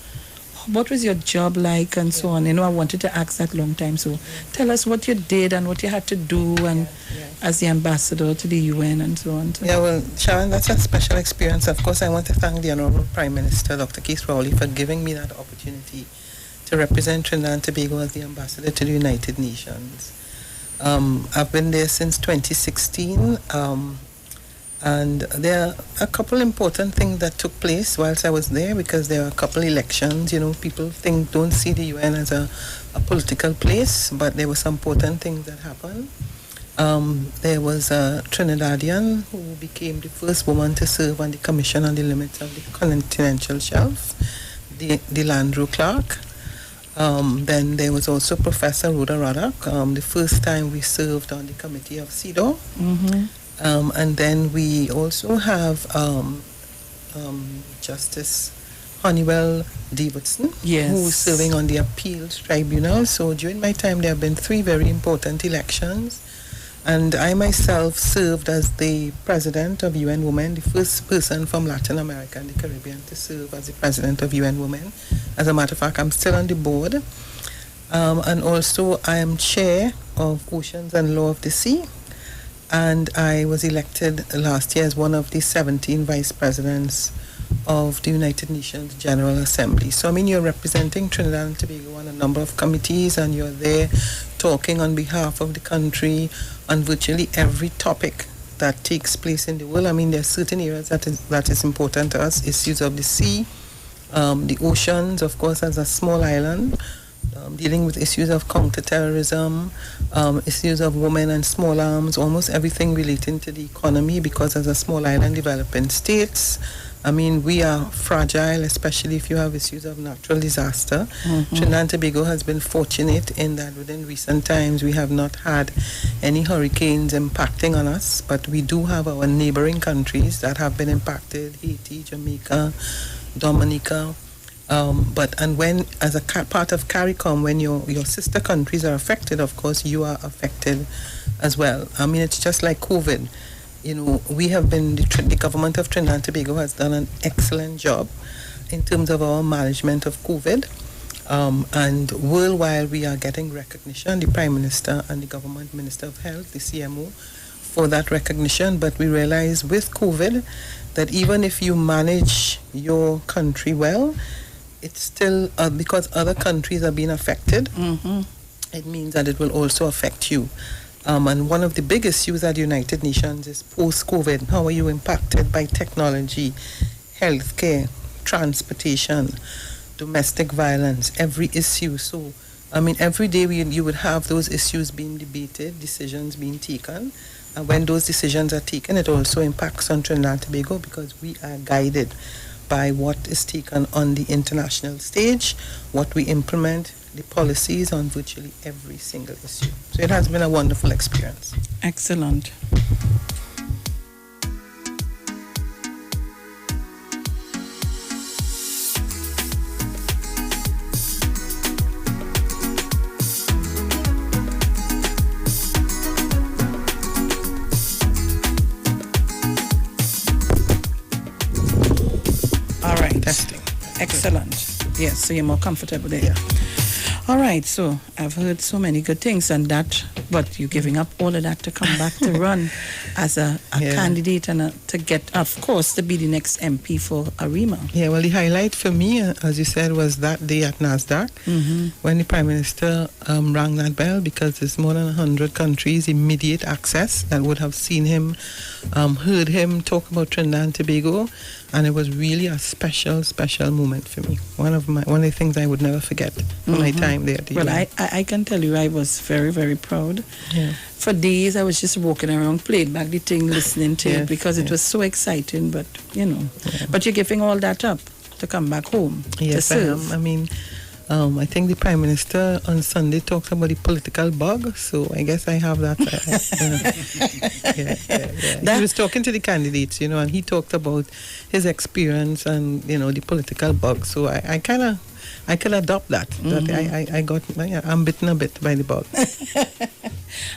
job like and so on. You know, I wanted to ask that long time. So tell us what you did and what you had to do and as the ambassador to the UN and so on. Yeah, well, Sharon, that's a special experience. Of course, I want to thank the Honorable Prime Minister, Dr. Keith Rowley, for giving me that opportunity to represent Trinidad and Tobago as the ambassador to the United Nations. I've been there since 2016. And there are a couple important things that took place whilst I was there, because there are a couple elections. You know, people don't see the UN as a political place, but there were some important things that happened. There was a Trinidadian who became the first woman to serve on the Commission on the Limits of the Continental Shelf, the Landrew Clark. Then there was also Professor Rhoda Raddock, the first time we served on the Committee of CEDAW. And then we also have Justice Honeywell Davidson, who is serving on the Appeals Tribunal. So during my time, there have been 3 very important elections. And I myself served as the president of UN Women, the first person from Latin America and the Caribbean to serve as the president of UN Women. As a matter of fact, I'm still on the board. And also, I am chair of Oceans and Law of the Sea. And I was elected last year as one of the 17 vice presidents of the United Nations General Assembly. So, I mean, you're representing Trinidad and Tobago on a number of committees, and you're there talking on behalf of the country on virtually every topic that takes place in the world. I mean, there are certain areas that is important to us, issues of the sea, the oceans, of course, as a small island, dealing with issues of counterterrorism, issues of women and small arms, almost everything relating to the economy, because as a small island developing states, I mean, we are fragile, especially if you have issues of natural disaster. Trinidad and Tobago has been fortunate in that within recent times we have not had any hurricanes impacting on us, but we do have our neighboring countries that have been impacted: Haiti, Jamaica, Dominica. And when, as a part of CARICOM, when your sister countries are affected, of course, you are affected as well. I mean, it's just like COVID. You know, we have been, the government of Trinidad and Tobago has done an excellent job in terms of our management of COVID. And worldwide, we are getting recognition, the Prime Minister and the Government Minister of Health, the CMO, for that recognition. But we realize with COVID that even if you manage your country well, it's still, because other countries are being affected, it means that it will also affect you. And one of the big issues at the United Nations is post-COVID. How are you impacted by technology, healthcare, transportation, domestic violence, every issue? So, I mean, every day you would have those issues being debated, decisions being taken. And when those decisions are taken, it also impacts on Trinidad and Tobago because we are guided by what is taken on the international stage, what we implement, the policies on virtually every single issue. So it has been a wonderful experience. Excellent. Testing. Excellent. Yes, so you're more comfortable there. Yeah. All right, so I've heard so many good things and that, but you're giving up all of that to come back to run as a candidate and to get, of course, to be the next MP for Arima. Yeah, well, the highlight for me, as you said, was that day at NASDAQ when the Prime Minister rang that bell because there's more than 100 countries, immediate access that would have seen him, heard him talk about Trinidad and Tobago. And it was really a special moment for me. One of the things I would never forget from my time there. Well, I can tell you I was very, very proud. Yeah. For days I was just walking around, playing back the thing, listening to it because it was so exciting. But, but you're giving all that up to come back home to serve. I mean, I think the Prime Minister on Sunday talked about the political bug, so I guess I have that. He was talking to the candidates, and he talked about his experience and, the political bug. So I can adopt that. That I'm bitten a bit by the bug.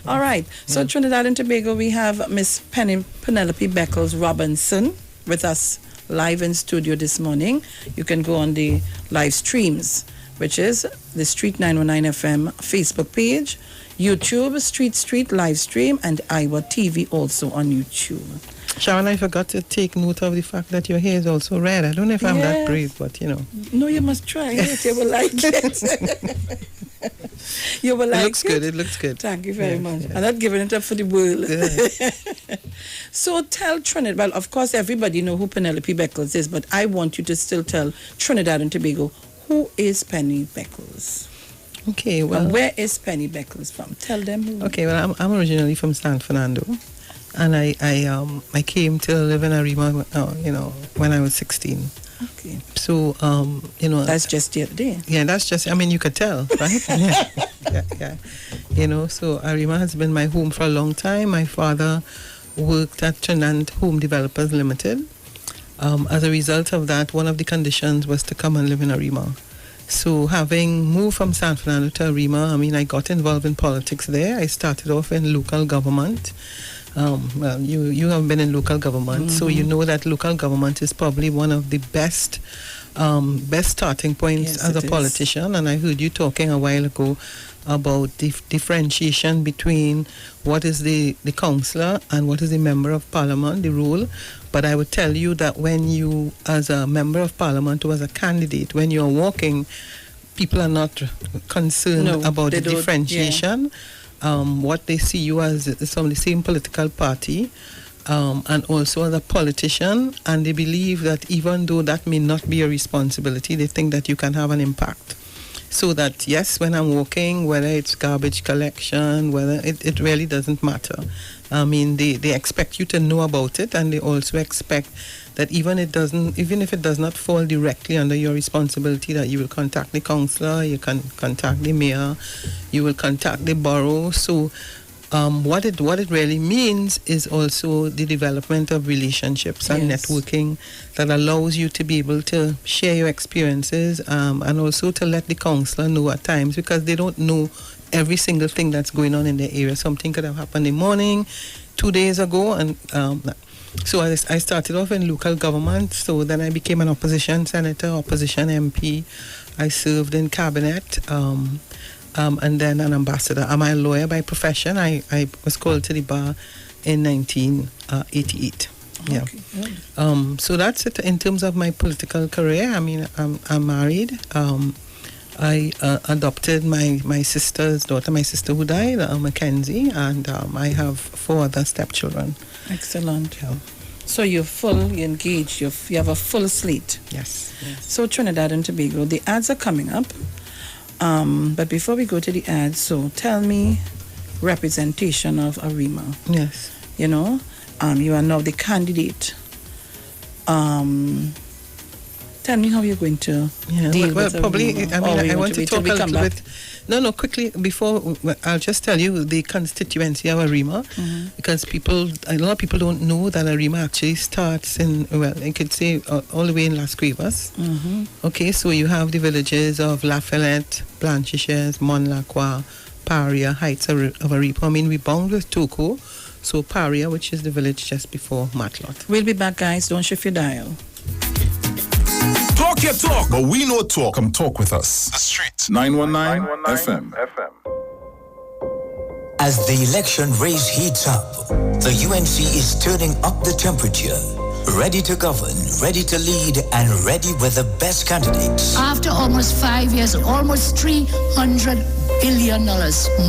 All right. So Trinidad and Tobago, we have Miss Penelope Beckles Robinson with us live in studio this morning. You can go on the live streams, which is the Street 919 FM Facebook page, YouTube, Street live stream, and Iwer TV also on YouTube. Sharon, I forgot to take note of the fact that your hair is also red. I don't know if I'm that brave, but No, you must try it. You will like it. You will like it. It looks good. Thank you very much. I'm not giving it up for the world. Yeah. So tell Trinidad, well, of course, everybody know who Penelope Beckles is, but I want you to still tell Trinidad and Tobago, who is Penny Beckles? Okay, well... And where is Penny Beckles from? Tell them who. Okay, well, I'm originally from San Fernando. And I came to live in Arima, when I was 16. Okay. So, That's just the other day. Yeah, that's just, you could tell, right? yeah. So Arima has been my home for a long time. My father worked at Trinidad Home Developers Limited. As a result of that, one of the conditions was to come and live in Arima. So having moved from San Fernando to Arima, I got involved in politics there. I started off in local government. Well, you have been in local government, so you know that local government is probably one of the best starting points as a politician. And I heard you talking a while ago about the differentiation between what is the councillor and what is the member of parliament, the role. But I would tell you that when you, as a member of parliament or as a candidate, when you're walking, people are not concerned about the differentiation. Yeah. What they see you as is from the same political party, and also as a politician, and they believe that even though that may not be a responsibility, they think that you can have an impact. So that, yes, when I'm walking, whether it's garbage collection, whether it really doesn't matter. They expect you to know about it, and they also expect that even if it does not fall directly under your responsibility, that you will contact the councillor, you can contact the mayor, you will contact the borough. So what it really means is also the development of relationships and networking that allows you to be able to share your experiences, and also to let the councillor know at times, because they don't know every single thing that's going on in their area. Something could have happened in the morning, 2 days ago, and so I started off in local government. So then I became an opposition senator, opposition MP. I served in cabinet, and then an ambassador. I'm a lawyer by profession. I was called to the bar in 1988. Yeah. Okay. So that's it in terms of my political career. I'm married. I adopted my sister's daughter, my sister who died, Mackenzie, and I have 4 other stepchildren. Excellent. Yeah. So you're fully engaged. You have a full slate. Yes. So Trinidad and Tobago, the ads are coming up. But before we go to the ads, so tell me representation of ARIMA. Yes. You know, you are now the candidate. Tell me how you're going to deal with probably, ARIMA. I want to talk a little bit. No, quickly, before, I'll just tell you the constituency of ARIMA, because a lot of people don't know that ARIMA actually starts in, I could say, all the way in Las Cuevas. Okay, so you have the villages of Lafayette, Blanchishes, Monlacroix, Paria, Heights of ARIMA. I mean, we bound with Toco, so Paria, which is the village just before Matlot. We'll be back, guys. Don't shift your dial. Talk your talk. But we know talk. Come talk with us. The Street. 919 FM. As the election race heats up, the UNC is turning up the temperature. Ready to govern, ready to lead, and ready with the best candidates. After almost 5 years, almost $300 billion,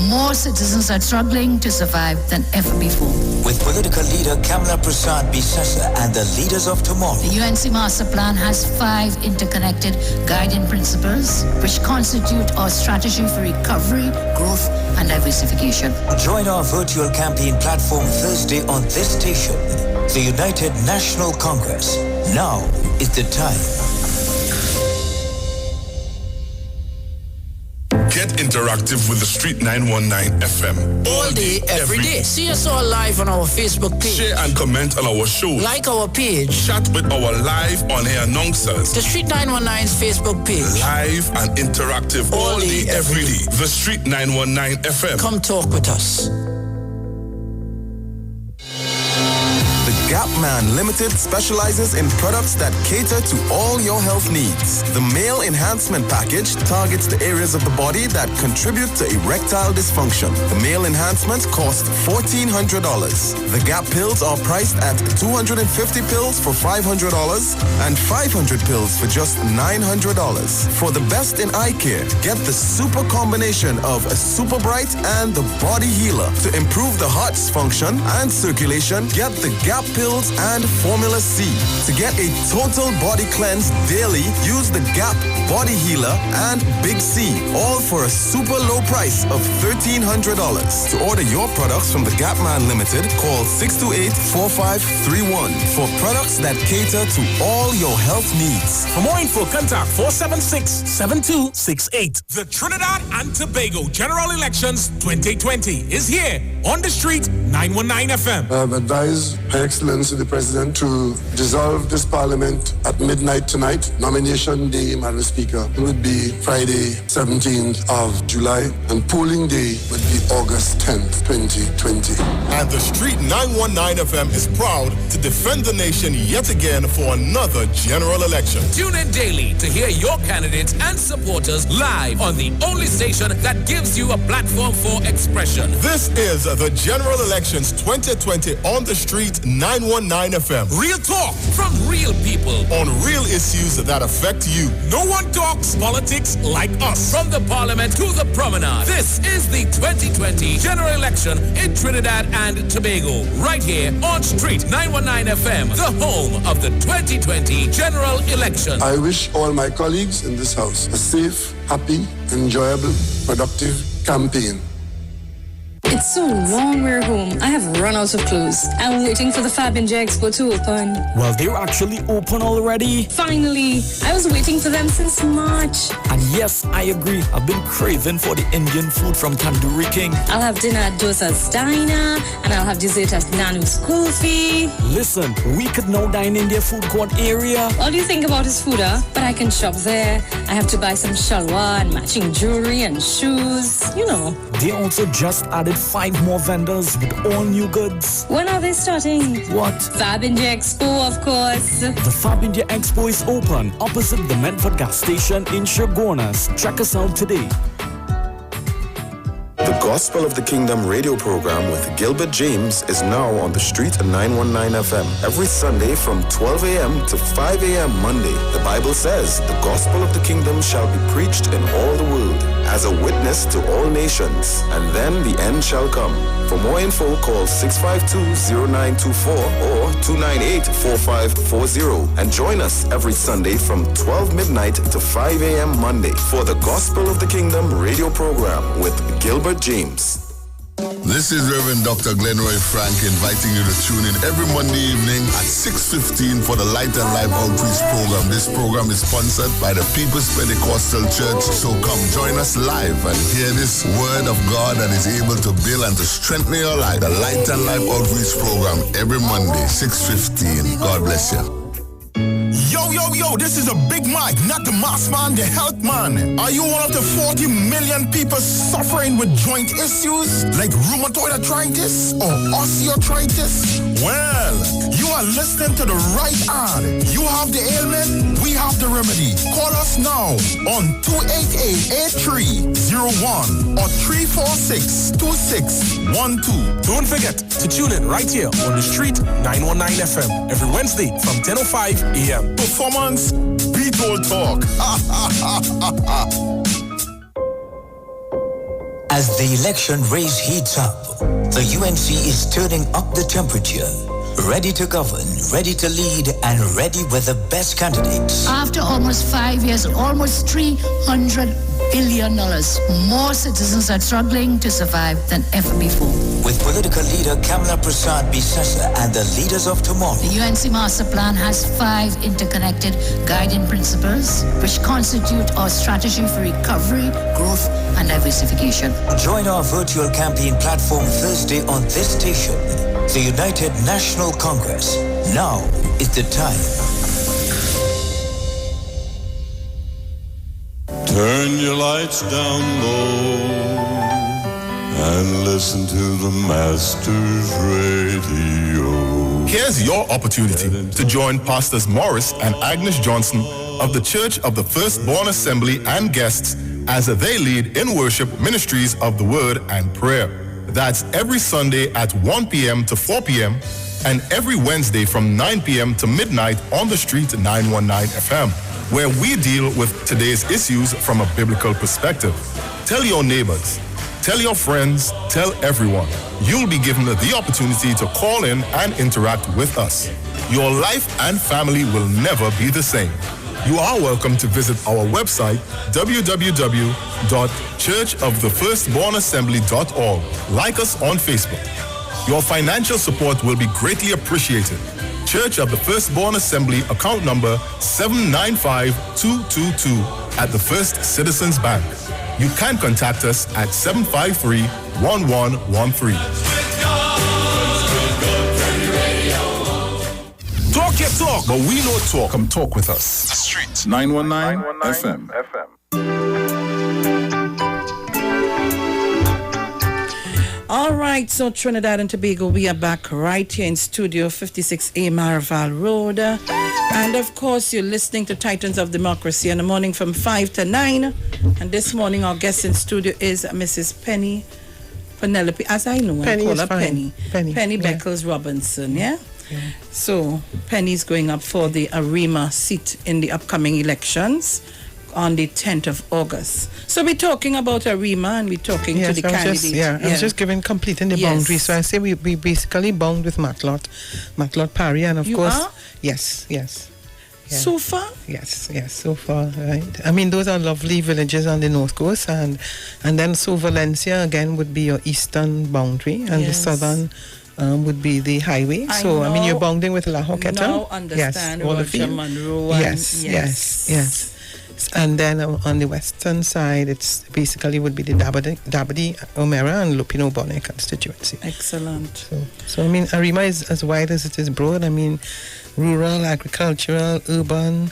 more citizens are struggling to survive than ever before. With political leader Kamala Prasad Bisasa and the leaders of tomorrow. The UNC Master Plan has 5 interconnected guiding principles, which constitute our strategy for recovery, growth, and diversification. Join our virtual campaign platform Thursday on this station. The United National Congress. Now is the time. Get interactive with the Street 919 FM. All day, every day. See us all live on our Facebook page. Share and comment on our shows. Like our page. Chat with our live on-air announcers. The Street 919's Facebook page. Live and interactive all day, every day. The Street 919 FM. Come talk with us. Gapman Limited specializes in products that cater to all your health needs. The Male Enhancement Package targets the areas of the body that contribute to erectile dysfunction. The Male Enhancement costs $1,400. The Gap pills are priced at 250 pills for $500 and 500 pills for just $900. For the best in eye care, get the super combination of a Super Bright and the Body Healer. To improve the heart's function and circulation, get the Gap pills and Formula C. To get a total body cleanse daily, use the Gap Body Healer and Big C, all for a super low price of $1,300. To order your products from the Gapman Limited, call 628-4531 for products that cater to all your health needs. For more info, contact 476-7268. The Trinidad and Tobago General Elections 2020 is here on the Street 919 FM. I have advised Her Excellency the President to dissolve this Parliament at midnight tonight. Nomination day, Madam Speaker, would be Friday, 17th of July, and polling day would be August 10th, 2020. And the Street 919 FM is proud to defend the nation yet again for another general election. Tune in daily to hear your candidates and supporters live on the only station that gives you a platform for expression. This is the General Elections 2020 on the Street 919 FM. Real talk from real people on real issues that affect you. No one talks politics like us. From the Parliament to the Promenade, this is the 2020 General Election in Trinidad and Tobago. Right here on Street 919 FM, the home of the 2020 General Election. I wish all my colleagues in this house a safe, happy, enjoyable, productive campaign. It's so long we're home. I have run out of clothes. I'm waiting for the Fab and J Expo to open. Well, they're actually open already. Finally. I was waiting for them since March. And yes, I agree. I've been craving for the Indian food from Tandoori King. I'll have dinner at Dosa's Diner, and I'll have dessert at Nanu's Kulfi. Listen, we could now dine in their food court area. All you think about is food, huh? But I can shop there. I have to buy some shalwa and matching jewelry and shoes. You know. They also just added 5 more vendors with all new goods. When are they starting? What? Fab India Expo, of course. The Fab India Expo is open opposite the Medford gas station in Chaguanas. Check us out today. The Gospel of the Kingdom radio program with Gilbert James is now on the street at 919 FM every Sunday from 12 a.m. to 5 a.m. Monday. The Bible says the gospel of the kingdom shall be preached in all the world as a witness to all nations, and then the end shall come. For more info, call 652-0924 or 298-4540 and join us every Sunday from 12 midnight to 5 a.m. Monday for the Gospel of the Kingdom radio program with Gilbert James. This is Reverend Dr. Glenroy Frank inviting you to tune in every Monday evening at 6:15 for the Light and Life Outreach program. This program is sponsored by the People's Pentecostal Church. So come join us live and hear this word of God that is able to build and to strengthen your life. The Light and Life Outreach program every Monday, 6:15. God bless you. Yo, this is a Big Mike, not the mass man, the health man. Are you one of the 40 million people suffering with joint issues like rheumatoid arthritis or osteoarthritis? Well, you are listening to the right ad. You have the ailment, we have the remedy. Call us now on 288-8301 or 346-2612. Don't forget to tune in right here on the street, 919 FM, every Wednesday from 10:05 a.m. Performance, beat all talk. As the election race heats up, the UNC is turning up the temperature. Ready to govern, ready to lead, and ready with the best candidates. After almost 5 years, almost $300 billion, more citizens are struggling to survive than ever before. With political leader Kamala Prasad Bisesa and the leaders of tomorrow. The UNC Master Plan has 5 interconnected guiding principles which constitute our strategy for recovery, growth, and diversification. Join our virtual campaign platform Thursday on this station. The United National Congress. Now is the time. Turn your lights down low and listen to the Master's Radio. Here's your opportunity to join Pastors Morris and Agnes Johnson of the Church of the Firstborn Assembly and guests as they lead in worship ministries of the Word and Prayer. That's every Sunday at 1 p.m. to 4 p.m. and every Wednesday from 9 p.m. to midnight on the street 919 FM, where we deal with today's issues from a biblical perspective. Tell your neighbors, tell your friends, tell everyone. You'll be given the opportunity to call in and interact with us. Your life and family will never be the same. You are welcome to visit our website, www.churchofthefirstbornassembly.org. Like us on Facebook. Your financial support will be greatly appreciated. Church of the Firstborn Assembly, account number 795222 at the First Citizens Bank. You can contact us at 753-1113. Talk your talk, but we know talk. Come talk with us. The street, 919 FM. All right, so Trinidad and Tobago, we are back right here in Studio 56A Maraval Road. And of course, you're listening to Titans of Democracy in the morning from 5 to 9. And this morning, our guest in studio is Mrs. Penny Penelope, as I know, I call her Penny. Penny Beckles Robinson, yeah? So Penny's going up for the Arima seat in the upcoming elections on the 10th of August. So we're talking about Arima and we're talking to the candidates. I was just completing the boundaries. So I say we basically bound with Matlot Parry, and of course, are? Yes. Yeah. So far? Yes, so far, right. I mean, those are lovely villages on the north coast, and then so Valencia again would be your eastern boundary, and the southern would be the highway. I mean, you're bounding with La Hoqueta. Now understand Roger Monroe. Yes. And then on the western side, it's basically would be the Dabadi, Omera, and Lupino Bonnet constituency. Excellent. So I mean, Arima is as wide as it is broad. I mean, rural, agricultural, urban,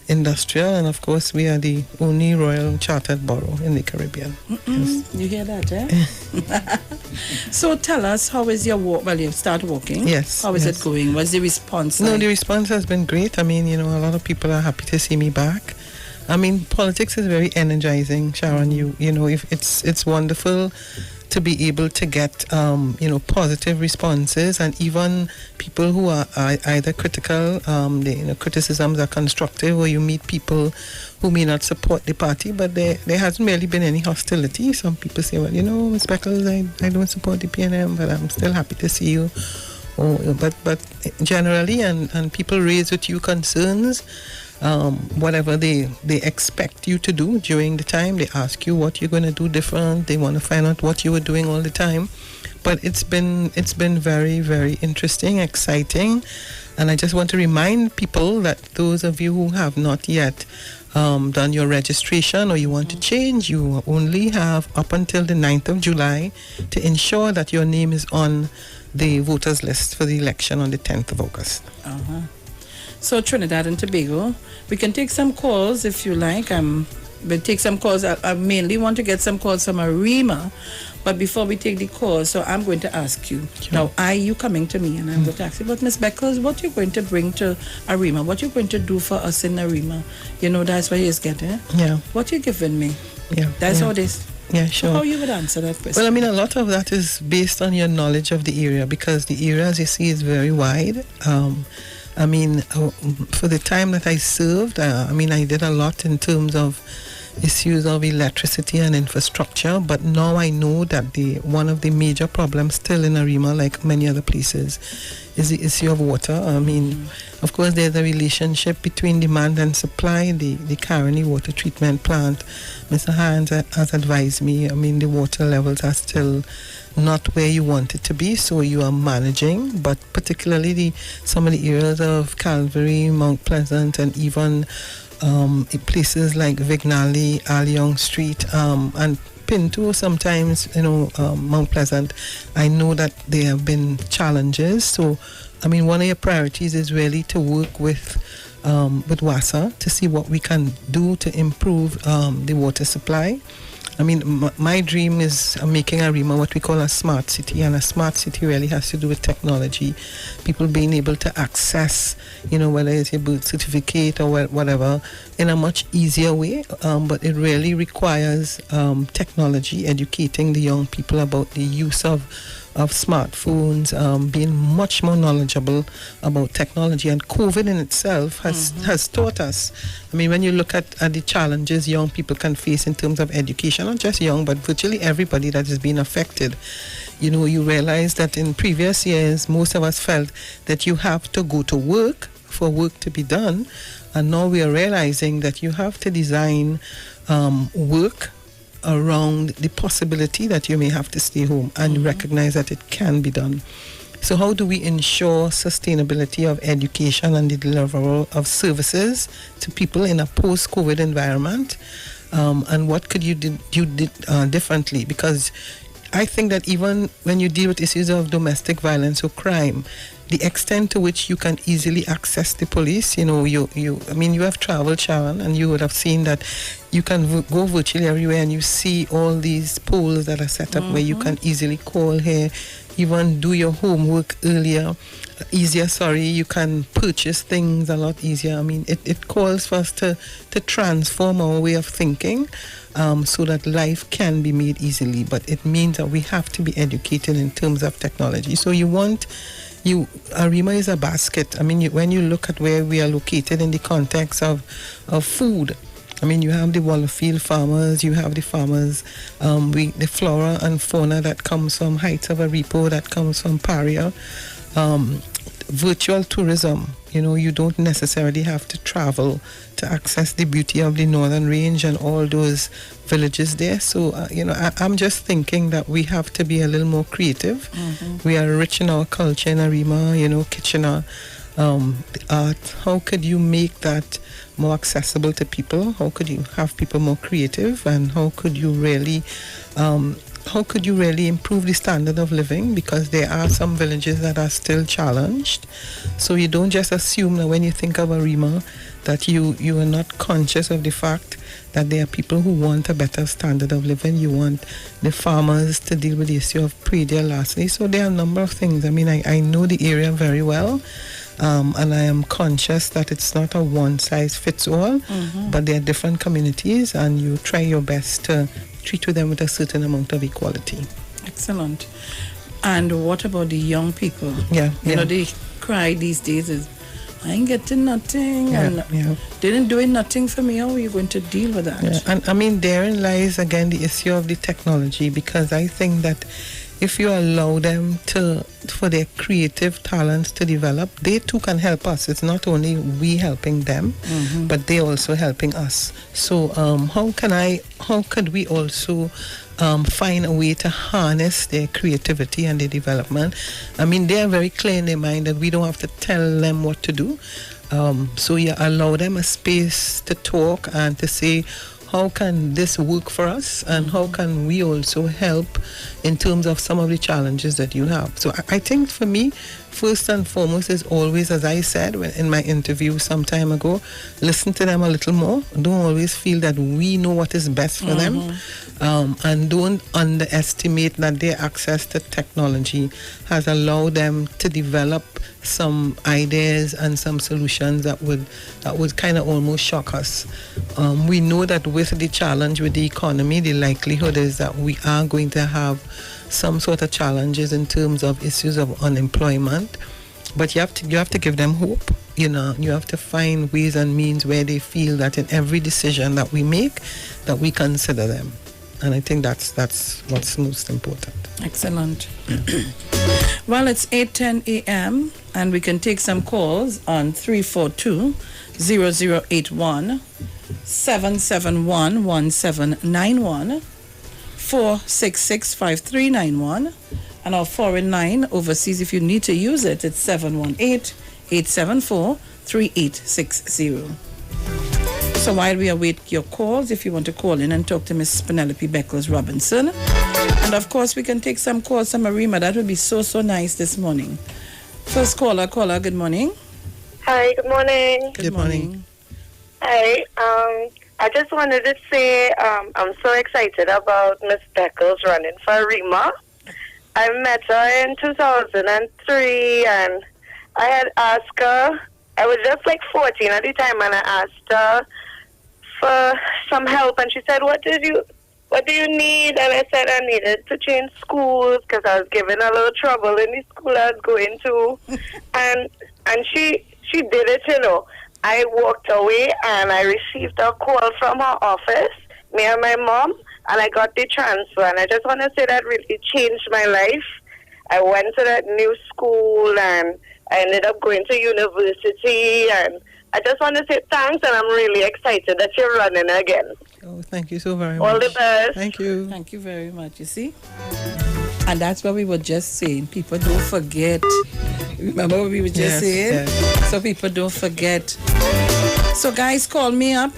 industrial, and of course, we are the only royal chartered borough in the Caribbean. Yes. You hear that, eh? So tell us, how is your walk? Well, you start walking. Yes. How is it going? What's the response like? No, the response has been great. I mean, a lot of people are happy to see me back. I mean, politics is very energizing, Sharon. You know, if it's wonderful to be able to get, positive responses, and even people who are either critical, criticisms are constructive, or you meet people who may not support the party, but there hasn't really been any hostility. Some people say, well, Ms. Beckles, I don't support the PNM, but I'm still happy to see you. But generally, and people raise with you concerns, whatever they expect you to do during the time. They ask you what you're going to do different. They want to find out what you were doing all the time. But it's been very, very interesting, exciting. And I just want to remind people that those of you who have not yet done your registration, or you want to change, you only have up until the 9th of July to ensure that your name is on the voters list for the election on the 10th of August. So Trinidad and Tobago, we can take some calls if you like. We'll take some calls. I mainly want to get some calls from Arima, but before we take the calls, so I'm going to ask you. Sure. Now, you coming to me, and I'm going to ask you, but Ms. Beckles, what you're going to bring to Arima? What you're going to do for us in Arima? That's what he's getting. Yeah. What you giving me? Yeah. That's how it is. Yeah, sure. So how you would answer that question? Well, a lot of that is based on your knowledge of the area, because the area, as you see, is very wide. For the time that I served, I did a lot in terms of issues of electricity and infrastructure, but now I know that one of the major problems still in Arima, like many other places, is the issue of water. Of course, there's a relationship between demand and supply. The Caroni water treatment plant, Mr. Hines has advised me, the water levels are still not where you want it to be, so you are managing, but particularly some of the areas of Calvary, Mount Pleasant, and even places like Vignali, Alliong Street, and Pinto sometimes, Mount Pleasant, I know that there have been challenges. So, one of your priorities is really to work with WASA to see what we can do to improve the water supply. My dream is making Arima what we call a smart city, and a smart city really has to do with technology. People being able to access, whether it's a birth certificate or whatever, in a much easier way. But it really requires technology, educating the young people about the use of smartphones, being much more knowledgeable about technology. And COVID in itself has taught us. When you look at the challenges young people can face in terms of education, not just young, but virtually everybody that has been affected, you realize that in previous years, most of us felt that you have to go to work for work to be done. And now we are realizing that you have to design work around the possibility that you may have to stay home, and recognize that it can be done. So how do we ensure sustainability of education and the delivery of services to people in a post-COVID environment? And what could you do differently? Because I think that even when you deal with issues of domestic violence or crime, the extent to which you can easily access the police, you have traveled, Sharon, and you would have seen that you can go virtually everywhere, and you see all these poles that are set up where you can easily call here, even do your homework easier, you can purchase things a lot easier. It calls for us to transform our way of thinking, so that life can be made easily, but it means that we have to be educated in terms of technology. So Arima is a basket. When you look at where we are located in the context of food, you have the Wallerfield farmers, you have the farmers, the flora and fauna that comes from Heights of Aripo, that comes from Paria. Virtual tourism, you don't necessarily have to travel to access the beauty of the Northern Range and all those villages there. So, I'm just thinking that we have to be a little more creative. We are rich in our culture in Arima, Kitchener, the art. How could you make that more accessible to people? How could you have people more creative? And how could you really improve the standard of living? Because there are some villages that are still challenged. So you don't just assume that when you think of Arima that you are not conscious of the fact that there are people who want a better standard of living. You want the farmers to deal with the issue of predial lastly. So there are a number of things. I know the area very well. And I am conscious that it's not a one-size-fits-all, but there are different communities, and you try your best to treat with them with a certain amount of equality. Excellent. And what about the young people? Yeah. You know, they cry these days is, I ain't getting nothing, and they didn't doing nothing for me. How are you going to deal with that? Yeah. And I mean, therein lies again the issue of the technology, because I think that if you allow them for their creative talents to develop, they too can help us. It's not only we helping them, but they also helping us. So how could we also find a way to harness their creativity and their development? I mean, they are very clear in their mind that we don't have to tell them what to do. So you allow them a space to talk and to say, how can this work for us, and how can we also help in terms of some of the challenges that you have? So I think for me, first and foremost is always, as I said in my interview some time ago, listen to them a little more. Don't always feel that we know what is best for them, and don't underestimate that their access to technology has allowed them to develop some ideas and some solutions that would kind of almost shock us. We know that with the challenge with the economy, the likelihood is that we are going to have some sort of challenges in terms of issues of unemployment, but you have to give them hope. You know, you have to find ways and means where they feel that in every decision that we make, that we consider them. And I think that's what's most important. Excellent. Well, it's 8:10 a.m. and we can take some calls on 342-0081, 771-1791, 466-5391, and our foreign line overseas, if you need to use it, it's 718-874-3860. So while we await your calls, if you want to call in and talk to Miss Penelope Beckles Robinson, and of course we can take some calls from Arima, that would be so nice this morning. First caller, good morning. Hi, good morning. Good morning. Hi, I just wanted to say I'm so excited about Miss Beckles running for Arima. I met her in 2003 and I had asked her, I was just like 14 at the time, and I asked her for some help, and she said, what do you need? And I said I needed to change schools because I was giving a little trouble in the school I was going to. and she did it, you know. I walked away and I received a call from her office, me and my mom, and I got the transfer. And I just want to say that really changed my life. I went to that new school and I ended up going to university, and I just want to say thanks, and I'm really excited that you're running again. Oh, thank you so very much. All the best. Thank you. Thank you very much. You see? And that's what we were just saying. People don't forget. Remember what we were just saying? Yes. So people don't forget. So guys, call me up.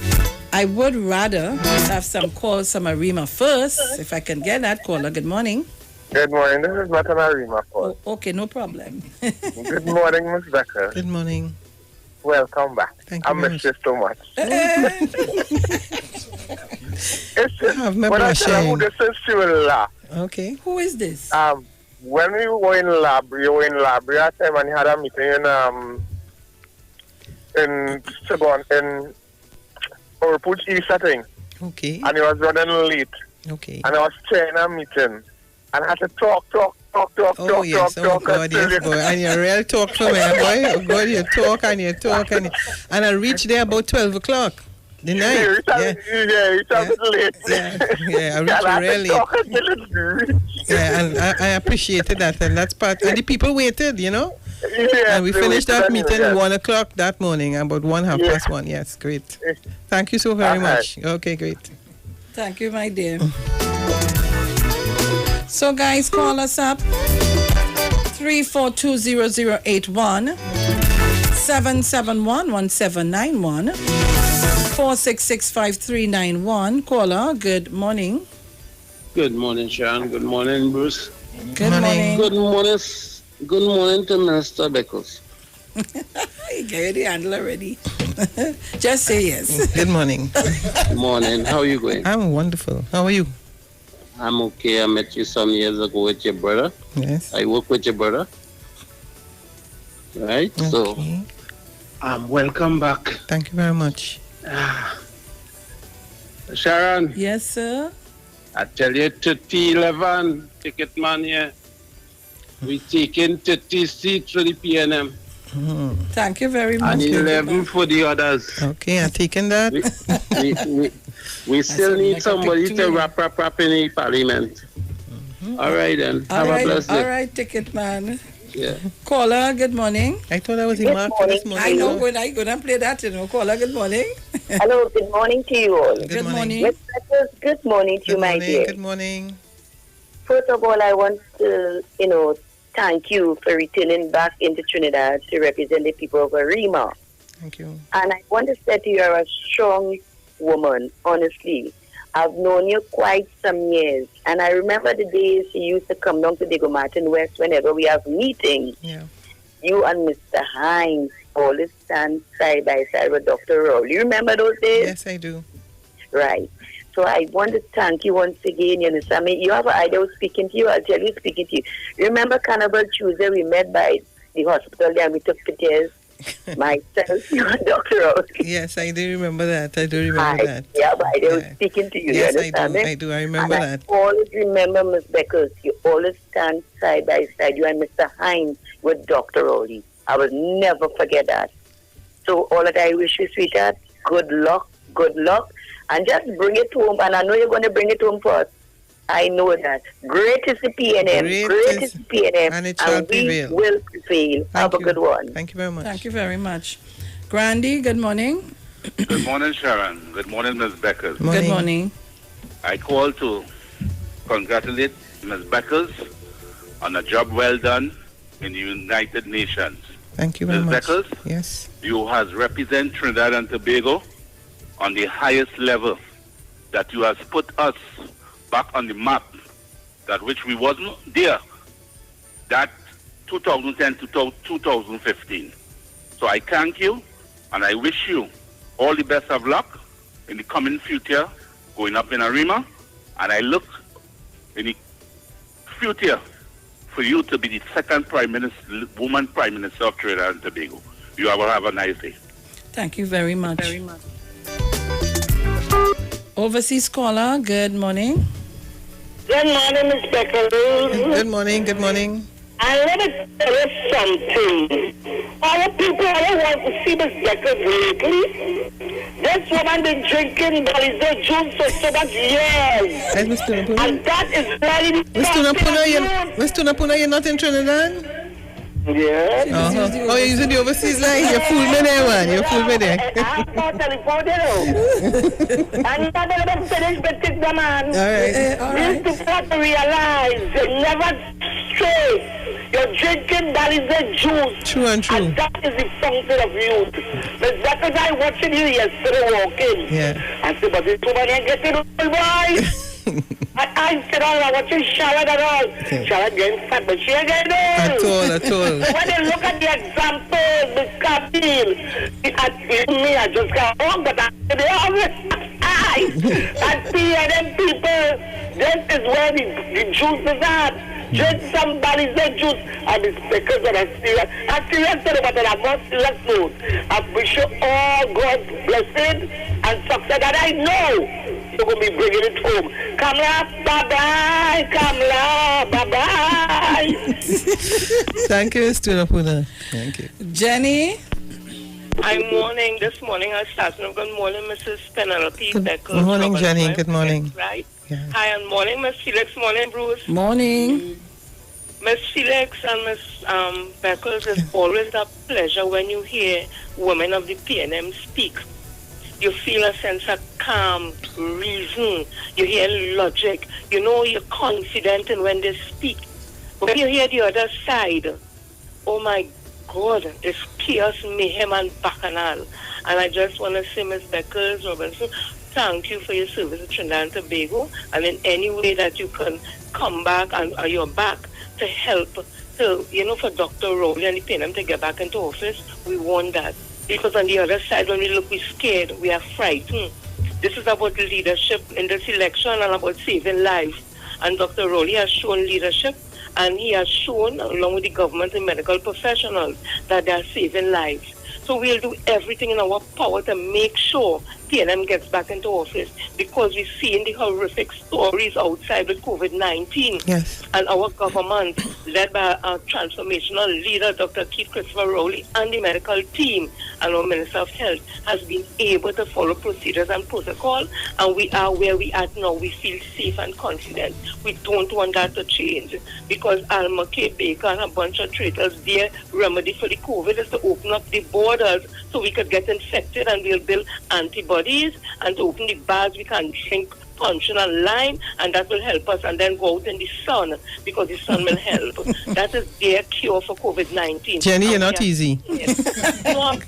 I would rather have some calls from Arima first, if I can get that caller. Good morning. Good morning. This is Matan Arima call. Oh, okay, no problem. Good morning, Ms. Becker. Good morning. Welcome back. Thank you I miss you so much. It's just, when I tell you who this is, she will laugh. Okay. Who is this? When we were in lab, you were in last time, and you had a meeting in Sabon, in Orput East, I think. Okay. And you was running late. Okay. And I was chairing a meeting. And I had to talk. Oh, yes, God, yes, boy. And you really talk for me, boy. Oh, God, you talk. And I reached there about 12 o'clock. The night. You reached a bit late. Yeah, I reached really late. Yeah, and I appreciated that. And that's part. And the people waited, you know? Yeah, and we finished that meeting at 1 o'clock that morning, about 1:30. Yes, great. Thank you so very much. Okay, great. Thank you, my dear. So, guys, call us up. 342-0081, 771-1791, 466-5391. Caller, good morning. Good morning, Sharon. Good morning, Bruce. Good morning. Good morning to Minister Beckles. You got the handle already. Just say yes. Good morning. Good morning. How are you going? I'm wonderful. How are you? I'm okay. I met you some years ago with your brother. Yes. I work with your brother. Right? Okay. So, welcome back. Thank you very much. Sharon. Yes, sir. I tell you, 3011, ticket man here. We taking 30 seats for the PNM. Thank you very much. And 11 for the others. Okay, I'm taking that. We still need somebody to wrap in the parliament. All right then. Have a blessed day. All right, ticket man. Yeah. Caller, good morning. I thought I was in Mark this morning. I know, I'm going to play that, Caller, good morning. Hello, good morning to you all. Good morning. Miss Beckles, good morning to you, my dear. Good morning. First of all, I want to, thank you for returning back into Trinidad to represent the people of Arima. Thank you. And I want to say to you, you're a strong woman, honestly. I've known you quite some years. And I remember the days you used to come down to Diego Martin West whenever we have meetings. Yeah. You and Mr. Hines always stand side by side with Dr. Roll. You remember those days? Yes, I do. Right. So I want to thank you once again. You understand me? You have an idea of speaking to you. I'll tell you speaking to you. Remember Carnival Tuesday we met by the hospital there and we took pictures? Myself, you and Dr. Roll. Yes, I do remember that. I do remember that. Yeah, but I was speaking to you. Yes, you understand me? I do. I remember that. I always remember, Miss Beckles, you always stand side by side. You and Mr. Hines with Dr. Rowley. I will never forget that. So all that I wish you, sweetheart, good luck, and just bring it home. And I know you're going to bring it home for us. I know that. Great is the PNM. Great is the PNM. And it shall prevail. We will prevail. Have a good one. Thank you very much. Thank you very much. Grandy, good morning. Good morning, Sharon. Good morning, Ms. Beckles. Good morning. I call to congratulate Ms. Beckles on a job well done in the United Nations. Thank you very much. Ms. Beckles, yes. You has represent Trinidad and Tobago on the highest level, that you has put us back on the map, that which we wasn't there, that 2010 to 2015. So I thank you, and I wish you all the best of luck in the coming future, going up in Arima, and I look in the future for you to be the second woman Prime Minister of Trinidad and Tobago. You will have a nice day. Thank you very much. Overseas caller, good morning. Good morning, Ms. Beckles. Good morning, good morning. I want to tell you something. All the people I want to see Ms. Beckles lately. This woman been drinking Balizo juice for so much years. And that is very Mr. Napuna, you're not in Trinidad? Yeah. Oh, you're using the overseas line. You're fool me there, man. You're fool me there. I'm not telephone, And you never finish with it, man. All right. This is what to realize. You never stray. You're drinking Balize juice. True and true. And that is the fountain of youth. But that is I watching you yesterday walking. Yeah. I said, but this woman ain't getting old, boy. I said, I watching Sharon at all. Sharon getting fat, but she ain't getting old. At all. When you look at the example, Miss Captain, I just got wrong, but I see them people, this is where the juice is at. Drink somebody's juice, and it's because of a serious. I'm serious today, but I'm not serious note. I wish you all God's blessing and success, and I know you're going to be bringing it home. Kamla, bye-bye. Kamla, bye-bye. Thank you, Mr. Napuna. Thank you. Jenny? This morning I started. Good morning, Mrs. Penelope Beckles. Good morning, Jenny. Good morning. Right? Yeah. Hi, and morning, Miss Felix. Morning, Bruce. Morning. Miss Felix and Miss Beckles, it's always a pleasure when you hear women of the PNM speak. You feel a sense of calm, reason. You hear logic. You know you're confident in when they speak. But when you hear the other side, oh my God, it's chaos, mayhem, and bacchanal. And I just want to say, Miss Beckles, Robinson, thank you for your service to Trinidad and Tobago, and in any way that you can come back and you're back to help, for Dr. Rowley and the PNM to get back into office, we want that. Because on the other side, when we look, we're scared, we are frightened. This is about leadership in this election and about saving lives. And Dr. Rowley has shown leadership, and he has shown, along with the government and medical professionals, that they are saving lives. So we'll do everything in our power to make sure PNM gets back into office, because we're seeing the horrific stories outside with COVID-19. Yes. And our government, led by our transformational leader, Dr. Keith Christopher Rowley, and the medical team, and our Minister of Health, has been able to follow procedures and protocol, and we are where we are now. We feel safe and confident. We don't want that to change, because Alma K. Baker and a bunch of traitors, their remedy for the COVID is to open up the borders so we could get infected and we'll build antibodies, and to open the bars we can drink punch and lime, and that will help us, and then go out in the sun, because the sun will help. That is their cure for COVID-19. Jenny, you're not easy. I'm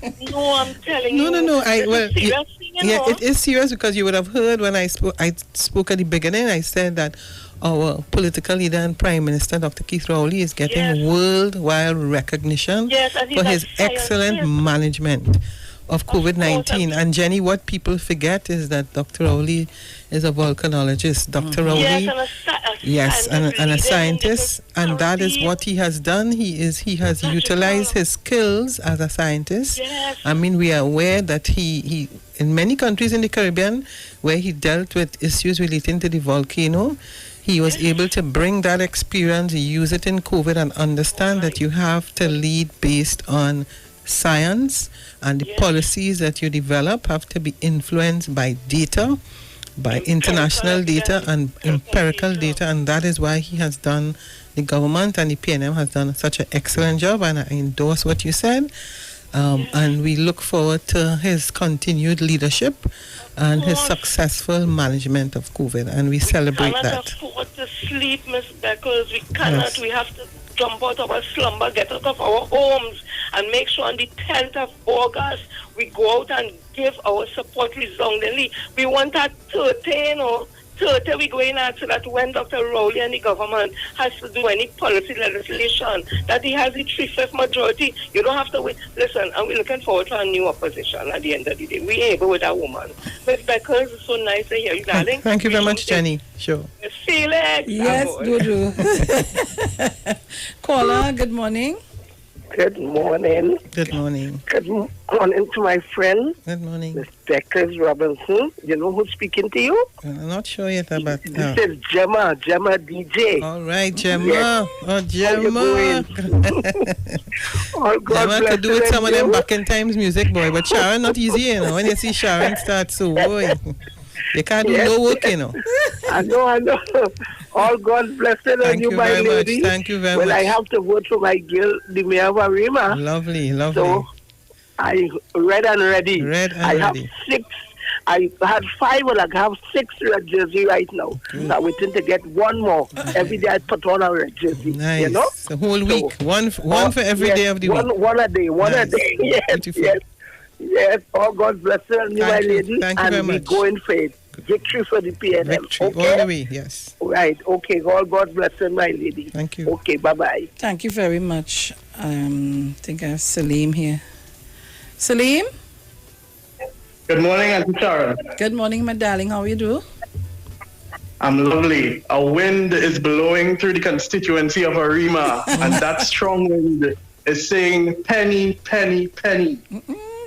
telling you. No. Serious, it is serious, because you would have heard when I spoke at the beginning. I said that our political leader and Prime Minister, Dr. Keith Rowley, is getting worldwide recognition for his excellent management of COVID-19. And Jenny, what people forget is that Dr. Rowley is a volcanologist. Dr. Rowley, and a scientist, and that is what he has done. He has utilized his skills as a scientist. I mean, we are aware that he in many countries in the Caribbean where he dealt with issues relating to the volcano, he was able to bring that experience, use it in COVID, and understand that you have to lead based on science, and the policies that you develop have to be influenced by data, by international data and empirical data, and that is why he has done, the government and the PNM has done such an excellent job, and I endorse what you said. And we look forward to his continued leadership and his successful management of COVID, and we celebrate that. We cannot afford to sleep, Miss Beckles. We cannot. We have to jump out of our slumber, get out of our homes, and make sure on the 10th of August we go out and give our support resoundingly. We want that 13 or 30 we go in at, so that when Dr. Rowley and the government has to do any policy legislation, that he has the 3/5 majority. You don't have to wait. Listen, and we're looking forward to a new opposition at the end of the day. We're able with that woman. Miss Beckles, it's so nice to hear you, darling. Thank you very much, Jenny. Sure. Miss Felix. Yes, Dudu. Caller, good morning. Good morning. Good morning. Good morning to my friend. Good morning. Miss Beckles Robinson. You know who's speaking to you? I'm not sure yet about This is Gemma DJ. All right, Gemma. Yes. Oh, Gemma. Oh, God Gemma could do with some of them back in times music, boy. But Sharon, not easy, you know. When you see Sharon start, so boy, you can't do no work, you know. I know. All God's blessing on you, my lady. Thank you very much. Well, I have to vote for my girl, the Mayor of Arima. Lovely. So, I read and ready. I have 6. I had 5, but I have 6 red jersey right now. So I'm waiting to get one more. Every day I put on a red jersey. Nice. You know? The whole week. One for every day of the week. One a day. A day. Yes. All God's blessing on you, my lady. Thank you very and we much. go in faith. Victory for the PNM. Victory okay? all the way, yes. Right, okay. God bless you, my lady. Thank you. Okay, bye-bye. Thank you very much. I think I have Salim here. Salim? Good morning, Auntie Sharon. Good morning, my darling. How are you doing? I'm lovely. A wind is blowing through the constituency of Arima, and that strong wind is saying, penny, penny, penny.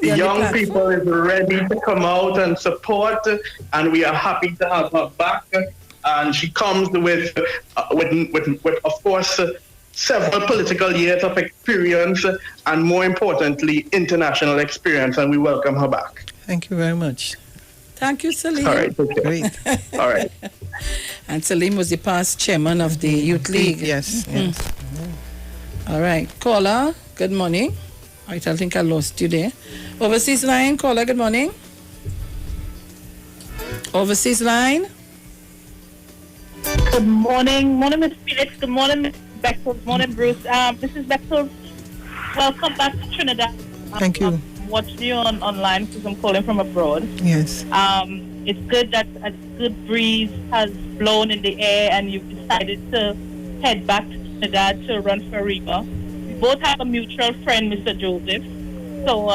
The young people is ready to come out and support, and we are happy to have her back. And she comes with of course, several political years of experience, and more importantly, international experience, and we welcome her back. Thank you very much. Thank you, Salim. All right, okay. Great. All right. And Salim was the past chairman of the Youth League. Yes. All right. Caller, good morning. I think I lost you there. Overseas line, caller, good morning. Overseas line. Good morning. Morning, Miss Felix. Good morning, Miss Beckles. Morning, Bruce. This is Beckles. Welcome back to Trinidad. Thank you. I'm watching you online because I'm calling from abroad. Yes. It's good that a good breeze has blown in the air and you've decided to head back to Trinidad to run for Reba. We both have a mutual friend, Mr. Joseph. So,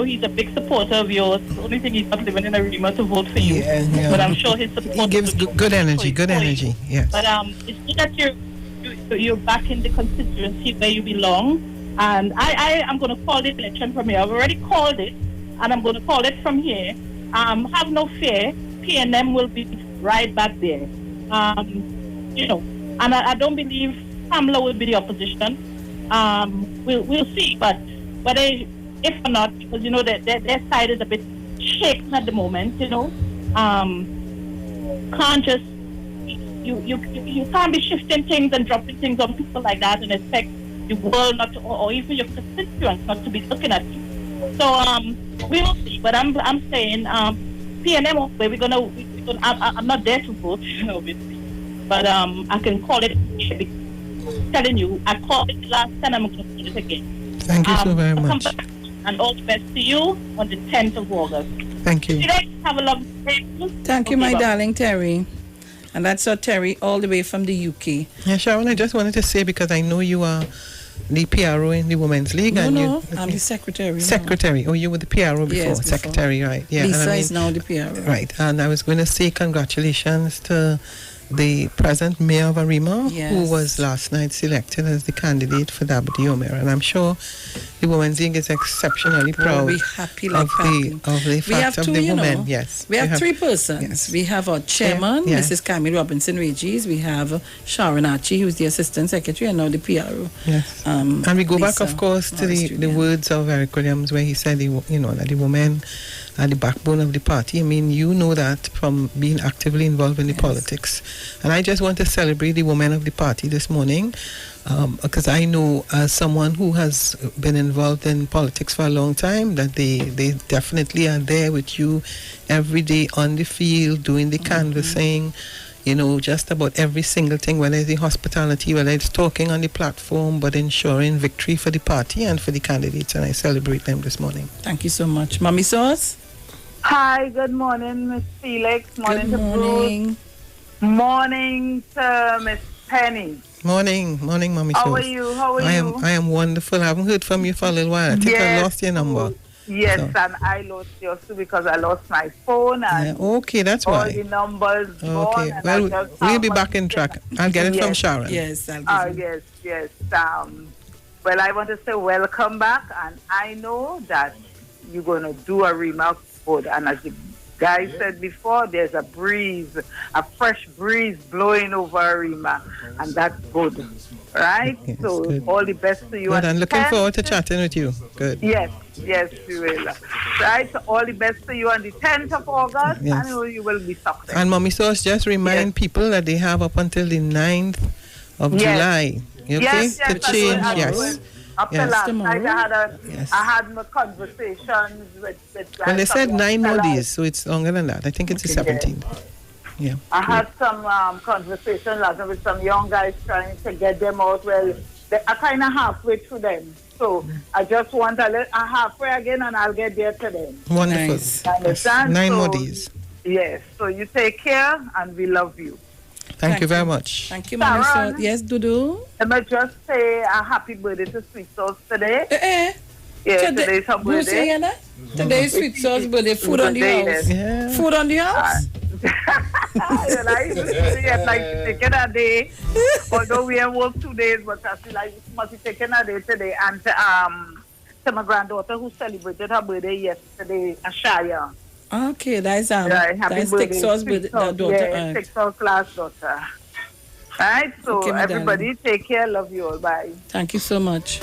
he's a big supporter of yours. The only thing he's not living in Arima to vote for you. Yeah. But I'm sure his support. He gives good energy. Good energy. Yes. But it's good that you're back in the constituency where you belong. And I am going to call this election from here. I've already called it, and I'm going to call it from here. have no fear. PNM will be right back there. You know, and I don't believe Pamela will be the opposition. We'll see, but if or not, because you know their side is a bit shaken at the moment. You know, can't just you can't be shifting things and dropping things on people like that and expect the world not to, or even your constituents not to be looking at you. So we will see. But I'm saying PNM, we're gonna I'm not there to vote, obviously, but I can call it. Telling you, I called it last time. I'm going to call it again. Thank you so very much. And all the best to you on the 10th of August. Thank you. Have a lovely day. Thank you, my darling Terry. And that's our Terry all the way from the UK. Yeah, Sharon, I just wanted to say, because I know you are the PRO in the Women's League. No, and no, I'm the secretary. Secretary. Oh, you were the PRO before. Yes, before. Secretary, right. Yeah. Lisa is now the PRO. Right. And I was going to say congratulations to the present mayor of Arima, who was last night selected as the candidate for deputy mayor, and I'm sure the Women's League is exceptionally proud we're happy like of the fact of the women. Yes, we have three persons. Yes. We have our chairman, Mrs. Camille Robinson Regis. We have Sharon Archie, who's the assistant secretary, and now the PRO. Yes, and we go back, of course, to the words of Eric Williams, where he said, that the women are the backbone of the party. I mean, you know that from being actively involved in the politics. And I just want to celebrate the women of the party this morning, because I know, as someone who has been involved in politics for a long time, that they definitely are there with you every day on the field, doing the canvassing, just about every single thing, whether it's the hospitality, whether it's talking on the platform, but ensuring victory for the party and for the candidates. And I celebrate them this morning. Thank you so much. Mommy Sauce? Hi, good morning, Miss Felix. Morning to Bruce. Morning to Miss Penny. Morning, Mommy How Sauce. are you? How are you? I am wonderful. I haven't heard from you for a little while. I think I lost your number. Yes, and I lost yours too because I lost my phone. And okay, that's all why. The numbers okay, gone. Well, we'll be back in track. I'll get it from Sharon. Yes, yes. Well, I want to say welcome back, and I know that you're going to do a remark good. And as the guy said before, there's a fresh breeze blowing over Arima, and that's good, right? Yes, so good. All the best to you. Good, and looking forward to chatting with you. Good. Yes, we will. Right, so all the best to you on the 10th of August, Yes. and you will be successful. And Mommy Sauce, just remind people that they have up until the 9th of July. Okay? To change, yes. Up to last night, I had my conversations with Well, they said 9 more days, so it's longer than that. I think it's the 17th. Yeah. I had some conversations last night with some young guys trying to get them out. Well, they are kind of halfway through them. So I just want a halfway again, and I'll get there to them. Wonderful. Nice. Understand? 9 more days. Yes. So you take care, and we love you. Thank you very much. Thank you, Mommy Sauce. Yes, Dudu? Let me just say a happy birthday to Sweet Sauce today. Yeah, today's her Who's birthday. saying that? Today's Sweet Sauce birthday. Food on the house. Yeah. Food on the house? Like taking a day, although we have worked 2 days, but I feel like we must be taking a day today. And to my granddaughter who celebrated her birthday yesterday, Sharon. Okay, that's happy that's birthday, Texas with the daughter. Yeah, Texas class daughter. Right, so Okay, my everybody darling. take care, love you all, bye. Thank you so much.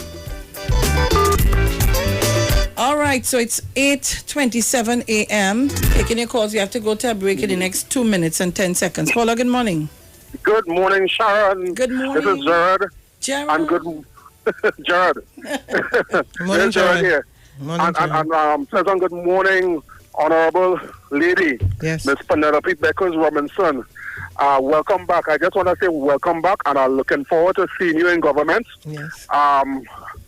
All right, so it's 8:27 a.m. Taking your calls, you have to go to a break in the next 2 minutes and 10 seconds. Caller, good morning. Good morning, Sharon. Good morning. This is Jared. Jared. And good Jared. Morning, Jared Jared. here. Morning, and pleasant good morning, Honorable Lady, Yes. Miss Penelope Beckers Robinson. Welcome back. I just want to say welcome back, and I'm looking forward to seeing you in government. Yes.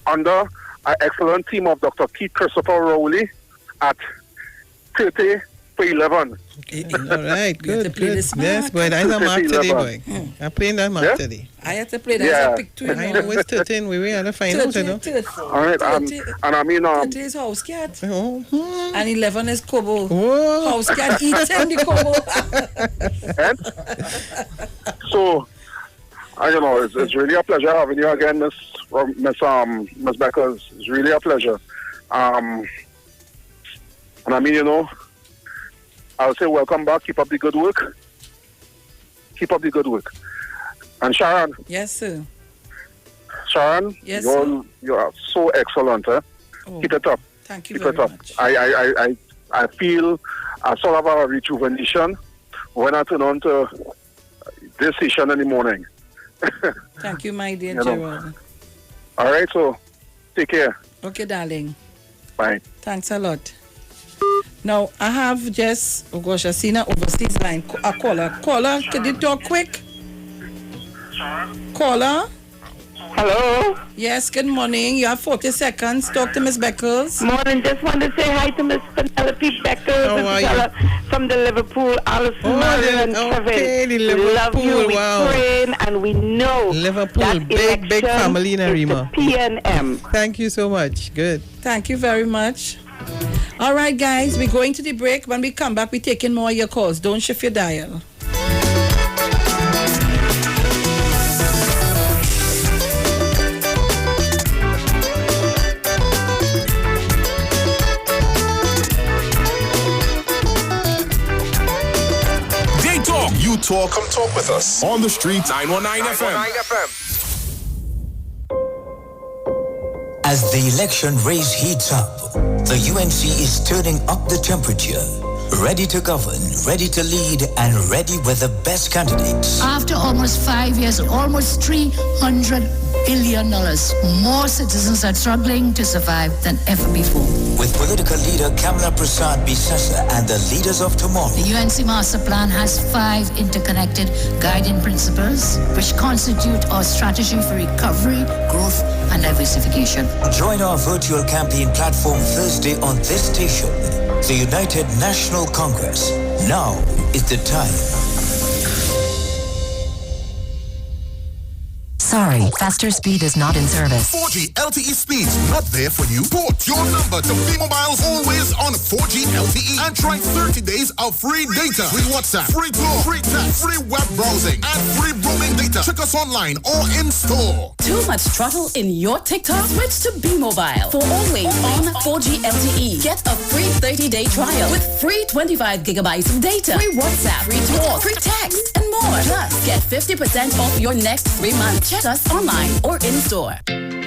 Under an excellent team of Dr. Keith Christopher Rowley at 30 for 11. All right, good. this Yes, boy, that's a mark today, boy. I'm playing that mark today. I had to play that. I picked two. I know it's 13. We had to find out, you know. All right, and I mean, 30 is house cat. Oh. And 11 is Kobo. Whoa. House cat eats the Kobo. So, it's really a pleasure having you again, Miss Beckers. It's really a pleasure. And I mean, I'll say welcome back. Keep up the good work. Keep up the good work. And Sharon. Yes, sir. Sharon, yes, you are so excellent. Eh? Oh, keep it up. Thank you keep very it up. much. I feel a sort of a rejuvenation when I turn on to this session in the morning. Thank you, my dear You know. Gerald. All right, so take care. Okay, darling. Bye. Thanks a lot. Now, I have just, oh gosh, I seen an overseas line. A caller. Caller, can you talk quick? Caller? Hello? Yes, good morning. You have 40 seconds. Talk to Miss Beckles. Morning. Just want to say hi to Miss Penelope Beckles. How are you? From the Liverpool, Alison, Mario, and Kevin. the We love you. Liverpool, We wow. praying, and we know Liverpool, that big family in Arima. PNM. Thank you so much. Good. Thank you very much. All right, guys, we're going to the break. When we come back, we're taking more of your calls. Don't shift your dial. They talk, you talk, come talk with us. On the street, 919 FM. As the election race heats up, the UNC is turning up the temperature. Ready to govern, ready to lead, and ready with the best candidates. After almost 5 years, almost $300 billion, more citizens are struggling to survive than ever before. With political leader Kamala Prasad Bisasa and the leaders of tomorrow. The UNC Master Plan has 5 interconnected guiding principles, which constitute our strategy for recovery, growth, and diversification. Join our virtual campaign platform Thursday on this station. The United National Congress. Now is the time. Sorry, faster speed is not in service. 4G LTE speeds not there for you? Port your number to B-Mobile's always on 4G LTE and try 30 days of free data. Free WhatsApp, free call, free text, free web browsing, and free roaming data. Check us online or in store. Too much throttle in your TikTok? Switch to B-Mobile for always on 4G LTE. Get a free 30-day trial with free 25 gigabytes of data, free WhatsApp, free talk, free text, and more. Plus, get 50% off your next 3 months. Check us online or in store.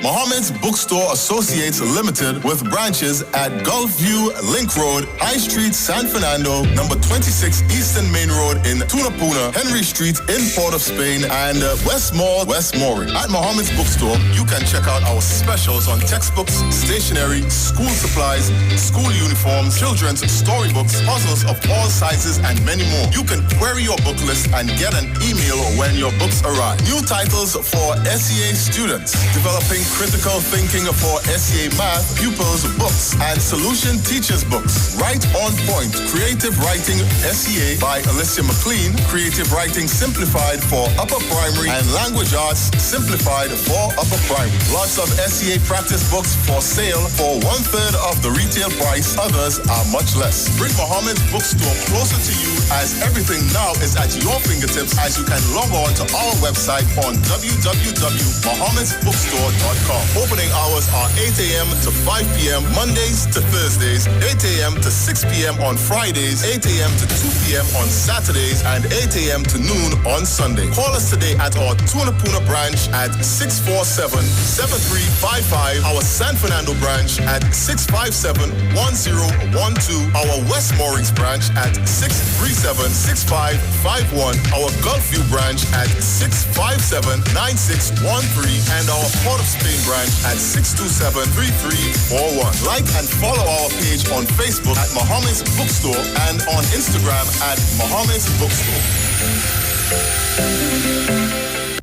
Mohammed's Bookstore Associates Limited with branches at Gulfview, Link Road, High Street, San Fernando, number 26 Eastern Main Road in Tunapuna, Henry Street in Port of Spain, and West Mall, West Mooring. At Mohammed's Bookstore, you can check out our specials on textbooks, stationery, school supplies, school uniforms, children's storybooks, puzzles of all sizes, and many more. You can query your book list and get an email when your books arrive. New titles for SEA students, developing critical thinking for SEA math pupils books and solution teachers books. Right on point. Creative Writing SEA by Alicia McLean. Creative Writing Simplified for upper primary and Language Arts Simplified for upper primary. Lots of SEA practice books for sale for 1/3 of the retail price. Others are much less. Bring Mohammed's Bookstore closer to you as everything now is at your fingertips as you can log on to our website on www.mohammedsbookstore.com. Opening hours are 8 a.m. to 5 p.m. Mondays to Thursdays, 8 a.m. to 6 p.m. on Fridays, 8 a.m. to 2 p.m. on Saturdays, and 8 a.m. to noon on Sunday. Call us today at our Tunapuna branch at 647-7355, our San Fernando branch at 657-1012, our West Moorings branch at 637-6551, our Gulfview branch at 657-9613, and our Port of Spain branch at 627-3341. Like and follow our page on Facebook at Mohammed's Bookstore and on Instagram at Mohammed's Bookstore.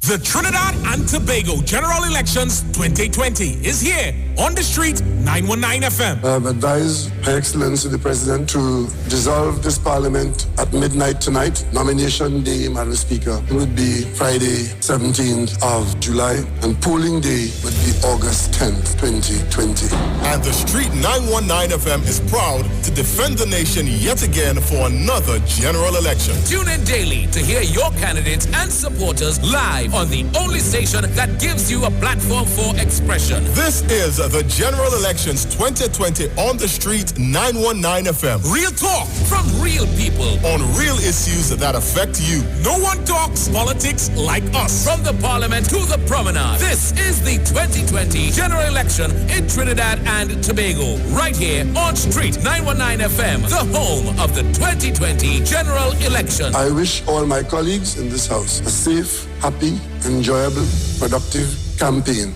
The Trinidad and Tobago General Elections 2020 is here on the street, 919 FM. I have advised Her Excellency the President to dissolve this Parliament at midnight tonight. Nomination day, Madam Speaker, would be Friday, 17th of July, and polling day would be August 10th, 2020. And the street 919 FM is proud to defend the nation yet again for another general election. Tune in daily to hear your candidates and supporters live on the only station that gives you a platform for expression. This is the General Elections 2020 on the Street 919 FM. Real talk from real people on real issues that affect you. No one talks politics like us. From the Parliament to the Promenade. This is the 2020 General Election in Trinidad and Tobago. Right here on Street 919 FM, the home of the 2020 General Election. I wish all my colleagues in this house a safe, happy, enjoyable, productive campaign.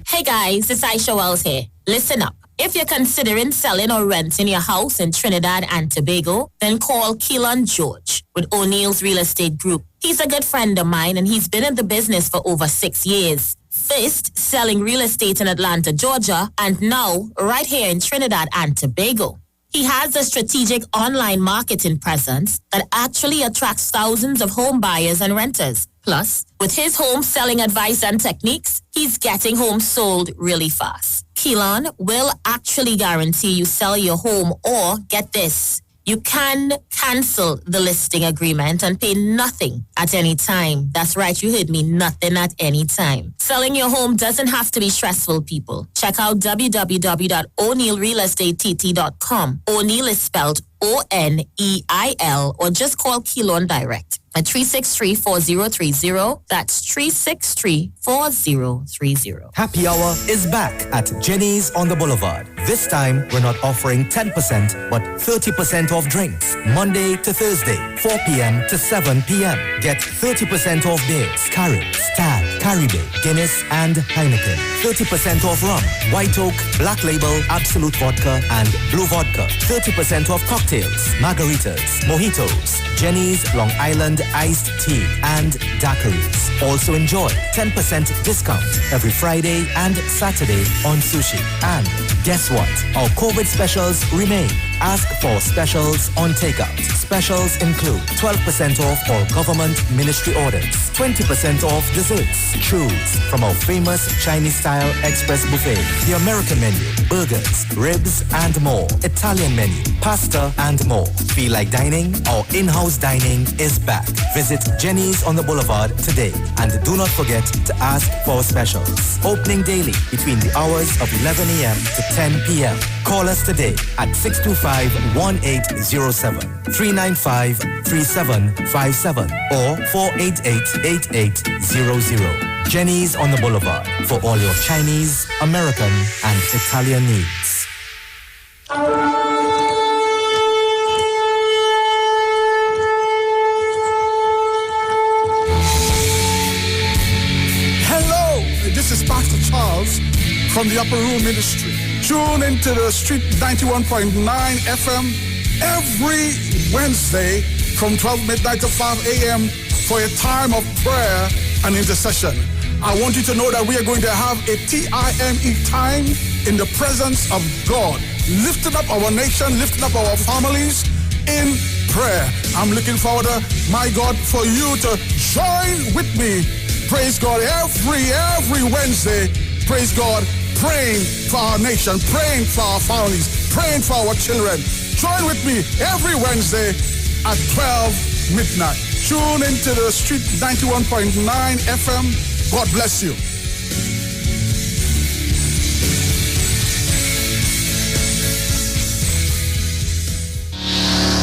Hey guys, it's Aisha Wells here. Listen up. If you're considering selling or renting your house in Trinidad and Tobago, then call Keelan George with O'Neill's Real Estate Group. He's a good friend of mine and he's been in the business for over 6 years. First, selling real estate in Atlanta, Georgia, and now right here in Trinidad and Tobago. He has a strategic online marketing presence that actually attracts thousands of home buyers and renters. Plus, with his home selling advice and techniques, he's getting homes sold really fast. Keelan will actually guarantee you sell your home or, get this, you can cancel the listing agreement and pay nothing at any time. That's right, you heard me, nothing at any time. Selling your home doesn't have to be stressful, people. Check out www.o'neillrealestatetT.com. O'Neill is spelled O-N-E-I-L, or just call Keelan direct at 363-4030. That's 363-4030. Happy Hour is back at Jenny's on the Boulevard. This time, we're not offering 10%, but 30% off drinks. Monday to Thursday, 4 p.m. to 7 p.m. Get 30% off beers, Carib, Stag, Caribbean, Guinness, and Heineken. 30% off rum, White Oak, Black Label, Absolute Vodka, and Blue Vodka. 30% off cocktails, margaritas, mojitos, Jenny's Long Island iced tea, and daiquiris. Also enjoy 10% discount every Friday and Saturday on sushi. And guess what? Our COVID specials remain. Ask for specials on takeout. Specials include 12% off all government ministry orders, 20% off desserts. Choose from our famous Chinese-style express buffet, the American menu, burgers, ribs, and more, Italian menu, pasta, and more. Feel like dining? Our in-house dining is back. Visit Jenny's on the Boulevard today. And do not forget to ask for specials. Opening daily between the hours of 11 a.m. to 10 p.m. Call us today at 625-1807, 395-3757, or 488-8800. Jenny's on the Boulevard for all your Chinese, American, and Italian needs. Hello, this is Pastor Charles from the Upper Room Ministry. Tune into the Street 91.9 FM every Wednesday from 12 midnight to 5 a.m. for a time of prayer and intercession. I want you to know that we are going to have a TIME time in the presence of God, lifting up our nation, lifting up our families in prayer. I'm looking forward, my God, for you to join with me. Praise God, every Wednesday, praise God, praying for our nation, praying for our families, praying for our children. Join with me every Wednesday at 12 midnight. Tune into the Street 91.9 FM. God bless you.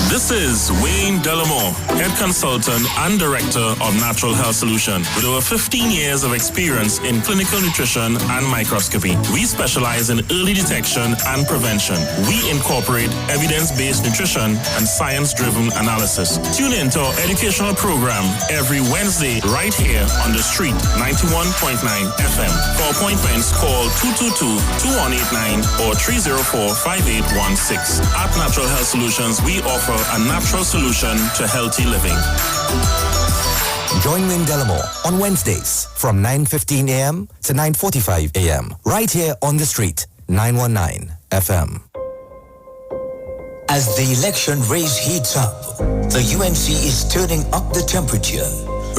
This is Wayne Delamore, Head Consultant and Director of Natural Health Solution. With over 15 years of experience in clinical nutrition and microscopy, we specialize in early detection and prevention. We incorporate evidence-based nutrition and science-driven analysis. Tune in to our educational program every Wednesday right here on the Street 91.9 FM. For appointments, call 222-2189 or 304-5816. At Natural Health Solutions, we offer a natural solution to healthy living. Join Wayne Delamore on Wednesdays from 9:15 a.m. to 9:45 a.m. right here on the Street 919 FM. As the election race heats up, the UNC is turning up the temperature.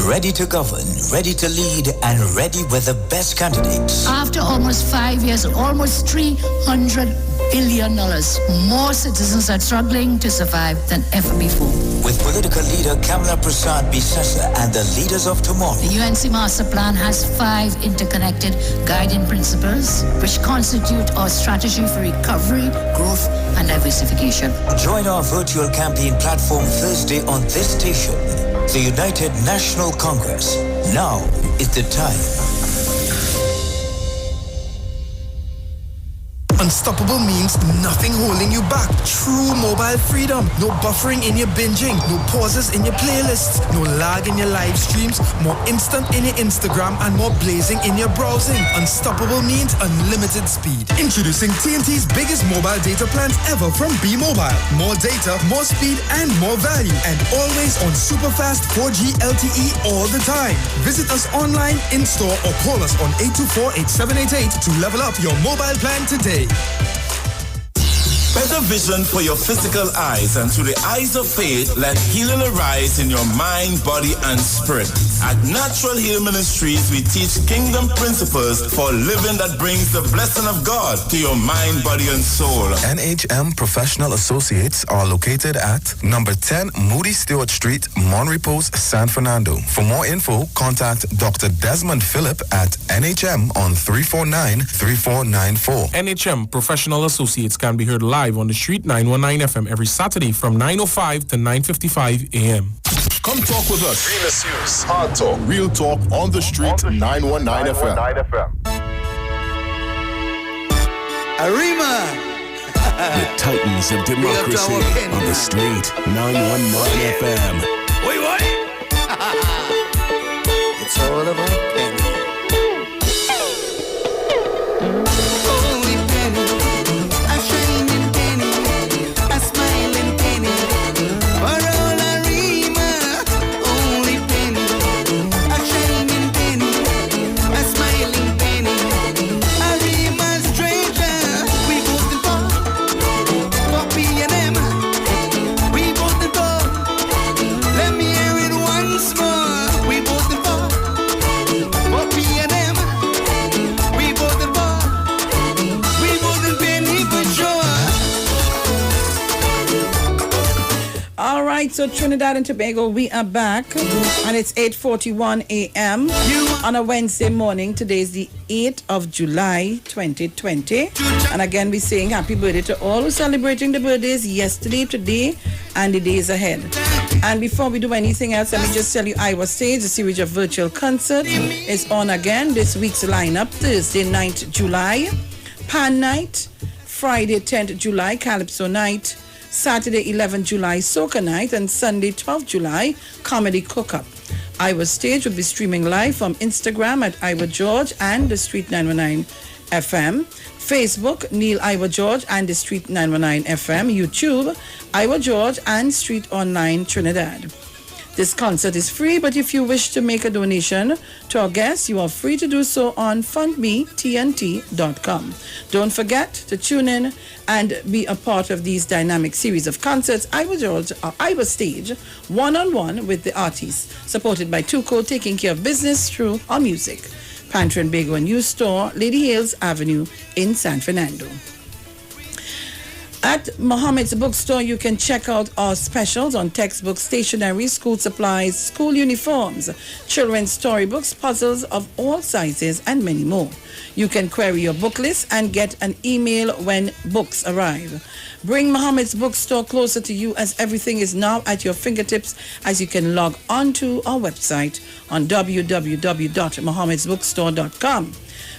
Ready to govern, ready to lead, and ready with the best candidates. After almost 5 years, almost $300 billion, more citizens are struggling to survive than ever before. with political leader Kamala Prasad Bisasa and the leaders of tomorrow. The UNC Master Plan has 5 interconnected guiding principles which constitute our strategy for recovery, growth, and diversification. Join our virtual campaign platform Thursday on this station. The United National Congress. Now is the time. Unstoppable means nothing holding you back. True mobile freedom. No buffering in your binging. No pauses in your playlists. No lag in your live streams. More instant in your Instagram and more blazing in your browsing. Unstoppable means unlimited speed. Introducing TNT's biggest mobile data plans ever from B-Mobile. More data, more speed, and more value. And always on super fast 4G LTE all the time. Visit us online, in-store, or call us on 824-8788 to level up your mobile plan today. Better vision for your physical eyes, and through the eyes of faith, let healing arise in your mind, body, and spirit. At Natural Heal Ministries, we teach kingdom principles for living that brings the blessing of God to your mind, body, and soul. NHM Professional Associates are located at number 10 Moody Stewart Street, Monrepos, San Fernando. For more info, contact Dr. Desmond Phillip at NHM on 349-3494. NHM Professional Associates can be heard live on the Street 919 FM every Saturday from 9:05 to 9:55 a.m. Come talk with us. Realest news, hard talk, real talk on the street. 919 FM. Arima. The Titans of Democracy on the Street 919 FM. Wait, what? It's all about penny. So Trinidad and Tobago, we are back, and it's 8:41 a.m. on a Wednesday morning. Today is the 8th of July, 2020. And again, we're saying happy birthday to all who are celebrating the birthdays yesterday, today, and the days ahead. And before we do anything else, let me just tell you, Iwer Stage, a series of virtual concerts, is on again. This week's lineup: Thursday, 9th July, Pan Night; Friday, 10th July, Calypso Night; Saturday, 11th July, Soca Night; and Sunday, 12th July, Comedy Cook-Up. Iwer Stage will be streaming live from Instagram at Iwer George and the Street 919 FM, Facebook, Neil Iwer George and the Street 919 FM, YouTube, Iwer George and Street Online Trinidad. This concert is free, but if you wish to make a donation to our guests, you are free to do so on fundmetnt.com. Don't forget to tune in and be a part of these dynamic series of concerts. Iwer Stage, one-on-one with the artists, supported by Tuco, taking care of business through our music. Pantry and Bagel and News Store, Lady Hales Avenue in San Fernando. At Mohammed's Bookstore, you can check out our specials on textbooks, stationery, school supplies, school uniforms, children's storybooks, puzzles of all sizes, and many more. You can query your book list and get an email when books arrive. Bring Mohammed's Bookstore closer to you, as everything is now at your fingertips, as you can log onto our website on www.mohammedsbookstore.com.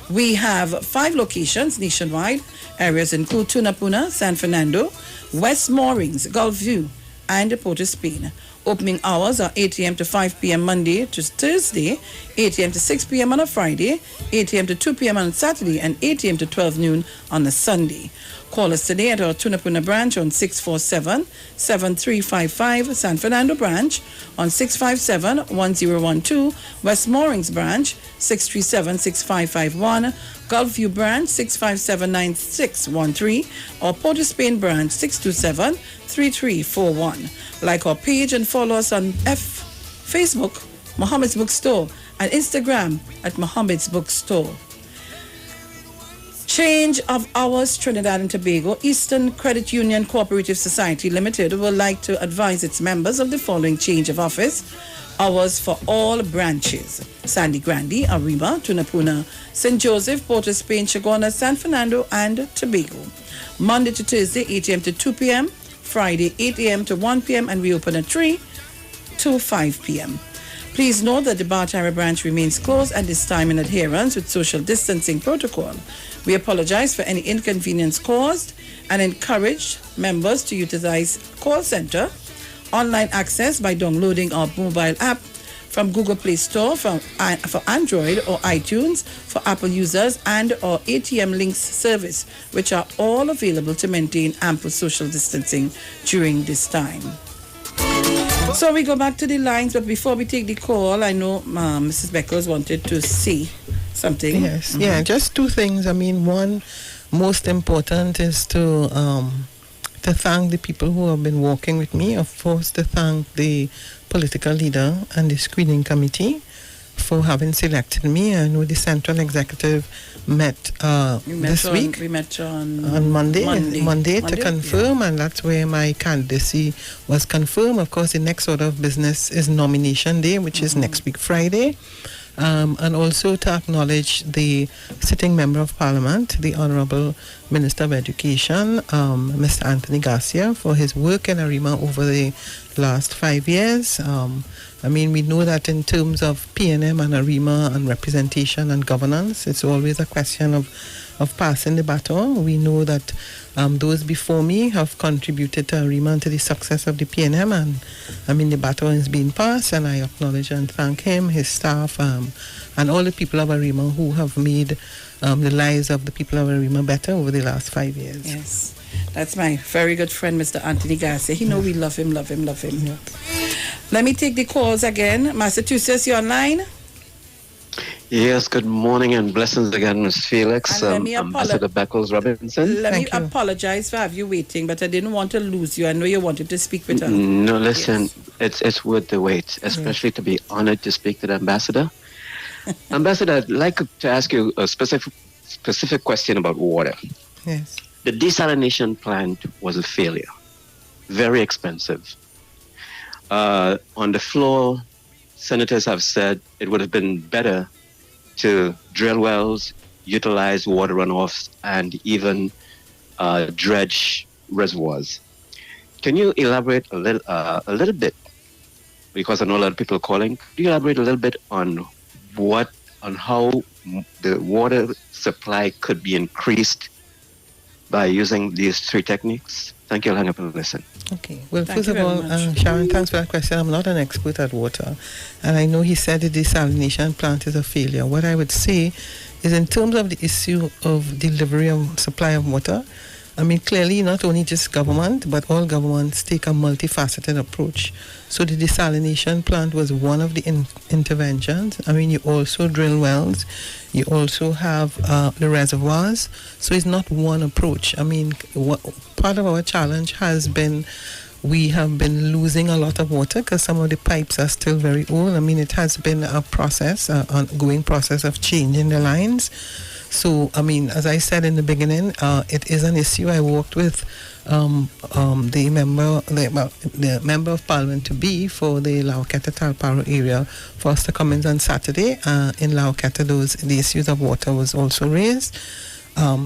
We have 5 locations nationwide. Areas include Tunapuna, San Fernando, West Moorings, Gulf View, and Port of Spain. Opening hours are 8 a.m. to 5 p.m. Monday to Thursday, 8 a.m. to 6 p.m. on a Friday, 8 a.m. to 2 p.m. on Saturday, and 8 a.m. to 12 noon on a Sunday. Call us today at our Tunapuna branch on 647-7355, San Fernando branch on 657-1012, West Moorings branch 637-6551, Gulf View branch 657-9613, or Port of Spain branch 627-3341. Like our page and follow us on Facebook, Mohammed's Bookstore, and Instagram at Mohammed's Bookstore. Change of hours. Trinidad and Tobago Eastern Credit Union Cooperative Society Limited would like to advise its members of the following change of office hours for all branches: Sandy Grande, Arriba, Tunapuna, St. Joseph, Port of Spain, Chagona, San Fernando, and Tobago. Monday to Thursday, 8 a.m. to 2 p.m. Friday, 8 a.m. to 1 p.m. and we open at 3 to 5 p.m. Please note that the Bartara branch remains closed at this time in adherence with social distancing protocol. We apologize for any inconvenience caused and encourage members to utilize call center online access by downloading our mobile app from Google Play Store for Android or iTunes for Apple users, and our ATM Links service, which are all available to maintain ample social distancing during this time. So we go back to the lines, but before we take the call, I know Mrs. Beckles wanted to say something. Yes, yeah, just two things. I mean, one, most important is to thank the people who have been working with me. Of course, to thank the political leader and the screening committee for having selected me. I know the Central Executive met this week. We met on Monday to confirm, and that's where my candidacy was confirmed. Of course, the next order of business is nomination day, which is next week, Friday. And also to acknowledge the sitting member of parliament, the Honorable Minister of Education, Mr. Anthony Garcia, for his work in Arima over the last 5 years. I mean, we know that in terms of PNM and Arima and representation and governance, it's always a question of passing the baton. We know that those before me have contributed to Arima and to the success of the PNM, and I mean, the baton is being passed, and I acknowledge and thank him, his staff, and all the people of Arima who have made the lives of the people of Arima better over the last 5 years. Yes. That's my very good friend, Mr. Anthony Garcia. He know we love him. Yeah. Let me take the calls again. Massachusetts, you're online? Yes, good morning and blessings again, Ms. Felix. Ambassador Beckles Robinson. Let me apologize for have you waiting, but I didn't want to lose you. I know you wanted to speak with her. No, listen, it's worth the wait, especially to be honored to speak to the ambassador. Ambassador, I'd like to ask you a specific question about water. Yes. The desalination plant was a failure, very expensive. On the floor, senators have said it would have been better to drill wells, utilize water runoffs, and even dredge reservoirs. Can you elaborate a little bit? Because I know a lot of people are calling. Can you elaborate a little bit on how the water supply could be increased by using these three techniques? Thank you. I'll hang up and listen. Okay. Well, first of all, Sharon, thanks for that question. I'm not an expert at water, and I know he said the desalination plant is a failure. What I would say is, in terms of the issue of delivery of supply of water, I mean, clearly not only just government, but all governments take a multifaceted approach. So the desalination plant was one of the interventions. I mean, you also drill wells, you also have the reservoirs. So it's not one approach. I mean, part of our challenge has been we have been losing a lot of water because some of the pipes are still very old. I mean, it has been a process, an ongoing process of changing the lines. So, I mean, as I said in the beginning, it is an issue. I worked with the member of parliament to be for the Lauqueta Talparo area for us to come in on Saturday. In Lauqueta, the issues of water was also raised.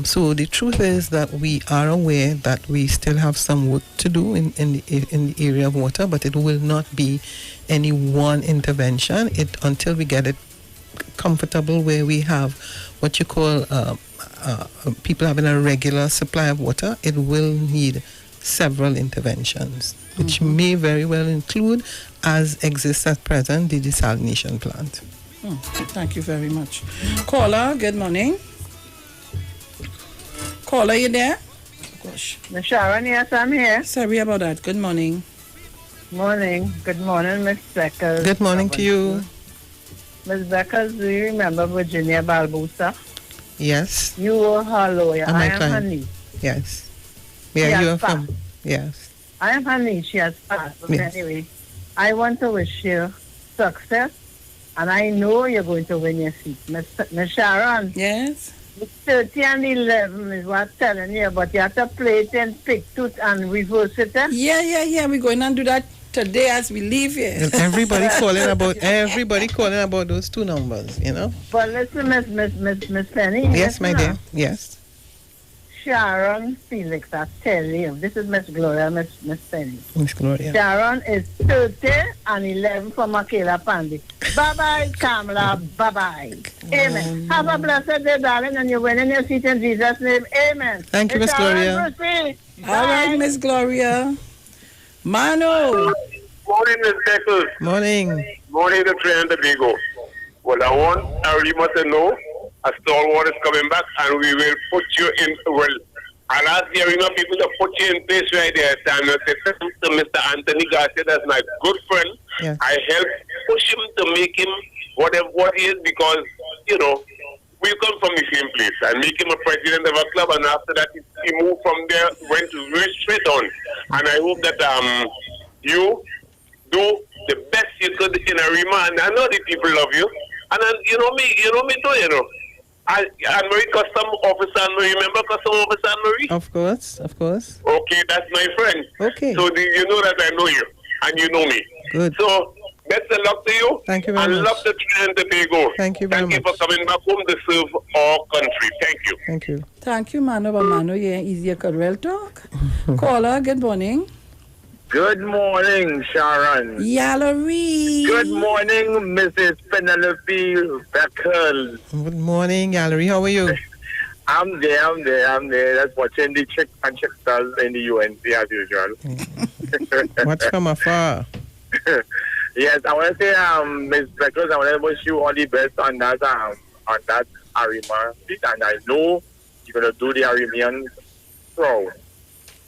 So the truth is that we are aware that we still have some work to do in the area of water, but it will not be any one intervention until we get it comfortable where we have what you call people having a regular supply of water. It will need several interventions, which may very well include, as exists at present, the desalination plant. Thank you very much. Caller, good morning. Caller, you there? Oh, gosh. Miss Sharon, yes, I'm here. Sorry about that. Good morning. Morning. Good morning, Miss Beckers. Good morning to you. Miss Beckers, do you remember Virginia Balbusa? Yes. You were her lawyer. I am her niece. Yes. Yeah, you are from. Yes. I am her niece. She has passed. But anyway, I want to wish you success, and I know you're going to win your seat. Miss Sharon. Yes. 30 and 11 is what I'm telling you, but you have to play it in pick tooth and reverse it. Yeah. We're going to do that today as we leave here. And everybody calling about those two numbers, you know. But listen, Miss Penny. Yes, my dear. Yes. Sharon, Felix, I tell you, this is Miss Gloria, Miss Penny. Miss Gloria. Sharon is 30 and 11 for Michaela Pandy. Bye-bye, Kamala. Bye-bye. Amen. Have a blessed day, darling, and you win in your seat in Jesus' name. Amen. Thank you, Miss Gloria. All right, Miss Gloria. Mano. Morning, Miss Beckles. Morning. Morning to Trinidad and Tobago. Well, I want Arima to know a stalwart is coming back, and we will put you in, well, I'll ask the Arima people to put you in place right there, and to Mr. Anthony Garcia, that's my good friend. Yeah. I helped push him to make him what he is, because, you know, we come from the same place, and make him a president of a club, and after that he moved from there, went straight on. And I hope that you do the best you could in Arima, and I know the people love you. And then, you know me too, you know. Anne-Marie Custom Officer, Anne-Marie, remember Custom Officer Anne-Marie? Of course. Okay, that's my friend. Okay. So you know that I know you, and you know me. Good. So, best of luck to you. Thank you very much. I love the Trinidad and Tobago. Thank you very much. Thank you for coming back home to serve our country. Thank you. Thank you. Thank you, Mano. But Mano, yeah, easier could well talk. Caller, good morning. Good morning, Sharon. Yallery. Good morning, Mrs. Penelope Beckel. Good morning, Yallery. How are you? I'm there. That's watching the chicks and chicksters in the UNC as usual. Watch from afar. Yes, I want to say, Ms. Beckles, I want to wish you all the best on that Arima seat, and I know you're going to do the Arimian proud.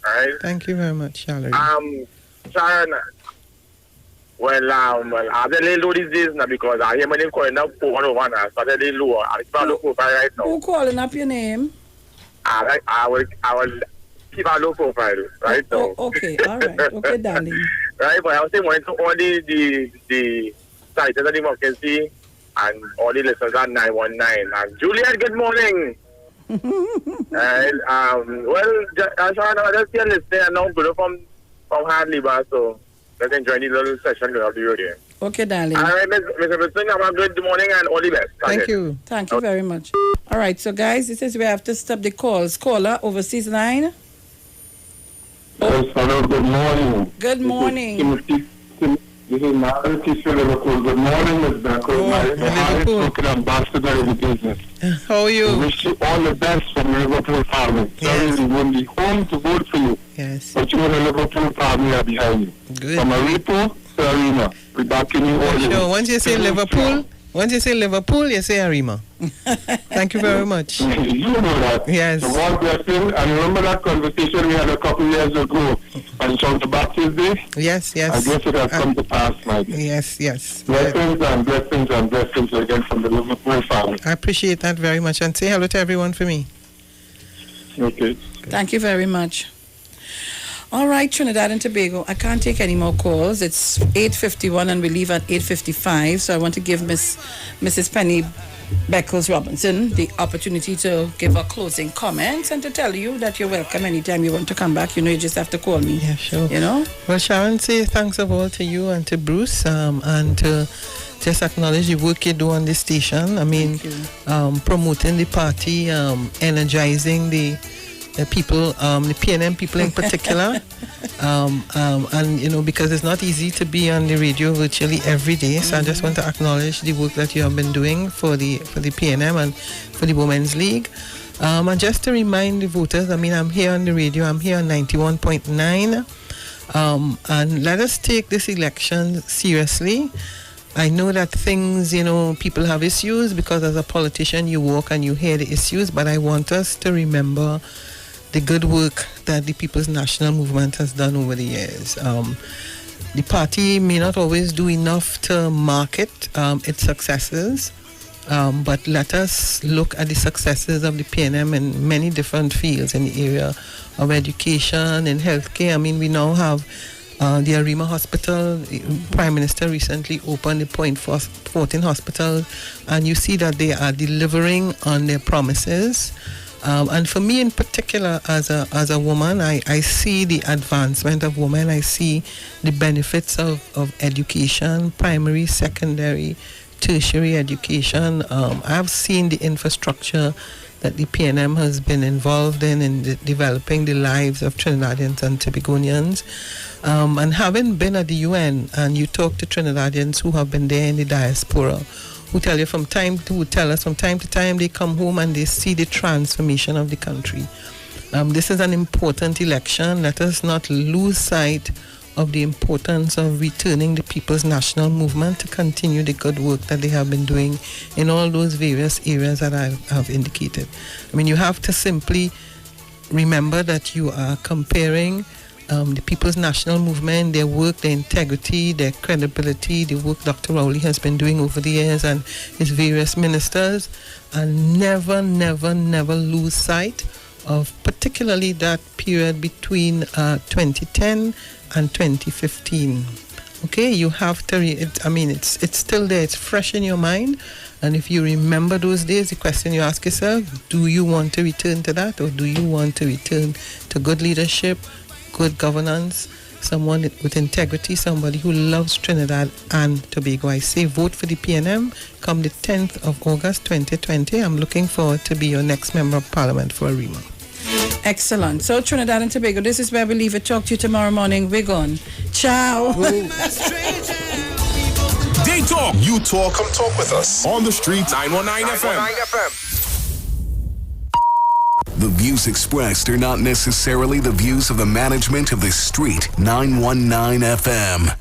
Right? Thank you very much, Yallery. Sharon, well, I have a little low these days now, because I hear my name calling up 401, so I have a little low. I'm not low profile right now. Who calling up your name? I will keep a low profile right now. Okay, all right. Okay, darling. Right, but I was saying, to all the sites of the democracy and all the listeners on 919. And Juliet, good morning. And, Sharon, I just hear listening, and now good from Hadley, so let's enjoy the little session of the radio. Okay, darling. All right, Mr. Wilson, have a good morning and all the best. Thank you. Thank you very much. All right, so guys, this is where I have to stop the calls. Caller, overseas line. Yes, hello, good morning. Good morning. This is Margaret Tisha Liverpool. Good morning, Ms. Beckles. My highest spoken ambassador in the business. How are you? I wish you all the best from the Liverpool family. Sorry, we won't be home to vote for you. Yes. But you and the Liverpool family are behind you. Good. From Aripo to Arima. We're backing you all. Sure. Once you say Liverpool, you say Arima. Thank you very much. You know that. Yes. So God bless you. And remember that conversation we had a couple years ago on St. Baptist Day? Yes. I guess it has come to pass, Mike. Yes. Blessings and blessings and blessings again from the Liverpool family. I appreciate that very much. And say hello to everyone for me. Okay. Thank you very much. All right, Trinidad and Tobago, I can't take any more calls. It's 8:51 and we leave at 8:55. So I want to give Mrs. Penny Beckles Robinson the opportunity to give her closing comments and to tell you that you're welcome anytime you want to come back. You know, you just have to call me. Yeah, sure. You know? Well, Sharon, say thanks of all to you and to Bruce and to just acknowledge the work you do on this station. I mean, promoting the party, energizing the people, the PNM people in particular, and you know, because it's not easy to be on the radio virtually every day. So I just want to acknowledge the work that you have been doing for the PNM and for the Women's League. And just to remind the voters, I mean, I'm here on the radio. I'm here on 91.9, and let us take this election seriously. I know that things, you know, people have issues because as a politician you walk and you hear the issues, but I want us to remember the good work that the People's National Movement has done over the years. The party may not always do enough to market its successes, but let us look at the successes of the PNM in many different fields, in the area of education and healthcare. I mean, we now have The Arima Hospital, Prime Minister recently opened the Point 14 Hospital, and you see that they are delivering on their promises. And for me in particular, as a woman, I see the advancement of women. I see the benefits of education, primary, secondary, tertiary education. I've seen the infrastructure that the PNM has been involved in developing the lives of Trinidadians and Tobagonians. And having been at the UN, and you talk to Trinidadians who have been there in the diaspora, who tell us from time to time they come home and they see the transformation of the country. This is an important election. Let us not lose sight of the importance of returning the People's National Movement to continue the good work that they have been doing in all those various areas that I have indicated. I mean, you have to simply remember that you are comparing the People's National Movement, their work, their integrity, their credibility, the work Dr. Rowley has been doing over the years and his various ministers, and never lose sight of particularly that period between 2010 and 2015. Okay, you have to, it's still there, it's fresh in your mind. And if you remember those days, the question you ask yourself, do you want to return to that, or do you want to return to good leadership, good governance, someone with integrity, somebody who loves Trinidad and Tobago? I say vote for the PNM come the 10th of August 2020. I'm looking forward to be your next member of Parliament for Arima. Excellent. So Trinidad and Tobago, this is where we leave it. Talk to you tomorrow morning. We're gone. Ciao. They talk. You talk. Come talk with us. On the street. 919 FM. The views expressed are not necessarily the views of the management of the Street 919 FM.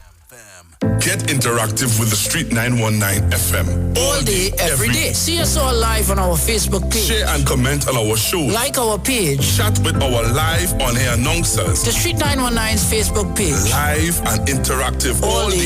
Get interactive with the Street 919 FM. All day, every day. See us all live on our Facebook page. Share and comment on our show. Like our page. Chat with our live on-air announcers. The Street 919's Facebook page. Live and interactive all day.